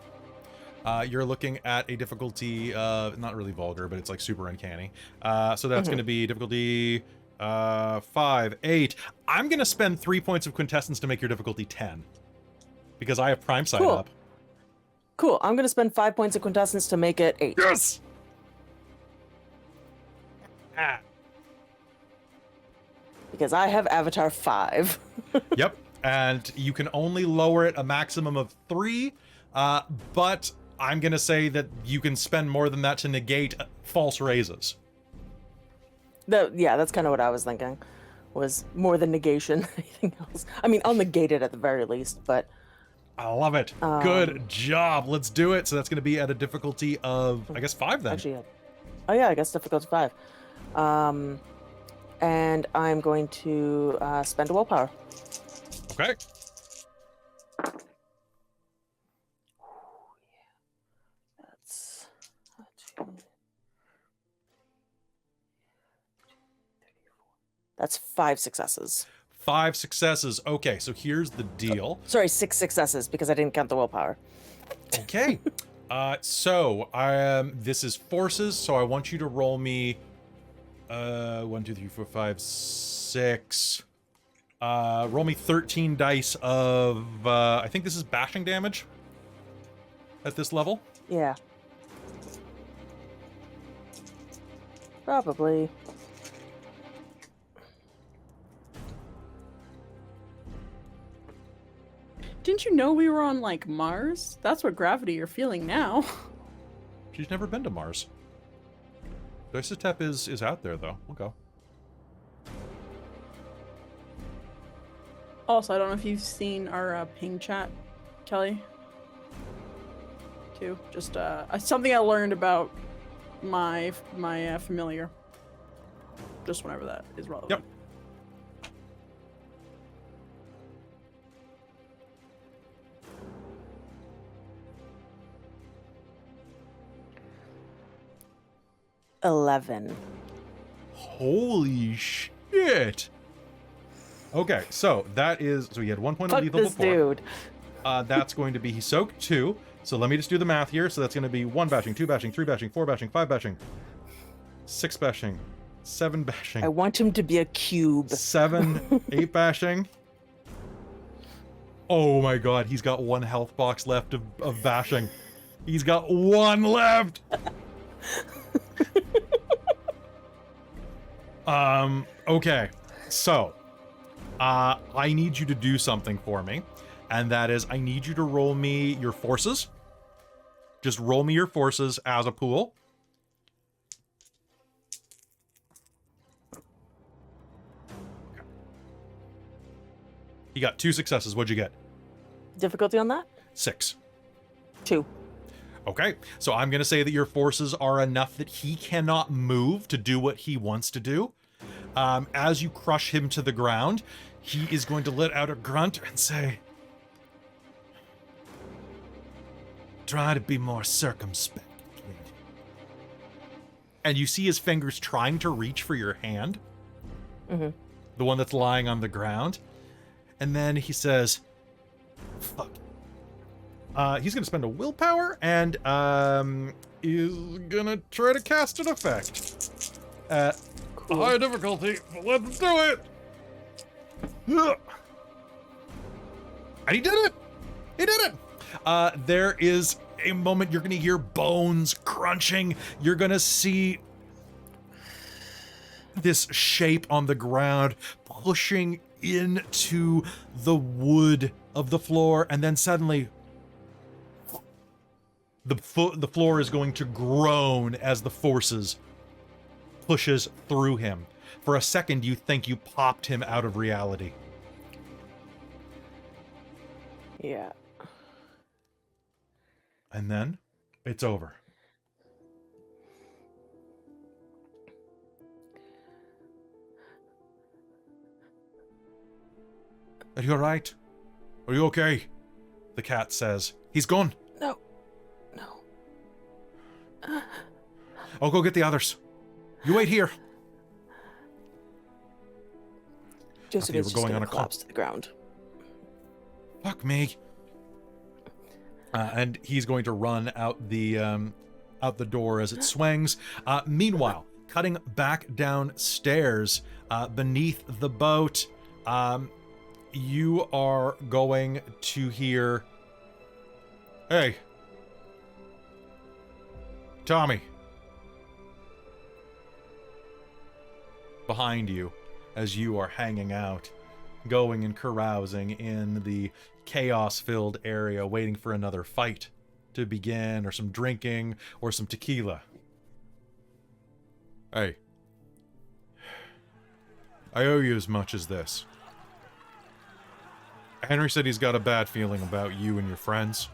you're looking at a difficulty, not really vulgar, but it's like super uncanny. So that's going to be difficulty 5, 8. I'm going to spend 3 points of quintessence to make your difficulty 10. Because I have prime side Cool. up. Cool. I'm going to spend 5 points of quintessence to make it 8. Yes! Ah. Because I have Avatar 5. Yep, and you can only lower it a maximum of 3, but I'm gonna say that you can spend more than that to negate false raises. Yeah, that's kind of what I was thinking. Was more than negation than anything else. I mean, I'll negate it at the very least, but I love it. Good job. Let's do it. So that's gonna be at a difficulty of, I guess, 5 then. actually, oh yeah, I guess difficulty 5. And I'm going to spend a willpower. Okay. That's 5 successes. 5 successes. Okay, so here's the deal. Sorry, 6 successes because I didn't count the willpower. Okay. This is forces, so I want you to roll me 1, 2, 3, 4, 5, 6. Roll me 13 dice of I think this is bashing damage at this level. Yeah. Probably. Didn't you know we were on, like, Mars? That's what gravity you're feeling now. She's never been to Mars. Dysotep is out there though. We'll go. Also, I don't know if you've seen our ping chat, Kelly. Too. Just something I learned about my familiar. Just whenever that is relevant. Yep. $11. Holy shit! Okay, so that is he had 1 point of Fuck lethal this before. dude. That's going to be he soaked 2. So let me just do the math here. So that's going to be 1 bashing, 2 bashing, 3 bashing, 4 bashing, 5 bashing, 6 bashing, 7 bashing. I want him to be a cube. 7, 8 bashing. Oh my god, he's got 1 health box left of bashing. He's got 1 left. Okay, so I need you to do something for me, and that is I need you to roll me your forces. Just roll me your forces as a pool. Okay. You got 2 successes. What'd you get? Difficulty on that? 6. 2. Okay, so I'm going to say that your forces are enough that he cannot move to do what he wants to do. As you crush him to the ground, he is going to let out a grunt and say, "Try to be more circumspect, kid." And you see his fingers trying to reach for your hand. Mm-hmm. The one that's lying on the ground. And then he says, Fuck. He's gonna spend a willpower and is gonna try to cast an effect at a high difficulty. But let's do it. Ugh. And he did it. He did it. There is a moment you're gonna hear bones crunching. You're gonna see this shape on the ground pushing into the wood of the floor, and then suddenly the floor is going to groan as the forces pushes through him. For a second, you think you popped him out of reality. Yeah. And then it's over. Are you alright? Are you okay? The cat says. He's gone. No. I'll go get the others. You wait here. Josephine's we're just going gonna on a collapse to the ground. Fuck me. And he's going to run out the door as it swings. Meanwhile, cutting back downstairs beneath the boat, you are going to hear, "Hey, Tommy," behind you as you are hanging out, going and carousing in the chaos-filled area, waiting for another fight to begin, or some drinking, or some tequila. "Hey, I owe you as much as this. Henry said he's got a bad feeling about you and your friends.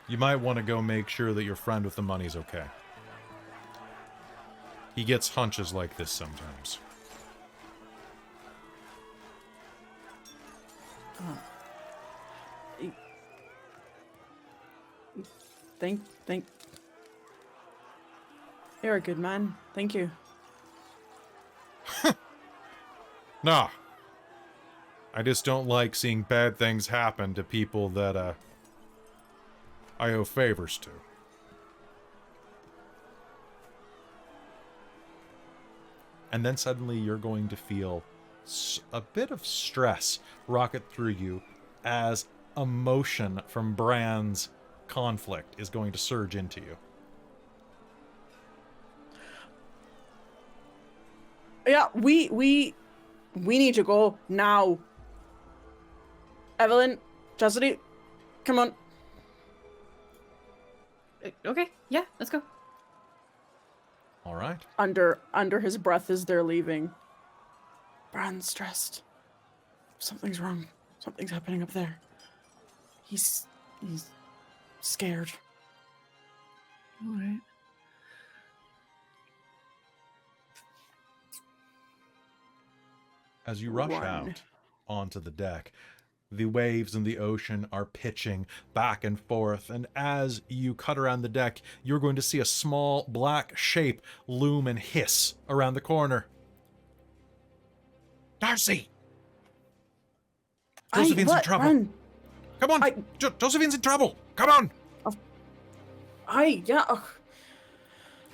You might want to go make sure that your friend with the money's okay. He gets hunches like this sometimes." Thank. You're a good man. Thank you. Nah. I just don't like seeing bad things happen to people that, I owe favors to. And then suddenly you're going to feel a bit of stress rocket through you as emotion from Bran's conflict is going to surge into you. Yeah, we need to go now. Evelyn, Chastity, come on. Okay, yeah, let's go. All right. Under his breath as they're leaving. Bran's stressed. Something's wrong. Something's happening up there. He's scared. All right. As you rush out onto the deck, the waves in the ocean are pitching back and forth, and as you cut around the deck, you're going to see a small black shape loom and hiss around the corner. Darcie! Josephine's in trouble. Run. Come on! Josephine's in trouble! Come on!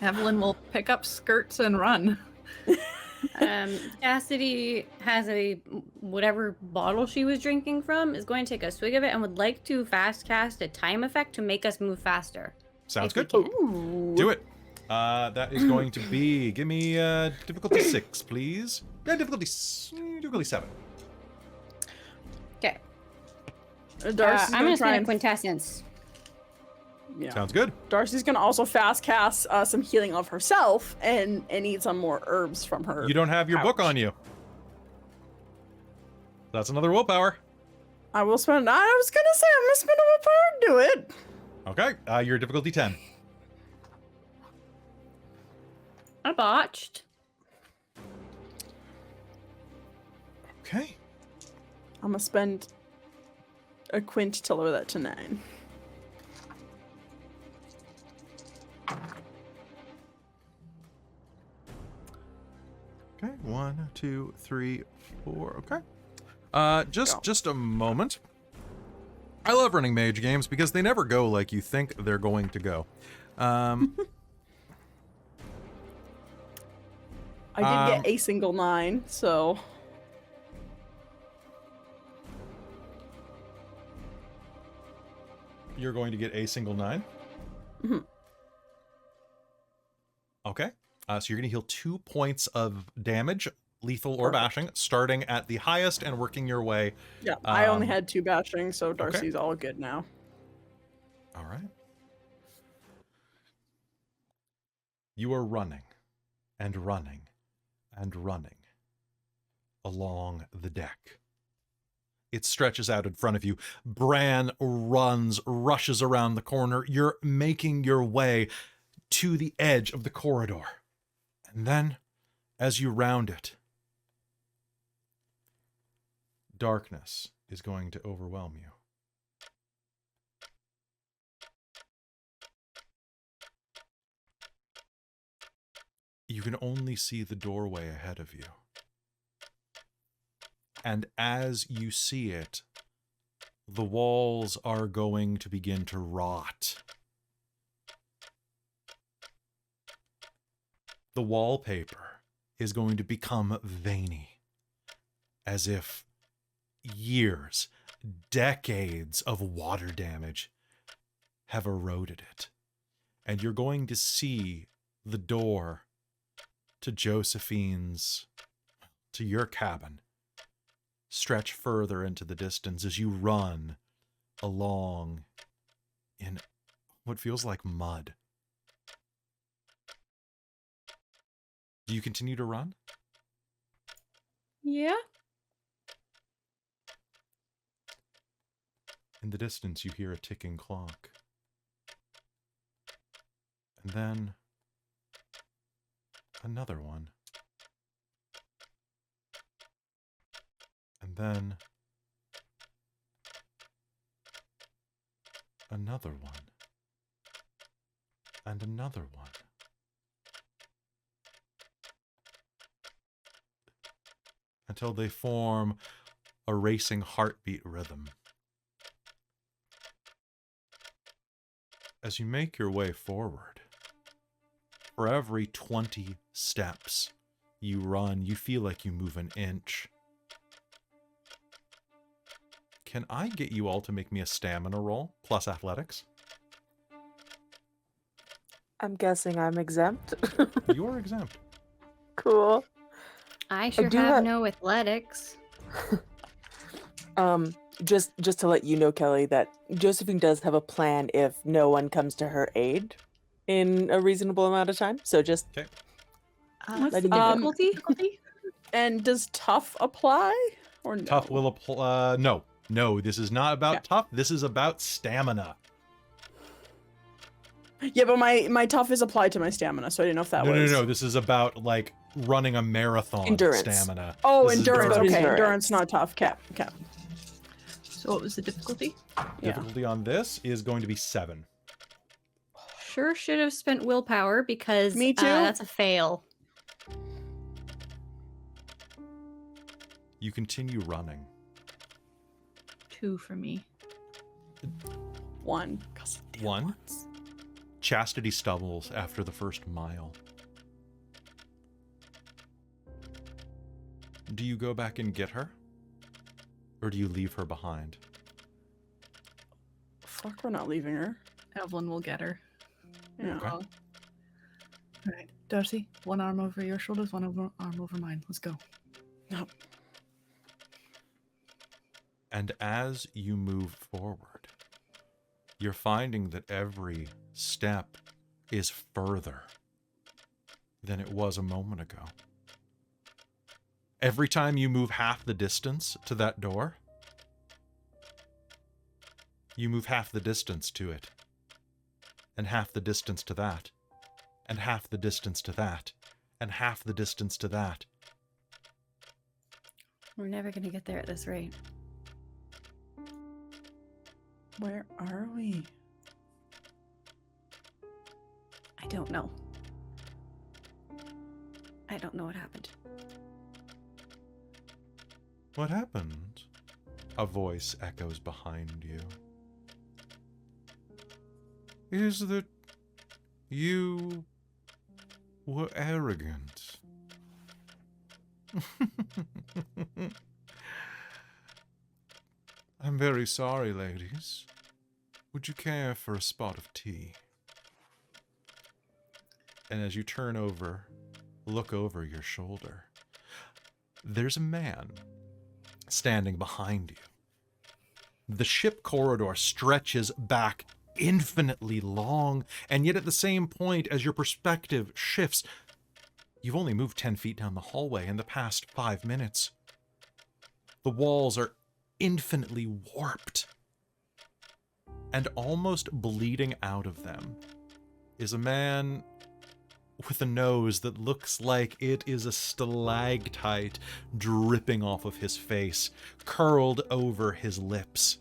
Evelyn will pick up skirts and run. Chastity has whatever bottle she was drinking from is going to take a swig of it and would like to fast cast a time effect to make us move faster. Sounds if we good. can. Do it. That is going to be, give me difficulty 6, please. Yeah, difficulty 7. Okay. Darcy's I'm going to try spend a and... quintessence. Yeah. Sounds good. Darcy's gonna also fast cast some healing of herself and eat some more herbs from her. You don't have your book pouch. on you. That's another willpower. I will spend. I was gonna say I'm gonna spend a willpower to do it. Okay, your difficulty 10. I botched. Okay. I'm gonna spend a quint to lower that to 9. Okay, 1, 2, 3, 4. Okay. Just a moment. I love running mage games because they never go like you think they're going to go. I did get a single 9, so... You're going to get a single 9? Mm-hmm. Okay. So you're going to heal 2 points of damage, lethal or Perfect. bashing, starting at the highest and working your way. Yeah, I only had 2 bashing, so Darcie's okay. all good now. All right. You are running and running and running along the deck. It stretches out in front of you. Bran rushes around the corner. You're making your way to the edge of the corridor. And then, as you round it, darkness is going to overwhelm you. You can only see the doorway ahead of you. And as you see it, the walls are going to begin to rot. The wallpaper is going to become veiny, as if years, decades of water damage have eroded it. And you're going to see the door to Josephine's, to your cabin, stretch further into the distance as you run along in what feels like mud. Do you continue to run? Yeah. In the distance, you hear a ticking clock. And then another one. And then another one. And another one. Until they form a racing heartbeat rhythm. As you make your way forward, for every 20 steps you run, you feel like you move an inch. Can I get you all to make me a stamina roll plus athletics? I'm guessing I'm exempt. You're exempt. Cool. I sure do have have- no athletics. Just to let you know, Kelly, that Josephine does have a plan if no one comes to her aid in a reasonable amount of time. So just Okay. What's the letting you know. difficulty? And does tough apply? Or no? Tough will apply. No. No, this is not about Okay. tough. This is about stamina. Yeah, but my tough is applied to my stamina, so I didn't know if that No, was... no, no. This is about, like, running a marathon Endurance. stamina. Oh, This is endurance. about Okay, endurance. endurance, not tough. Cap. So what was the difficulty? Yeah. Difficulty on this is going to be 7. Sure should have spent willpower because Me too. That's a fail. You continue running. 2 for me. 1. 1. Chastity stumbles after the first mile. Do you go back and get her? Or do you leave her behind? Fuck, we're not leaving her. Evelyn will get her. Yeah. Okay. All right, Darcie, one arm over your shoulders, one arm over mine. Let's go. No. And as you move forward, you're finding that every step is further than it was a moment ago. Every time you move half the distance to that door, you move half the distance to it, and half the distance to that, and half the distance to that, and half the distance to that. We're never going to get there at this rate. Where are we? I don't know. I don't know what happened. What happened? A voice echoes behind you. Is that you were arrogant? I'm very sorry, ladies. Would you care for a spot of tea? And as you turn over, look over your shoulder, there's a man standing behind you. The ship corridor stretches back infinitely long, and yet at the same point as your perspective shifts, you've only moved 10 feet down the hallway in the past 5 minutes. The walls are infinitely warped, and almost bleeding out of them is a man with a nose that looks like it is a stalactite dripping off of his face, curled over his lips.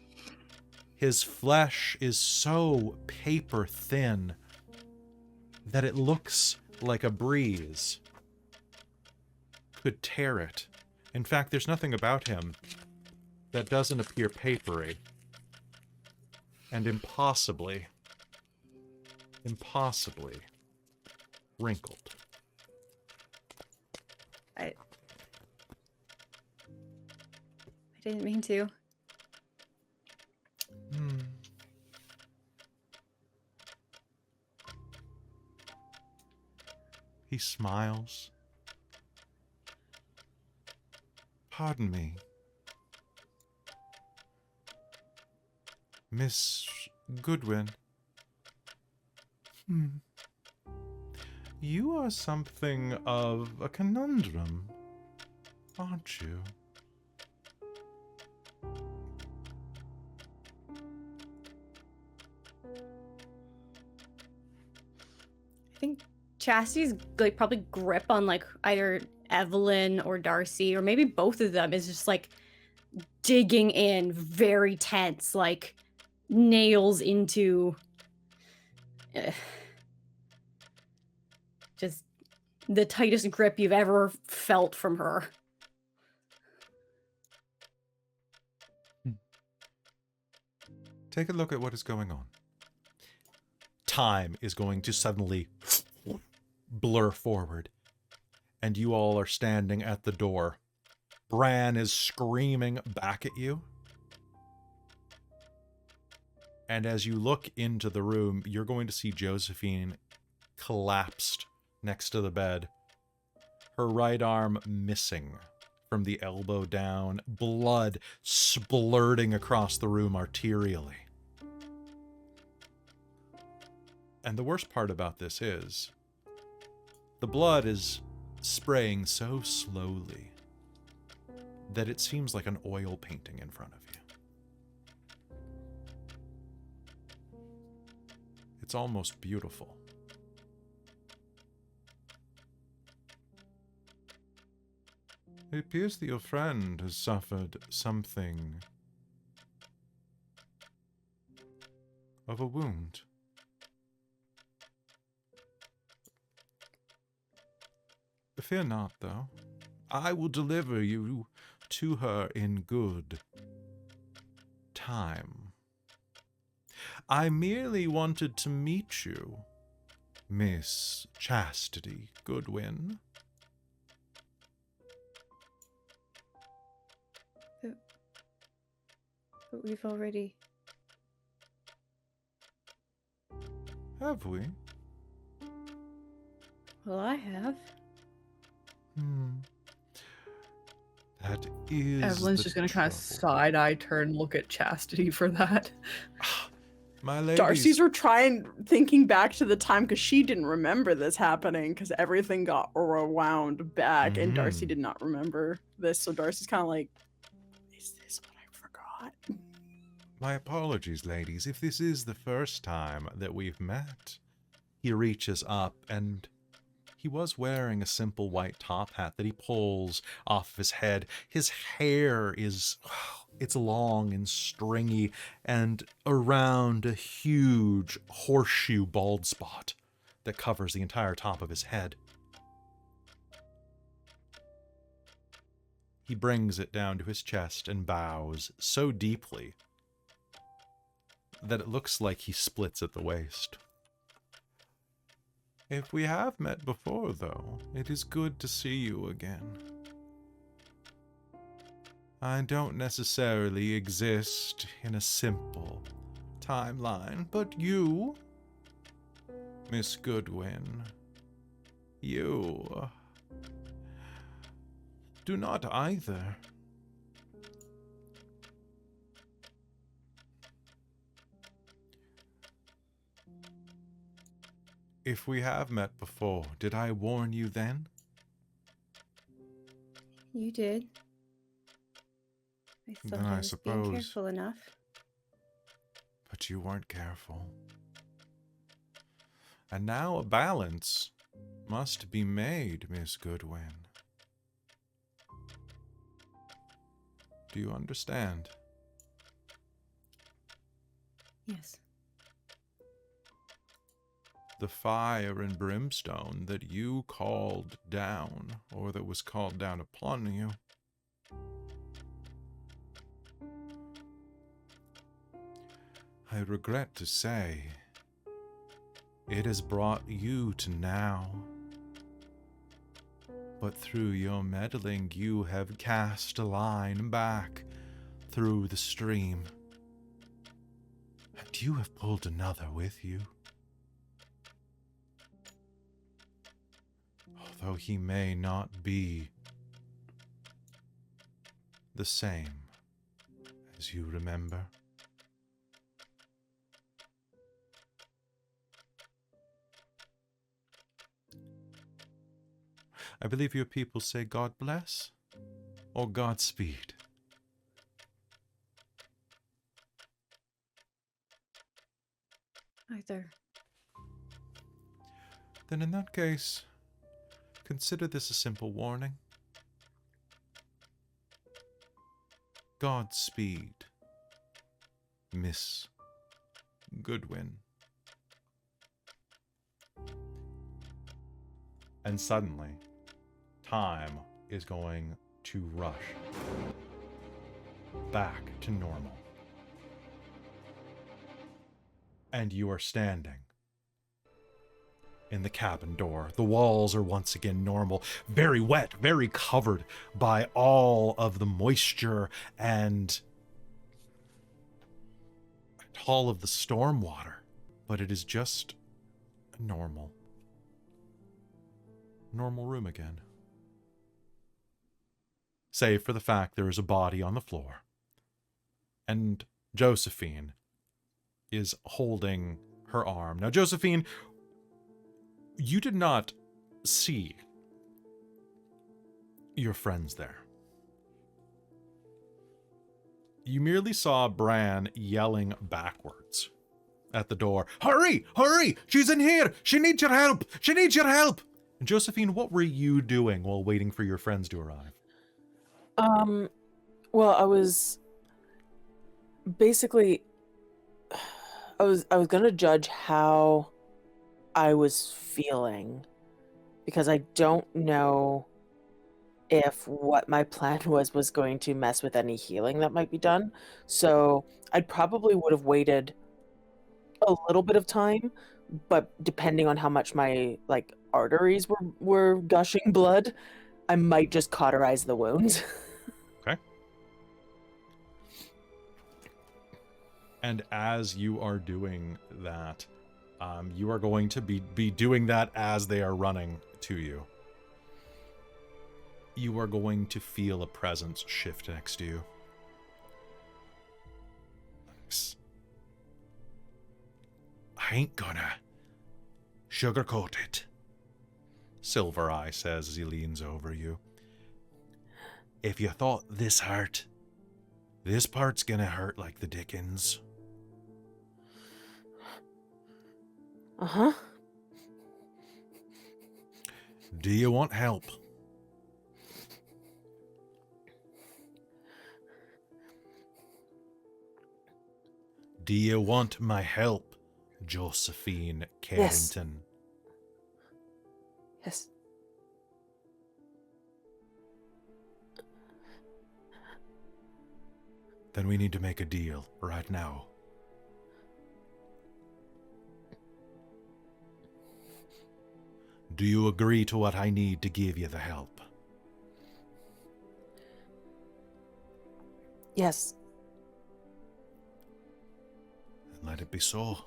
His flesh is so paper thin that it looks like a breeze could tear it. In fact, there's nothing about him that doesn't appear papery and impossibly wrinkled. I didn't mean to. He smiles. Pardon me. Miss Goodwin. You are something of a conundrum, aren't you? I think Chastity's like probably grip on like either Evelyn or Darcie, or maybe both of them, is just like digging in, very tense, like nails into just the tightest grip you've ever felt from her. Take a look at what is going on. Time is going to suddenly blur forward, and you all are standing at the door. Bran is screaming back at you. And as you look into the room, you're going to see Josephine collapsed next to the bed. Her right arm missing from the elbow down, blood splurting across the room arterially. And the worst part about this is, the blood is spraying so slowly that it seems like an oil painting in front of you. It's almost beautiful. It appears that your friend has suffered something of a wound. Fear not, though. I will deliver you to her in good time. I merely wanted to meet you, Miss Chastity Goodwin. But we've already... Have we? Well, I have. That is. Evelyn's just gonna kind of side-eye turn, look at Chastity for that. My ladies. Darcie's thinking back to the time because she didn't remember this happening because everything got rewound back and Darcie did not remember this. So Darcie's kind of like, is this what I forgot? My apologies, ladies, if this is the first time that we've met. He reaches up, and he was wearing a simple white top hat that he pulls off of his head. His hair is, it's long and stringy and around a huge horseshoe bald spot that covers the entire top of his head. He brings it down to his chest and bows so deeply that it looks like he splits at the waist. If we have met before, though, it is good to see you again. I don't necessarily exist in a simple timeline, but you, Miss Goodwin, you do not either. If we have met before, did I warn you then? You did. I thought Then I I was being suppose. careful enough. But you weren't careful. And now a balance must be made, Miss Goodwin. Do you understand? Yes. The fire and brimstone that you called down, or that was called down upon you, I regret to say, it has brought you to now. But through your meddling, you have cast a line back through the stream. And you have pulled another with you. Although he may not be the same as you remember. I believe your people say God bless or Godspeed. Either. Then in that case, consider this a simple warning. Godspeed, Miss Goodwin. And suddenly, time is going to rush back to normal. And you are standing in the cabin door. The walls are once again normal, very wet, very covered by all of the moisture and all of the storm water. But it is just a normal room again. Save for the fact there is a body on the floor. And Josephine is holding her arm. Now, Josephine, you did not see your friends there. You merely saw Bran yelling backwards at the door. Hurry! Hurry! She's in here! She needs your help! She needs your help! And Josephine, what were you doing while waiting for your friends to arrive? Well, I was basically, I was gonna judge how I was feeling, because I don't know if what my plan was going to mess with any healing that might be done. So I probably would have waited a little bit of time, but depending on how much my arteries were gushing blood, I might just cauterize the wounds. Okay. And as you are doing that, you are going to be doing that as they are running to you. You are going to feel a presence shift next to you. Nice. I ain't gonna sugarcoat it, Silver Eye says as he leans over you. If you thought this hurt, this part's gonna hurt like the dickens. Uh-huh. Do you want help? Do you want my help, Josephine Carrington? Yes. Then we need to make a deal right now. Do you agree to what I need to give you the help? Yes. Then let it be so.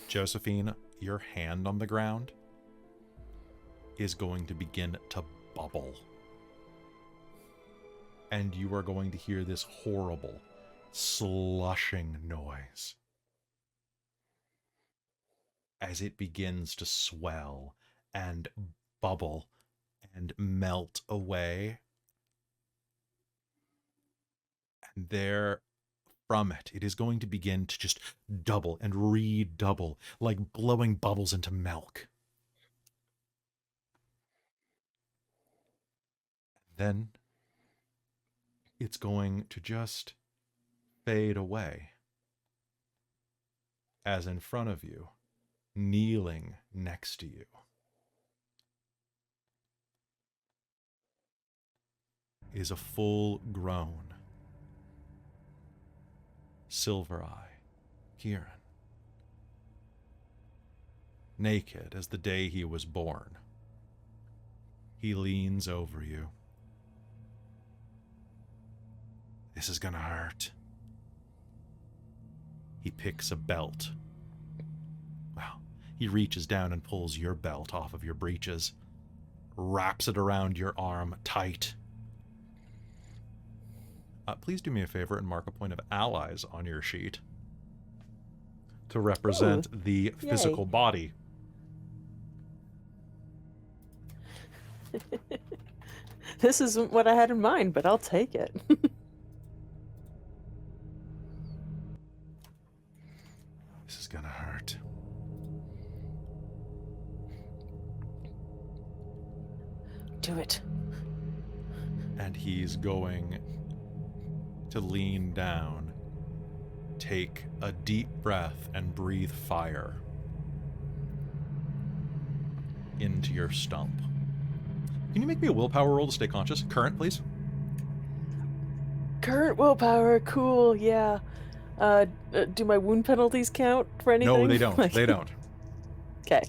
Josephine, your hand on the ground is going to begin to bubble. And you are going to hear this horrible, slushing noise as it begins to swell and bubble and melt away. And there, from it, it is going to begin to just double and redouble, like blowing bubbles into milk. Then it's going to just fade away as in front of you, kneeling next to you, is a full-grown Silver Eye Kieran, naked as the day he was born. He leans over you. This is gonna hurt. He picks a belt. Well, he reaches down and pulls your belt off of your breeches, wraps it around your arm tight. Please do me a favor and mark a point of allies on your sheet to represent the physical body. This isn't what I had in mind, but I'll take it. This is gonna hurt. Do it. And he's going to lean down, take a deep breath, and breathe fire into your stump. Can you make me a willpower roll to stay conscious? Current, please. Current willpower, cool, yeah. Do my wound penalties count for anything? No, they don't. They don't. Okay.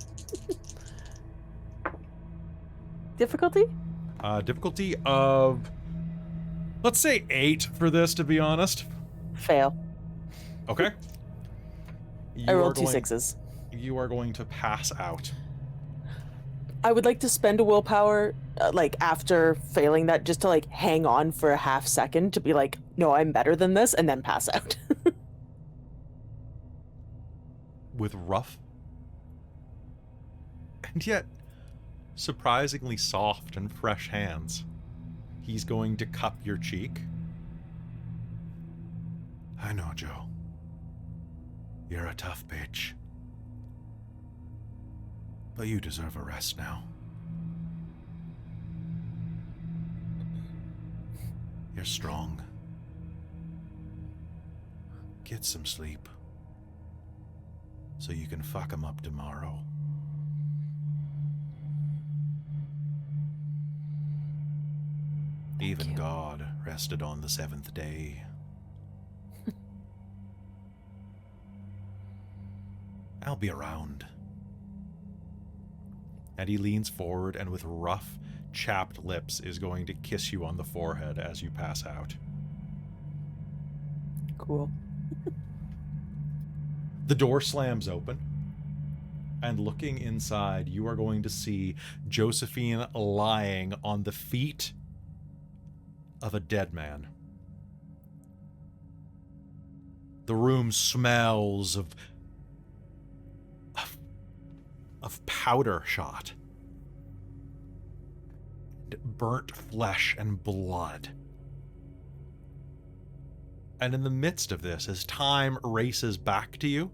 Difficulty? Difficulty of, let's say 8 for this, to be honest. Fail. Okay. I rolled 2 6s. You are going to pass out. I would like to spend a willpower, like, after failing that, just to, like, hang on for a half second to be like, no, I'm better than this, and then pass out. With rough and yet surprisingly soft and fresh hands, he's going to cup your cheek. I know, Joe. You're a tough bitch. But you deserve a rest now. You're strong. Get some sleep. So you can fuck 'em up tomorrow. Even you. God rested on the 7th day. I'll be around. And he leans forward and with rough, chapped lips is going to kiss you on the forehead as you pass out. Cool. The door slams open, and looking inside, you are going to see Josephine lying on the feet of a dead man. The room smells of powder shot, burnt flesh and blood. And in the midst of this, as time races back to you,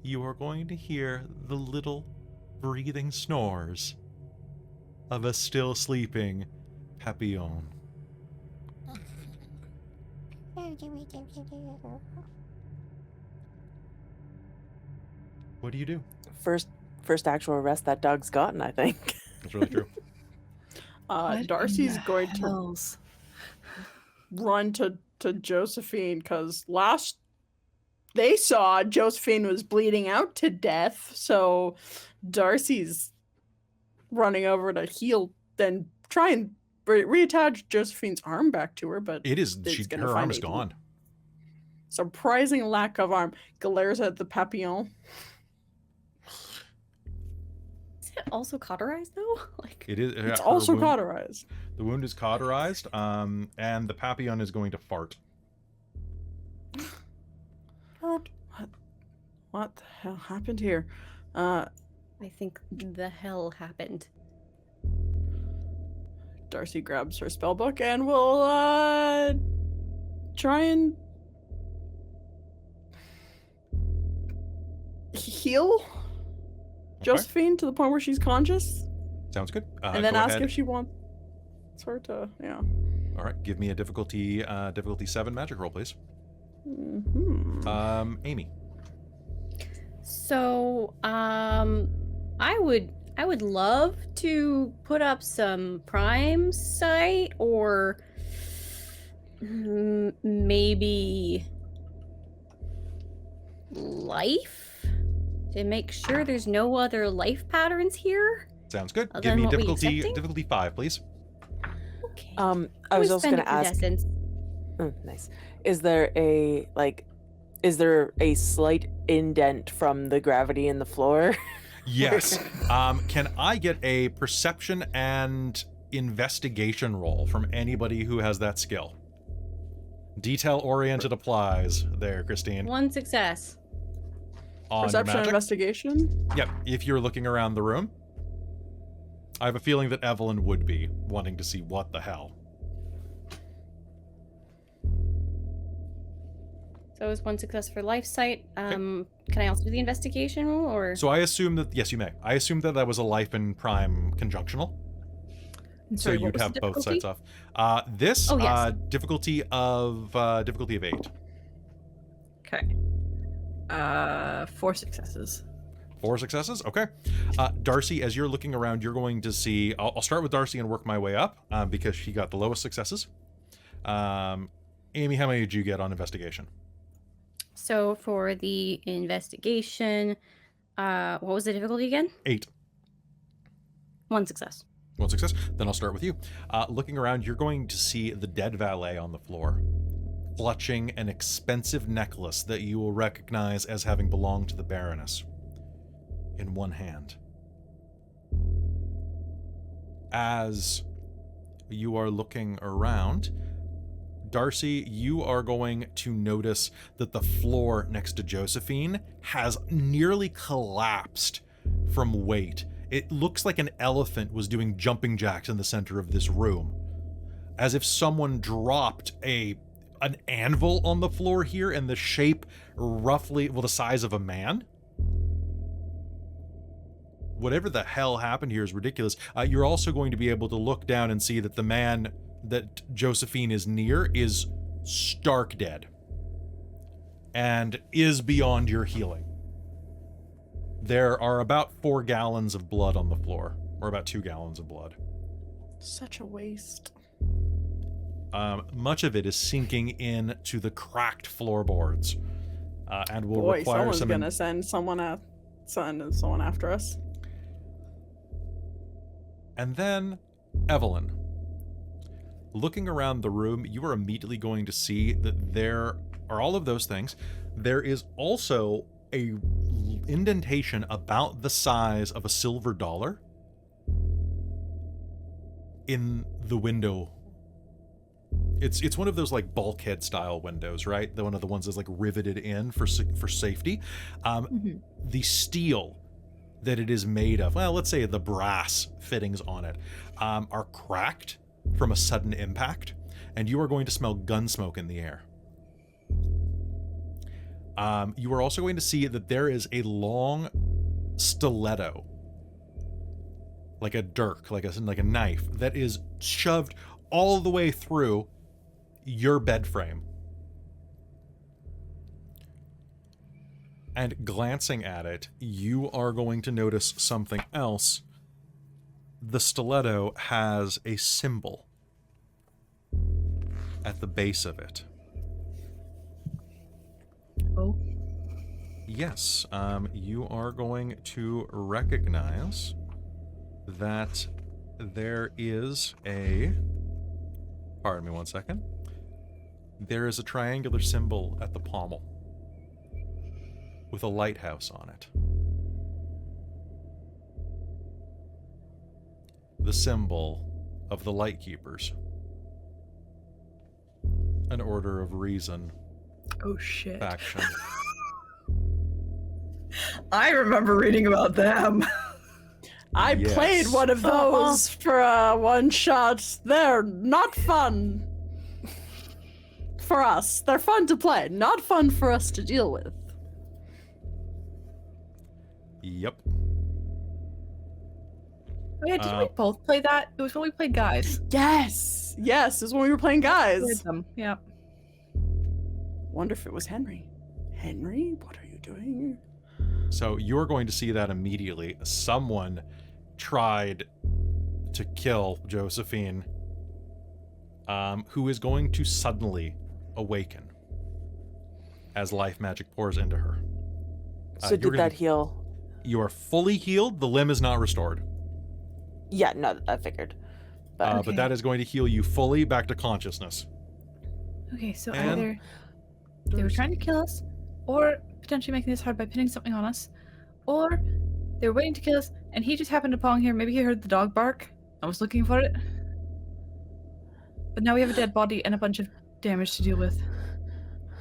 you are going to hear the little breathing snores of a still sleeping Papillon. What do you do? First actual rest that dog's gotten, I think. That's really true. What in Darcie's the going to hells? run to Josephine because last they saw Josephine was bleeding out to death. So Darcie's running over to heal and try and reattach Josephine's arm back to her, but It is. it's gonna Her arm find is a gone. surprising lack of arm. Glares at the papillon. Is it also cauterized though? Like, It is. It's her also wound- cauterized. The wound is cauterized, and the papillon is going to fart. What the hell happened here? I think the hell happened. Darcie grabs her spellbook and will try and heal Josephine to the point where she's conscious, Sounds good. and then go ask ahead. if she wants her to. Yeah. All right, give me a difficulty 7 magic roll, please. Mm-hmm. Amy. So, I would love to put up some prime sight or maybe life to make sure there's no other life patterns here. Sounds good. Other Give than me what we difficulty accepting? 5, please. Okay. I was also spend going to a ask. Prudence. Nice. Is there a slight indent from the gravity in the floor? Yes. Can I get a perception and investigation roll from anybody who has that skill? Detail-oriented applies there, Christine. One success. On your Perception magic. investigation. Yep, if you're looking around the room. I have a feeling that Evelyn would be wanting to see what the hell. So it was one success for life sight. Can I also do the investigation roll or? So I assume that, yes, you may. I assume that that was a life and prime conjunctional. And So sorry, what you'd was have the both difficulty? sides off. This Oh, yes. difficulty of 8. Okay. 4 successes. 4 successes. Okay. Darcie, as you're looking around, you're going to see. I'll start with Darcie and work my way up because she got the lowest successes. Amy, how many did you get on investigation? So for the investigation, what was the difficulty again? 8. One success. 1 success. Then I'll start with you. Looking around, you're going to see the dead valet on the floor, clutching an expensive necklace that you will recognize as having belonged to the Baroness in one hand. As you are looking around, Darcie, you are going to notice that the floor next to Josephine has nearly collapsed from weight. It looks like an elephant was doing jumping jacks in the center of this room, as if someone dropped an anvil on the floor here in the shape roughly, well, the size of a man. Whatever the hell happened here is ridiculous. You're also going to be able to look down and see that the man that Josephine is near is stark dead and is beyond your healing. There are about 4 gallons of blood on the floor, or about 2 gallons of blood. Such a waste. Much of it is sinking into the cracked floorboards, and will Boy, require someone's some. gonna send someone after us. And then, Evelyn. Looking around the room, you are immediately going to see that there are all of those things. There is also a indentation about the size of a silver dollar in the window. It's one of those like bulkhead style windows, right? One of the ones that's like riveted in for safety. The steel that it is made of, well, let's say the brass fittings on it, are cracked from a sudden impact, and you are going to smell gun smoke in the air. You are also going to see that there is a long stiletto, like a dirk, like a knife, that is shoved all the way through your bed frame. And glancing at it, you are going to notice something else the stiletto has a symbol at the base of it. Oh. Yes, you are going to recognize that there is a... Pardon me one second. There is a triangular symbol at the pommel with a lighthouse on it. The symbol of the Lightkeepers. An Order of Reason Oh shit. faction. I remember reading about them. I Yes. played one of those for one shot. They're not fun for us. They're fun to play, not fun for us to deal with. Yep. Oh, yeah, didn't we both play that? It was when we played guys. Yes, yes, is when we were playing guys. Played them. Yeah. Wonder if it was Henry. Henry, what are you doing? So you're going to see that immediately. Someone tried to kill Josephine, who is going to suddenly awaken as life magic pours into her. So you're did gonna that be- heal? You are fully healed. The limb is not restored. Yeah, no, I figured. But But that is going to heal you fully back to consciousness. Okay, so And- either they were trying to kill us, or potentially making this hard by pinning something on us, or they were waiting to kill us, and he just happened upon here. Maybe he heard the dog bark and was looking for it. But now we have a dead body and a bunch of damage to deal with.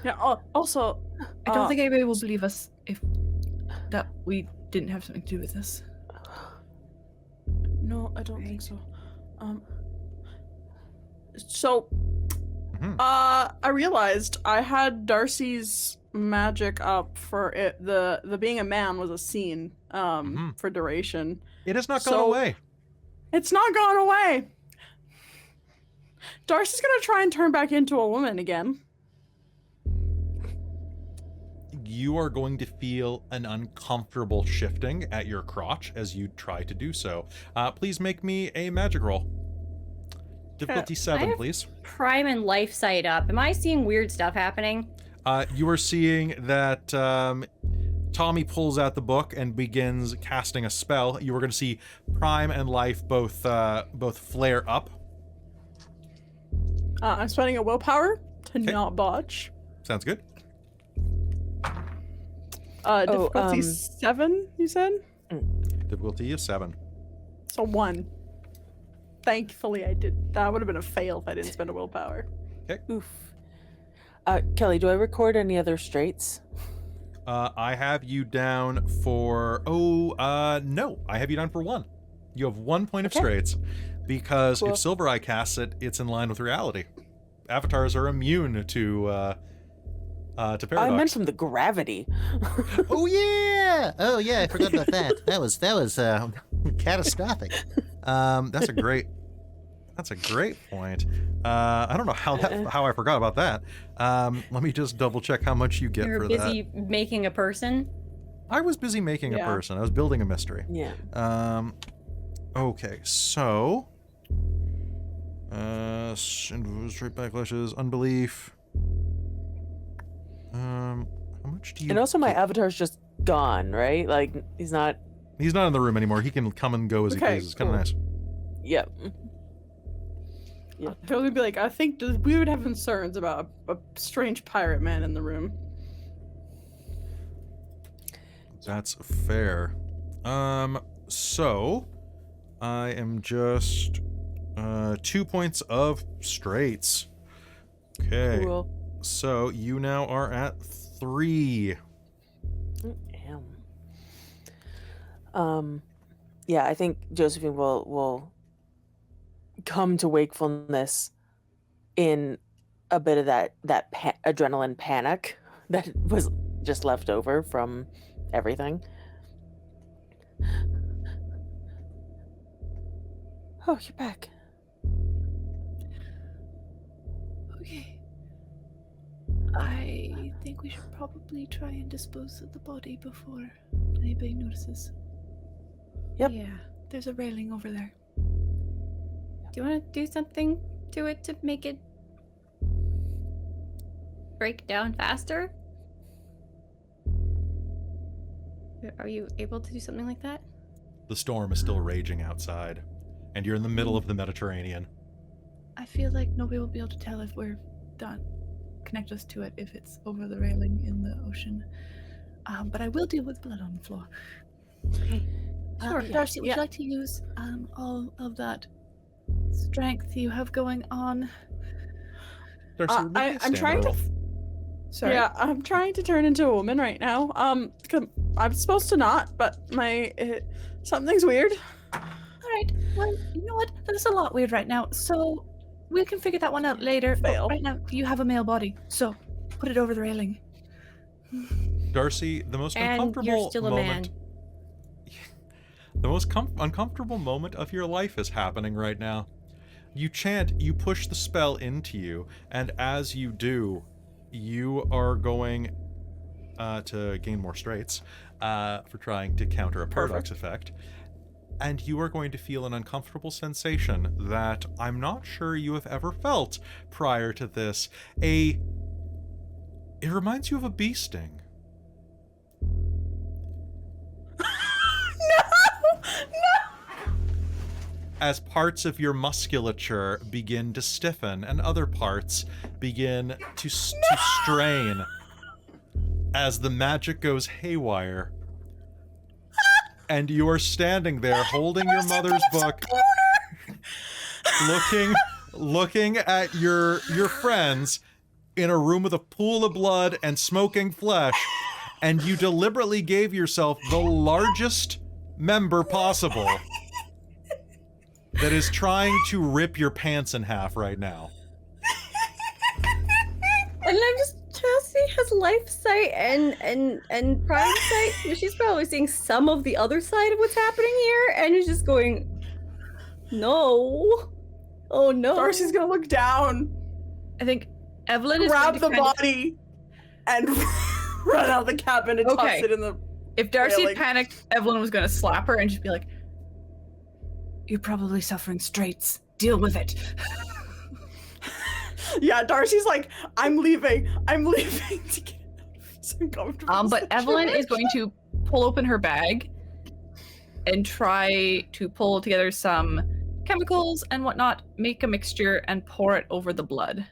Yeah. Also, I don't think anybody will believe us if that we didn't have something to do with this. No, I don't think so. So, Mhm. I realized I had Darcie's magic up for it. The being a man was a scene, Mhm. for duration. It has not gone So- away. It's not gone away. Darcie's gonna try and turn back into a woman again. You are going to feel an uncomfortable shifting at your crotch as you try to do so. Please make me a magic roll. Difficulty 7, have- please. Prime and life sight up. Am I seeing weird stuff happening? You are seeing that Tommy pulls out the book and begins casting a spell. You are going to see Prime and Life both flare up. I'm spending a willpower to Okay. not botch. Sounds good. Difficulty 7, you said? Difficulty is 7. So 1. Thankfully I did. That would have been a fail if I didn't spend a willpower. oof. Kelly, do I record any other straights? I have you down for... no. I have you down for 1. You have 1 point of Okay. straights. Because Cool. if Silver Eye casts it, it's in line with reality. Avatars are immune to paradox. I meant from the gravity. Oh yeah! Oh yeah, I forgot about that. That was catastrophic. That's a great point. I don't know how I forgot about that. Let me just double check how much you get You're for busy making a person. that. I was busy making a Yeah. person. I was building a mystery. Yeah. Okay, so straight backlashes, unbelief. How much do you? And also my get? avatar's just gone, right? Like he's not. He's not in the room anymore. He can come and go as he Okay, pleases. Kind of cool. nice. Yep. He'll be like, I think we would have concerns about a strange pirate man in the room. That's fair. So I am just 2 points of straights. Okay. Cool. So you now are at 3. Damn. Yeah, I think Josephine will come to wakefulness in a bit of that adrenaline panic that was just left over from everything. Oh, you're back. Okay. I think we should probably try and dispose of the body before anybody notices. Yep. Yeah, there's a railing over there. Do you want to do something to it to make it break down faster? Are you able to do something like that? The storm is still raging outside, and you're in the middle of the Mediterranean. I feel like nobody will be able to tell if we're done. Connect us to it if it's over the railing in the ocean. But I will deal with blood on the floor. Okay. Sure, Darcie, would you like to use all of that strength you have going on? Darcie, make me a I'm trying stamina to. roll. Sorry. Yeah, I'm trying to turn into a woman right now. 'Cause I'm supposed to not, but something's weird. All right. Well, you know what? That's a lot weird right now. So we can figure that one out later. But Fail. right now, you have a male body, so put it over the railing. Darcie, the most And uncomfortable you're still a moment. man. The most uncomfortable moment of your life is happening right now. You chant, you push the spell into you, and as you do, you are going to gain more straits for trying to counter a paradox effect. And you are going to feel an uncomfortable sensation that I'm not sure you have ever felt prior to this. It reminds you of a bee sting. As parts of your musculature begin to stiffen and other parts begin to strain as the magic goes haywire. And you are standing there holding your mother's book, looking at your friends in a room with a pool of blood and smoking flesh, and you deliberately gave yourself the largest member possible that is trying to rip your pants in half right now. And I'm just, Chastity has life sight and prime sight, so she's probably seeing some of the other side of what's happening here, and is just going, no. Oh no. Darcy's gonna look down, I think Evelyn is grab going the to kind of- body, and run out the cabin and Okay. toss it in the. If Darcie railing. panicked, Evelyn was going to slap her and just be like, "You're probably suffering straits. Deal with it." Yeah, Darcy's like, I'm leaving to get out of this uncomfortable But Evelyn is situation." going to pull open her bag and try to pull together some chemicals and whatnot, make a mixture, and pour it over the blood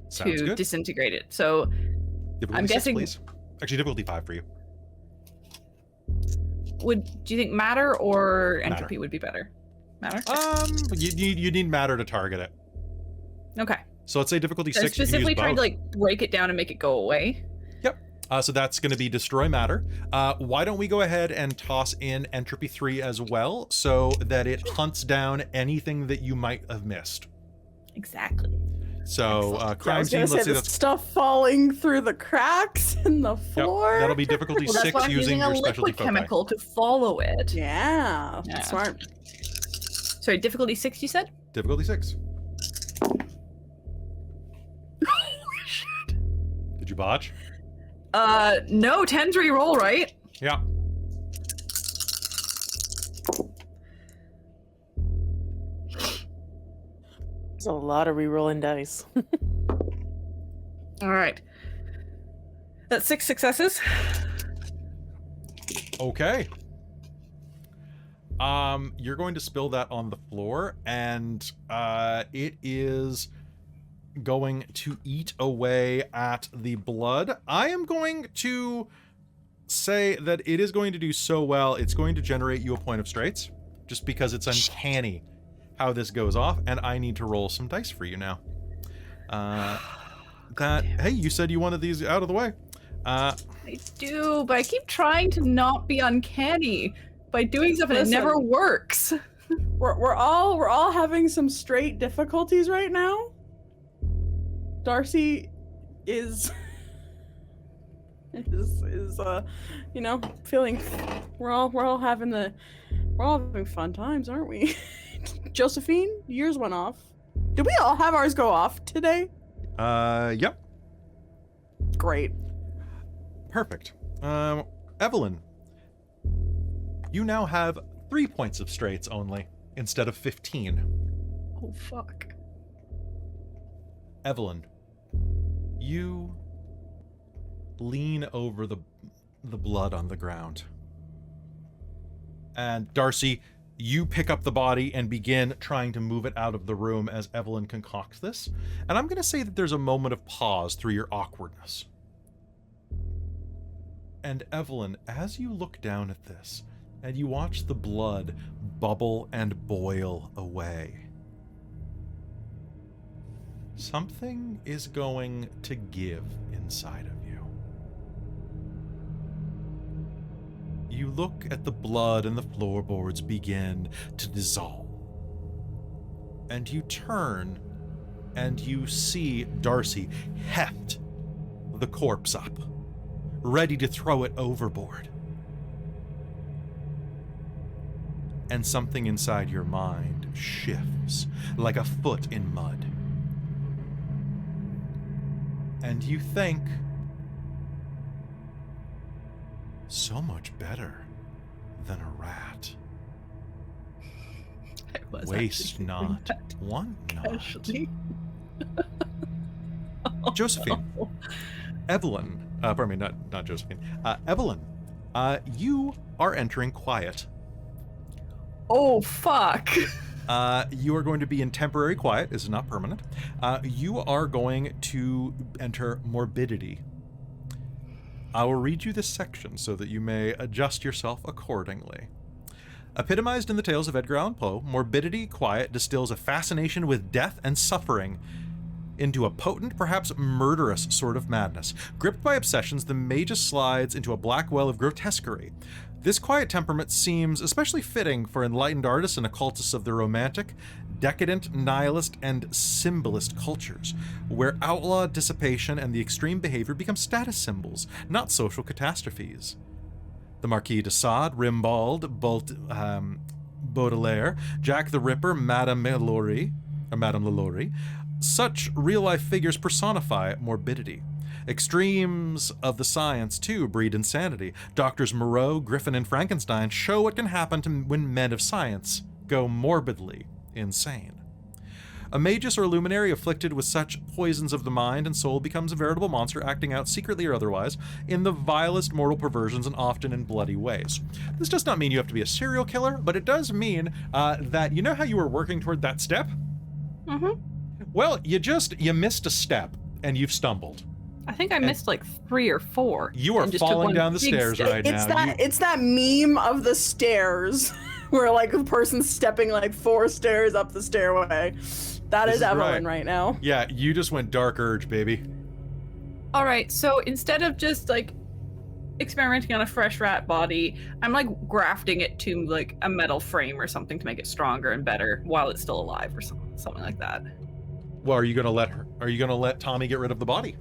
Sounds to good. disintegrate it. So Difficulty I'm 6, guessing- please. Actually, difficulty 5 for you. do you think matter or entropy would be better? Matter? You need matter to target it. Okay. So let's say difficulty So 6. You can specifically use trying to both. like break it down and make it go away. So that's going to be destroy matter. Why don't we go ahead and toss in entropy 3 as well, so that it hunts down anything that you might have missed. Exactly. So I crime was scene. gonna say Let's say the that's stuff falling through the cracks in the floor. that'll be difficulty Well, that's 6 why I'm using using a your specialty liquid foci. chemical to follow it. Yeah, Yeah. smart. Sorry, difficulty 6 you said? Difficulty 6. Did you botch? No, 10's re-roll, right? Yeah. There's a lot of re-rolling dice. All right. That's 6 successes. Okay. You're going to spill that on the floor, and it is going to eat away at the blood. I am going to say that it is going to do so well, it's going to generate you a point of straits, just because it's uncanny how this goes off, and I need to roll some dice for you now. Hey, you said you wanted these out of the way. I do, but I keep trying to not be uncanny by doing stuff and it never Listen. works. We're all having some straight difficulties right now. Darcie is feeling we're all having fun times, aren't we? Josephine, yours went off. Did we all have ours go off today? Yep. Great. Perfect. Evelyn, you now have 3 points of straits only, instead of 15. Oh, fuck. Evelyn, you lean over the blood on the ground. And Darcie, you pick up the body and begin trying to move it out of the room as Evelyn concocts this. And I'm going to say that there's a moment of pause through your awkwardness. And Evelyn, as you look down at this, and you watch the blood bubble and boil away, something is going to give inside of you. You look at the blood and the floorboards begin to dissolve. And you turn and you see Darcie heft the corpse up, ready to throw it overboard. And something inside your mind shifts like a foot in mud. And you think, so much better than a rat. I was Waste actually not, thinking that, want not. actually. Josephine, Evelyn, pardon me, not Josephine. Evelyn, you are entering quiet. Oh, fuck. You are going to be in temporary quiet. This is not permanent. You are going to enter morbidity. I will read you this section so that you may adjust yourself accordingly. Epitomized in the tales of Edgar Allan Poe, morbidity quiet distills a fascination with death and suffering into a potent, perhaps murderous sort of madness. Gripped by obsessions, the magus slides into a black well of grotesquerie. This quiet temperament seems especially fitting for enlightened artists and occultists of the Romantic, decadent, nihilist, and symbolist cultures, where outlawed dissipation and the extreme behavior become status symbols, not social catastrophes. The Marquis de Sade, Rimbaud, Baudelaire, Jack the Ripper, Madame Lalaurie, such real-life figures personify morbidity. Extremes of the science, too, breed insanity. Doctors Moreau, Griffin, and Frankenstein show what can happen when men of science go morbidly insane. A magus or luminary afflicted with such poisons of the mind and soul becomes a veritable monster, acting out secretly or otherwise in the vilest mortal perversions and often in bloody ways. This does not mean you have to be a serial killer, but it does mean that you know how you were working toward that step? Mm-hmm. Well, you missed a step and you've stumbled. I think I missed like 3 or 4. You are and just took falling one down the big stairs step. right now. It's that meme of the stairs where like a person's stepping like 4 stairs up the stairway. That This is is Evelyn right. right now. Yeah, you just went dark urge, baby. All right, so instead of just like experimenting on a fresh rat body, I'm like grafting it to like a metal frame or something to make it stronger and better while it's still alive or something like that. Well, are you gonna let Tommy get rid of the body?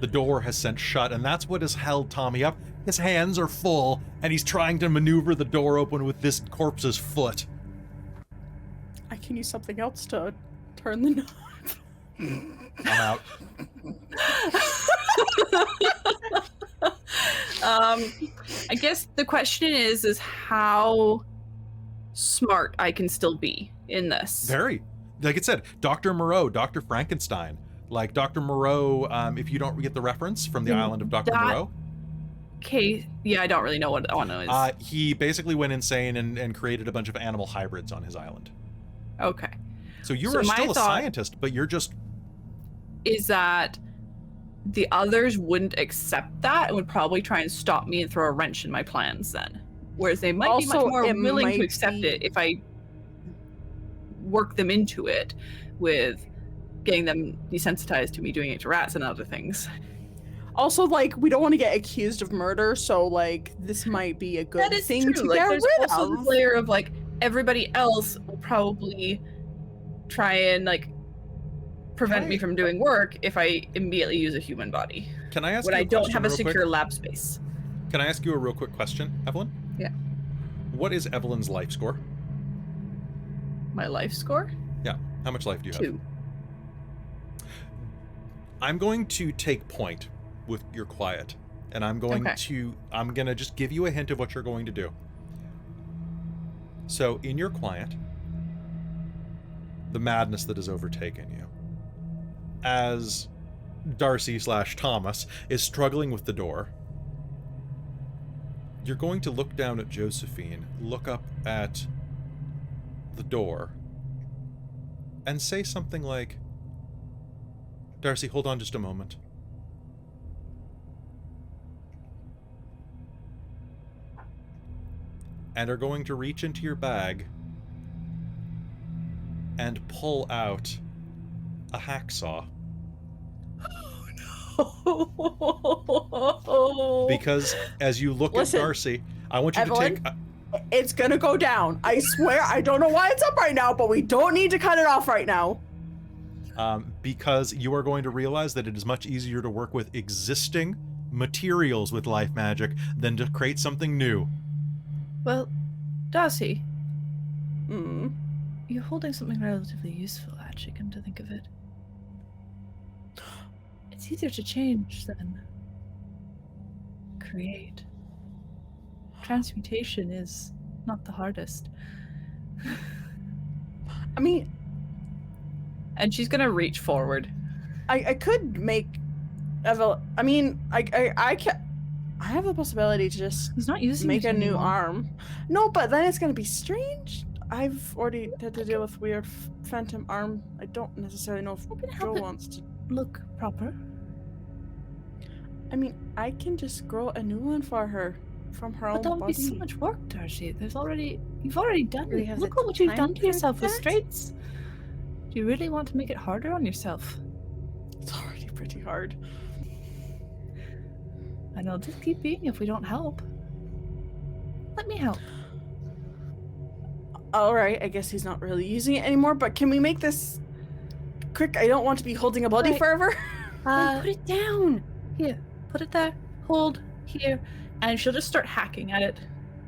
The door has sent shut, and that's what has held Tommy up. His hands are full, and he's trying to maneuver the door open with this corpse's foot. I can use something else to turn the knob. I'm out. I guess the question is how smart I can still be in this. Very. Like it said, Dr. Moreau, Dr. Frankenstein. Like Dr. Moreau, if you don't get the reference from the island of Dr. Moreau. Okay, yeah, I don't really know what that one is. He basically went insane and created a bunch of animal hybrids on his island. Okay. So you So are my still a thought scientist, but you're just... Is that the others wouldn't accept that and would probably try and stop me and throw a wrench in my plans then. Whereas they might be much Also, more it willing to might accept be- it if I work them into it with getting them desensitized to me doing it to rats and other things. Also, like, we don't want to get accused of murder, so like this might be a good That is thing true. to Like, get there's rid also of. this layer of like everybody else will probably try and like prevent me from doing work if I immediately use a human body Can I ask when you I don't question have a real quick? secure lab space. Can I ask you a real quick question, Evelyn? Yeah. What is Evelyn's life score? My life score? Yeah. How much life do you have? 2. I'm going to take point with your quiet. And I'm going to just give you a hint of what you're going to do. So, in your quiet, the madness that has overtaken you, as Darcie/Thomas is struggling with the door, you're going to look down at Josephine, look up at the door, and say something like, Darcie, hold on just a moment. And are going to reach into your bag and pull out a hacksaw. Because as you look Listen, at Darcie, I want you Evelyn, to take... it's gonna go down. I swear, I don't know why it's up right now, but we don't need to cut it off right now. Because you are going to realize that it is much easier to work with existing materials with life magic than to create something new. Well, Darcie, Mm. you're holding something relatively useful, actually, come to think of it. It's easier to change than create. Transmutation is not the hardest. I mean, And she's gonna reach forward. I could make Evelyn. I mean, I can. I have the possibility to just He's not using make it a new anymore. arm. No, but then it's gonna be strange. I've already had to deal with weird phantom arm. I don't necessarily know if I'm gonna Joe help it wants to. look proper. I mean, I can just grow a new one for her from her But own that would body. be so much work, Darcie. You've already done Really it. have Look the at what you've time done to for yourself with that? straights. Do you really want to make it harder on yourself? It's already pretty hard. And it'll just keep being if we don't help. Let me help. All right, I guess he's not really using it anymore. But can we make this quick? I don't want to be holding a body Right. forever. Then put it down. Here, put it there. Hold here, and she'll just start hacking at it.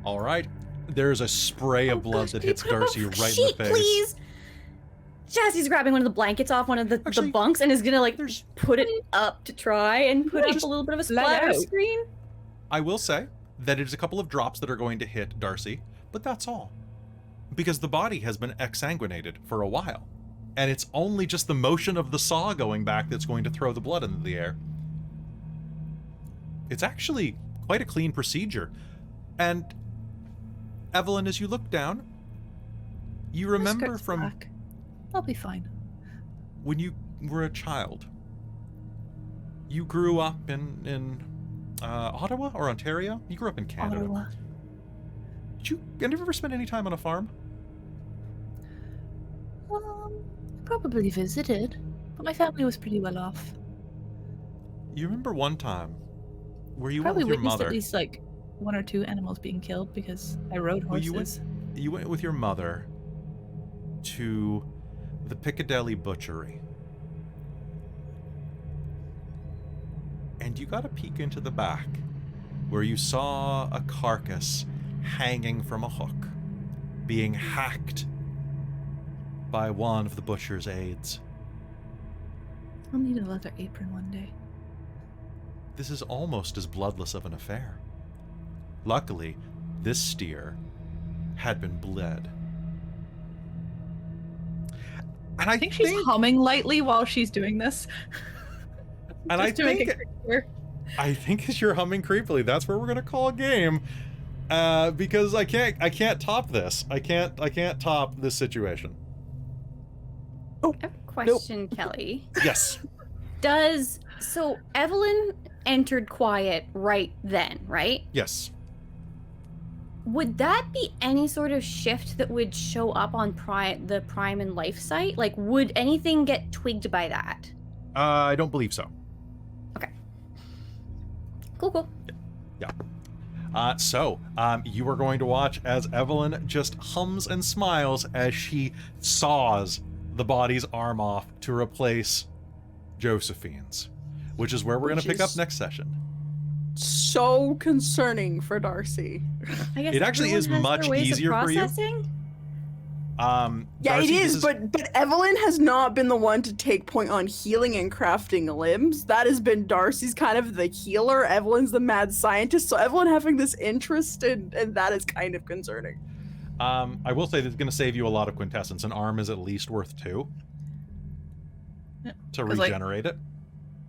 All right. There's a spray of blood that hits Darcie right in the Sheet, face. please. Chastity's grabbing one of the blankets off one of the Actually, bunks and is gonna like there's- put it up to try and put up Just a little bit of a let splatter out. screen. I will say that it is a couple of drops that are going to hit Darcie, but that's all. Because the body has been exsanguinated for a while. And it's only just the motion of the saw going back that's going to throw the blood into the air. It's actually quite a clean procedure. And Evelyn, as you look down, you My remember skirt's from black. I'll be fine. when you were a child. You grew up in Ottawa or Ontario? You grew up in Canada. Ottawa. Did you ever spend any time on a farm? Probably visited, but my family was pretty well off. You remember one time where you Probably went with your witnessed mother. at least like 1 or 2 animals being killed because I rode Well, horses. You went with your mother to the Piccadilly Butchery. And you got a peek into the back where you saw a carcass hanging from a hook, being hacked by one of the butcher's aides. I'll need a leather apron one day. This is almost as bloodless of an affair. Luckily, this steer had been bled. And I think she's humming lightly while she's doing this. And Just to make it clear. I think as you're humming creepily, that's where we're gonna call a game. Because I can't top this. I can't top this situation. I have a question, Kelly. Yes. So Evelyn entered quiet right then, right? Yes. Would that be any sort of shift that would show up on the Prime and Life site? Like, would anything get twigged by that? I don't believe so. Cool. So you are going to watch as Evelyn just hums and smiles as she saws the body's arm off to replace Josephine's, which is where we're going to Which pick up is- next session. So concerning for Darcie. I guess It actually everyone is has their much ways of easier for you. processing. Yeah, Darcie, it this is, but Evelyn has not been the one to take point on healing and crafting limbs. That has been Darcie's kind of the healer. Evelyn's the mad scientist. So Evelyn having this interest in that is kind of concerning. I will say that it's going to save you a lot of quintessence. An arm is at least worth 2 to 'Cause, like, regenerate it.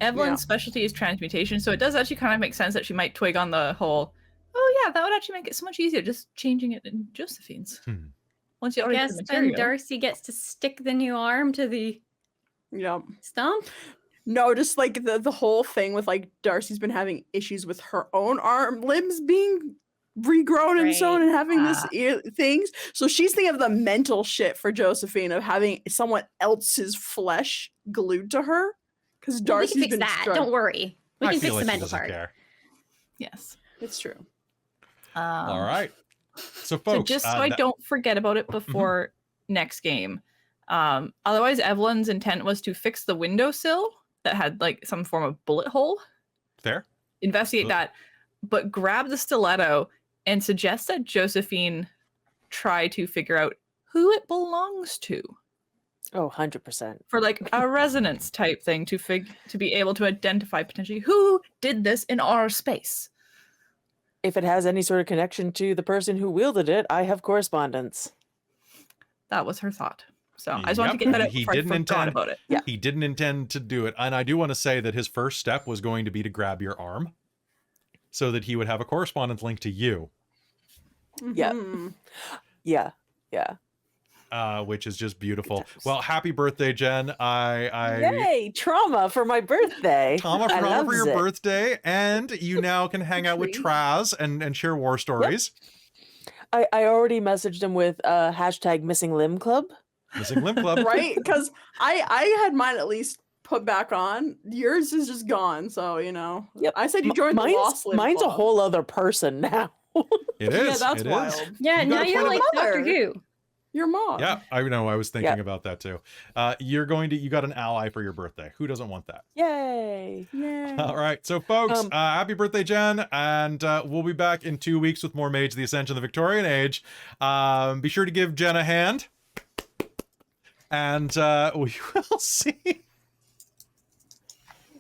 Evelyn's specialty is transmutation, so it does actually kind of make sense that she might twig on the whole, oh yeah, that would actually make it so much easier just changing it in Josephine's. Once you I already guess have the then material. Darcie gets to stick the new arm to the stump. No, just like the whole thing with like Darcie's been having issues with her own arm limbs being regrown and sewn and having this things. So she's thinking of the mental shit for Josephine of having someone else's flesh glued to her. Because Well, we Darcie's can fix been that. Don't worry. We I can feel fix like the she mental doesn't part. care. Yes. It's true. All right. So So folks, just so I don't forget about it before next game. Otherwise, Evelyn's intent was to fix the windowsill that had like some form of bullet hole. Fair. Investigate that, but grab the stiletto and suggest that Josephine try to figure out who it belongs to. Oh, 100%. For like a resonance type thing to be able to identify potentially who did this in our space. If it has any sort of connection to the person who wielded it, I have correspondence. That was her thought. So I just wanted to get that out before I forgot about it. Yeah. He didn't intend to do it. And I do want to say that his first step was going to be to grab your arm so that he would have a correspondence link to you. Yeah. Mhm. Yeah. Yeah. Which is just beautiful. Well, happy birthday, Jen. Yay! Trauma for my birthday. Trauma for your it. birthday, and you now can hang out with Traz and share war stories. I already messaged him with hashtag missing limb club. Missing limb club. Right? Because I had mine at least put back on. Yours is just gone. So, you know. Yep. I said you joined the Lost Limb Mine's a Club. whole other person now. It is. Yeah, that's it wild. Is. Yeah, You now gotta you're play like the mother. Doctor Who. Your mom. Yeah, I know. I was thinking Yep. about that too. You got an ally for your birthday. Who doesn't want that? Yay! Yeah. All right. So, folks, happy birthday, Jen. And we'll be back in 2 weeks with more Mage the Ascension the Victorian Age. Be sure to give Jen a hand. And we will see.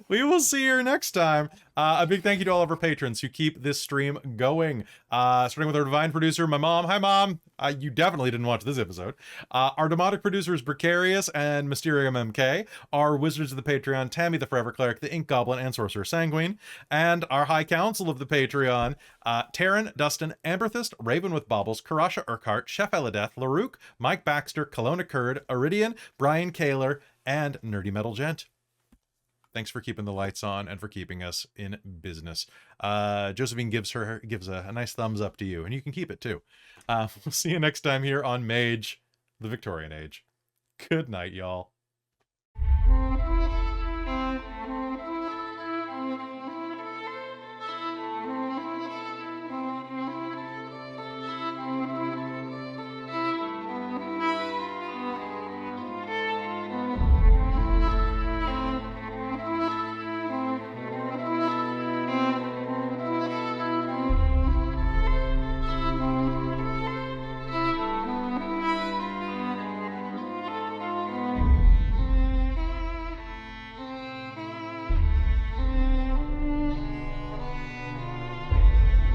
We will see her next time. A big thank you to all of our patrons who keep this stream going. Starting with our divine producer, my mom. Hi, Mom. You definitely didn't watch this episode. Our demonic producers, Precarious and Mysterium MK. Our wizards of the Patreon, Tammy the Forever Cleric, the Ink Goblin, and Sorcerer Sanguine. And our High Council of the Patreon, Taryn, Dustin, Amberthist, Raven with Baubles, Karasha Urquhart, Chef Eladeth, Larouk, Mike Baxter, Kelowna Kurd, Iridian, Brian Kaler, and Nerdy Metal Gent. Thanks for keeping the lights on and for keeping us in business. Josephine gives a nice thumbs up to you, and you can keep it too. We'll see you next time here on Mage the Victorian Age. Good night, y'all.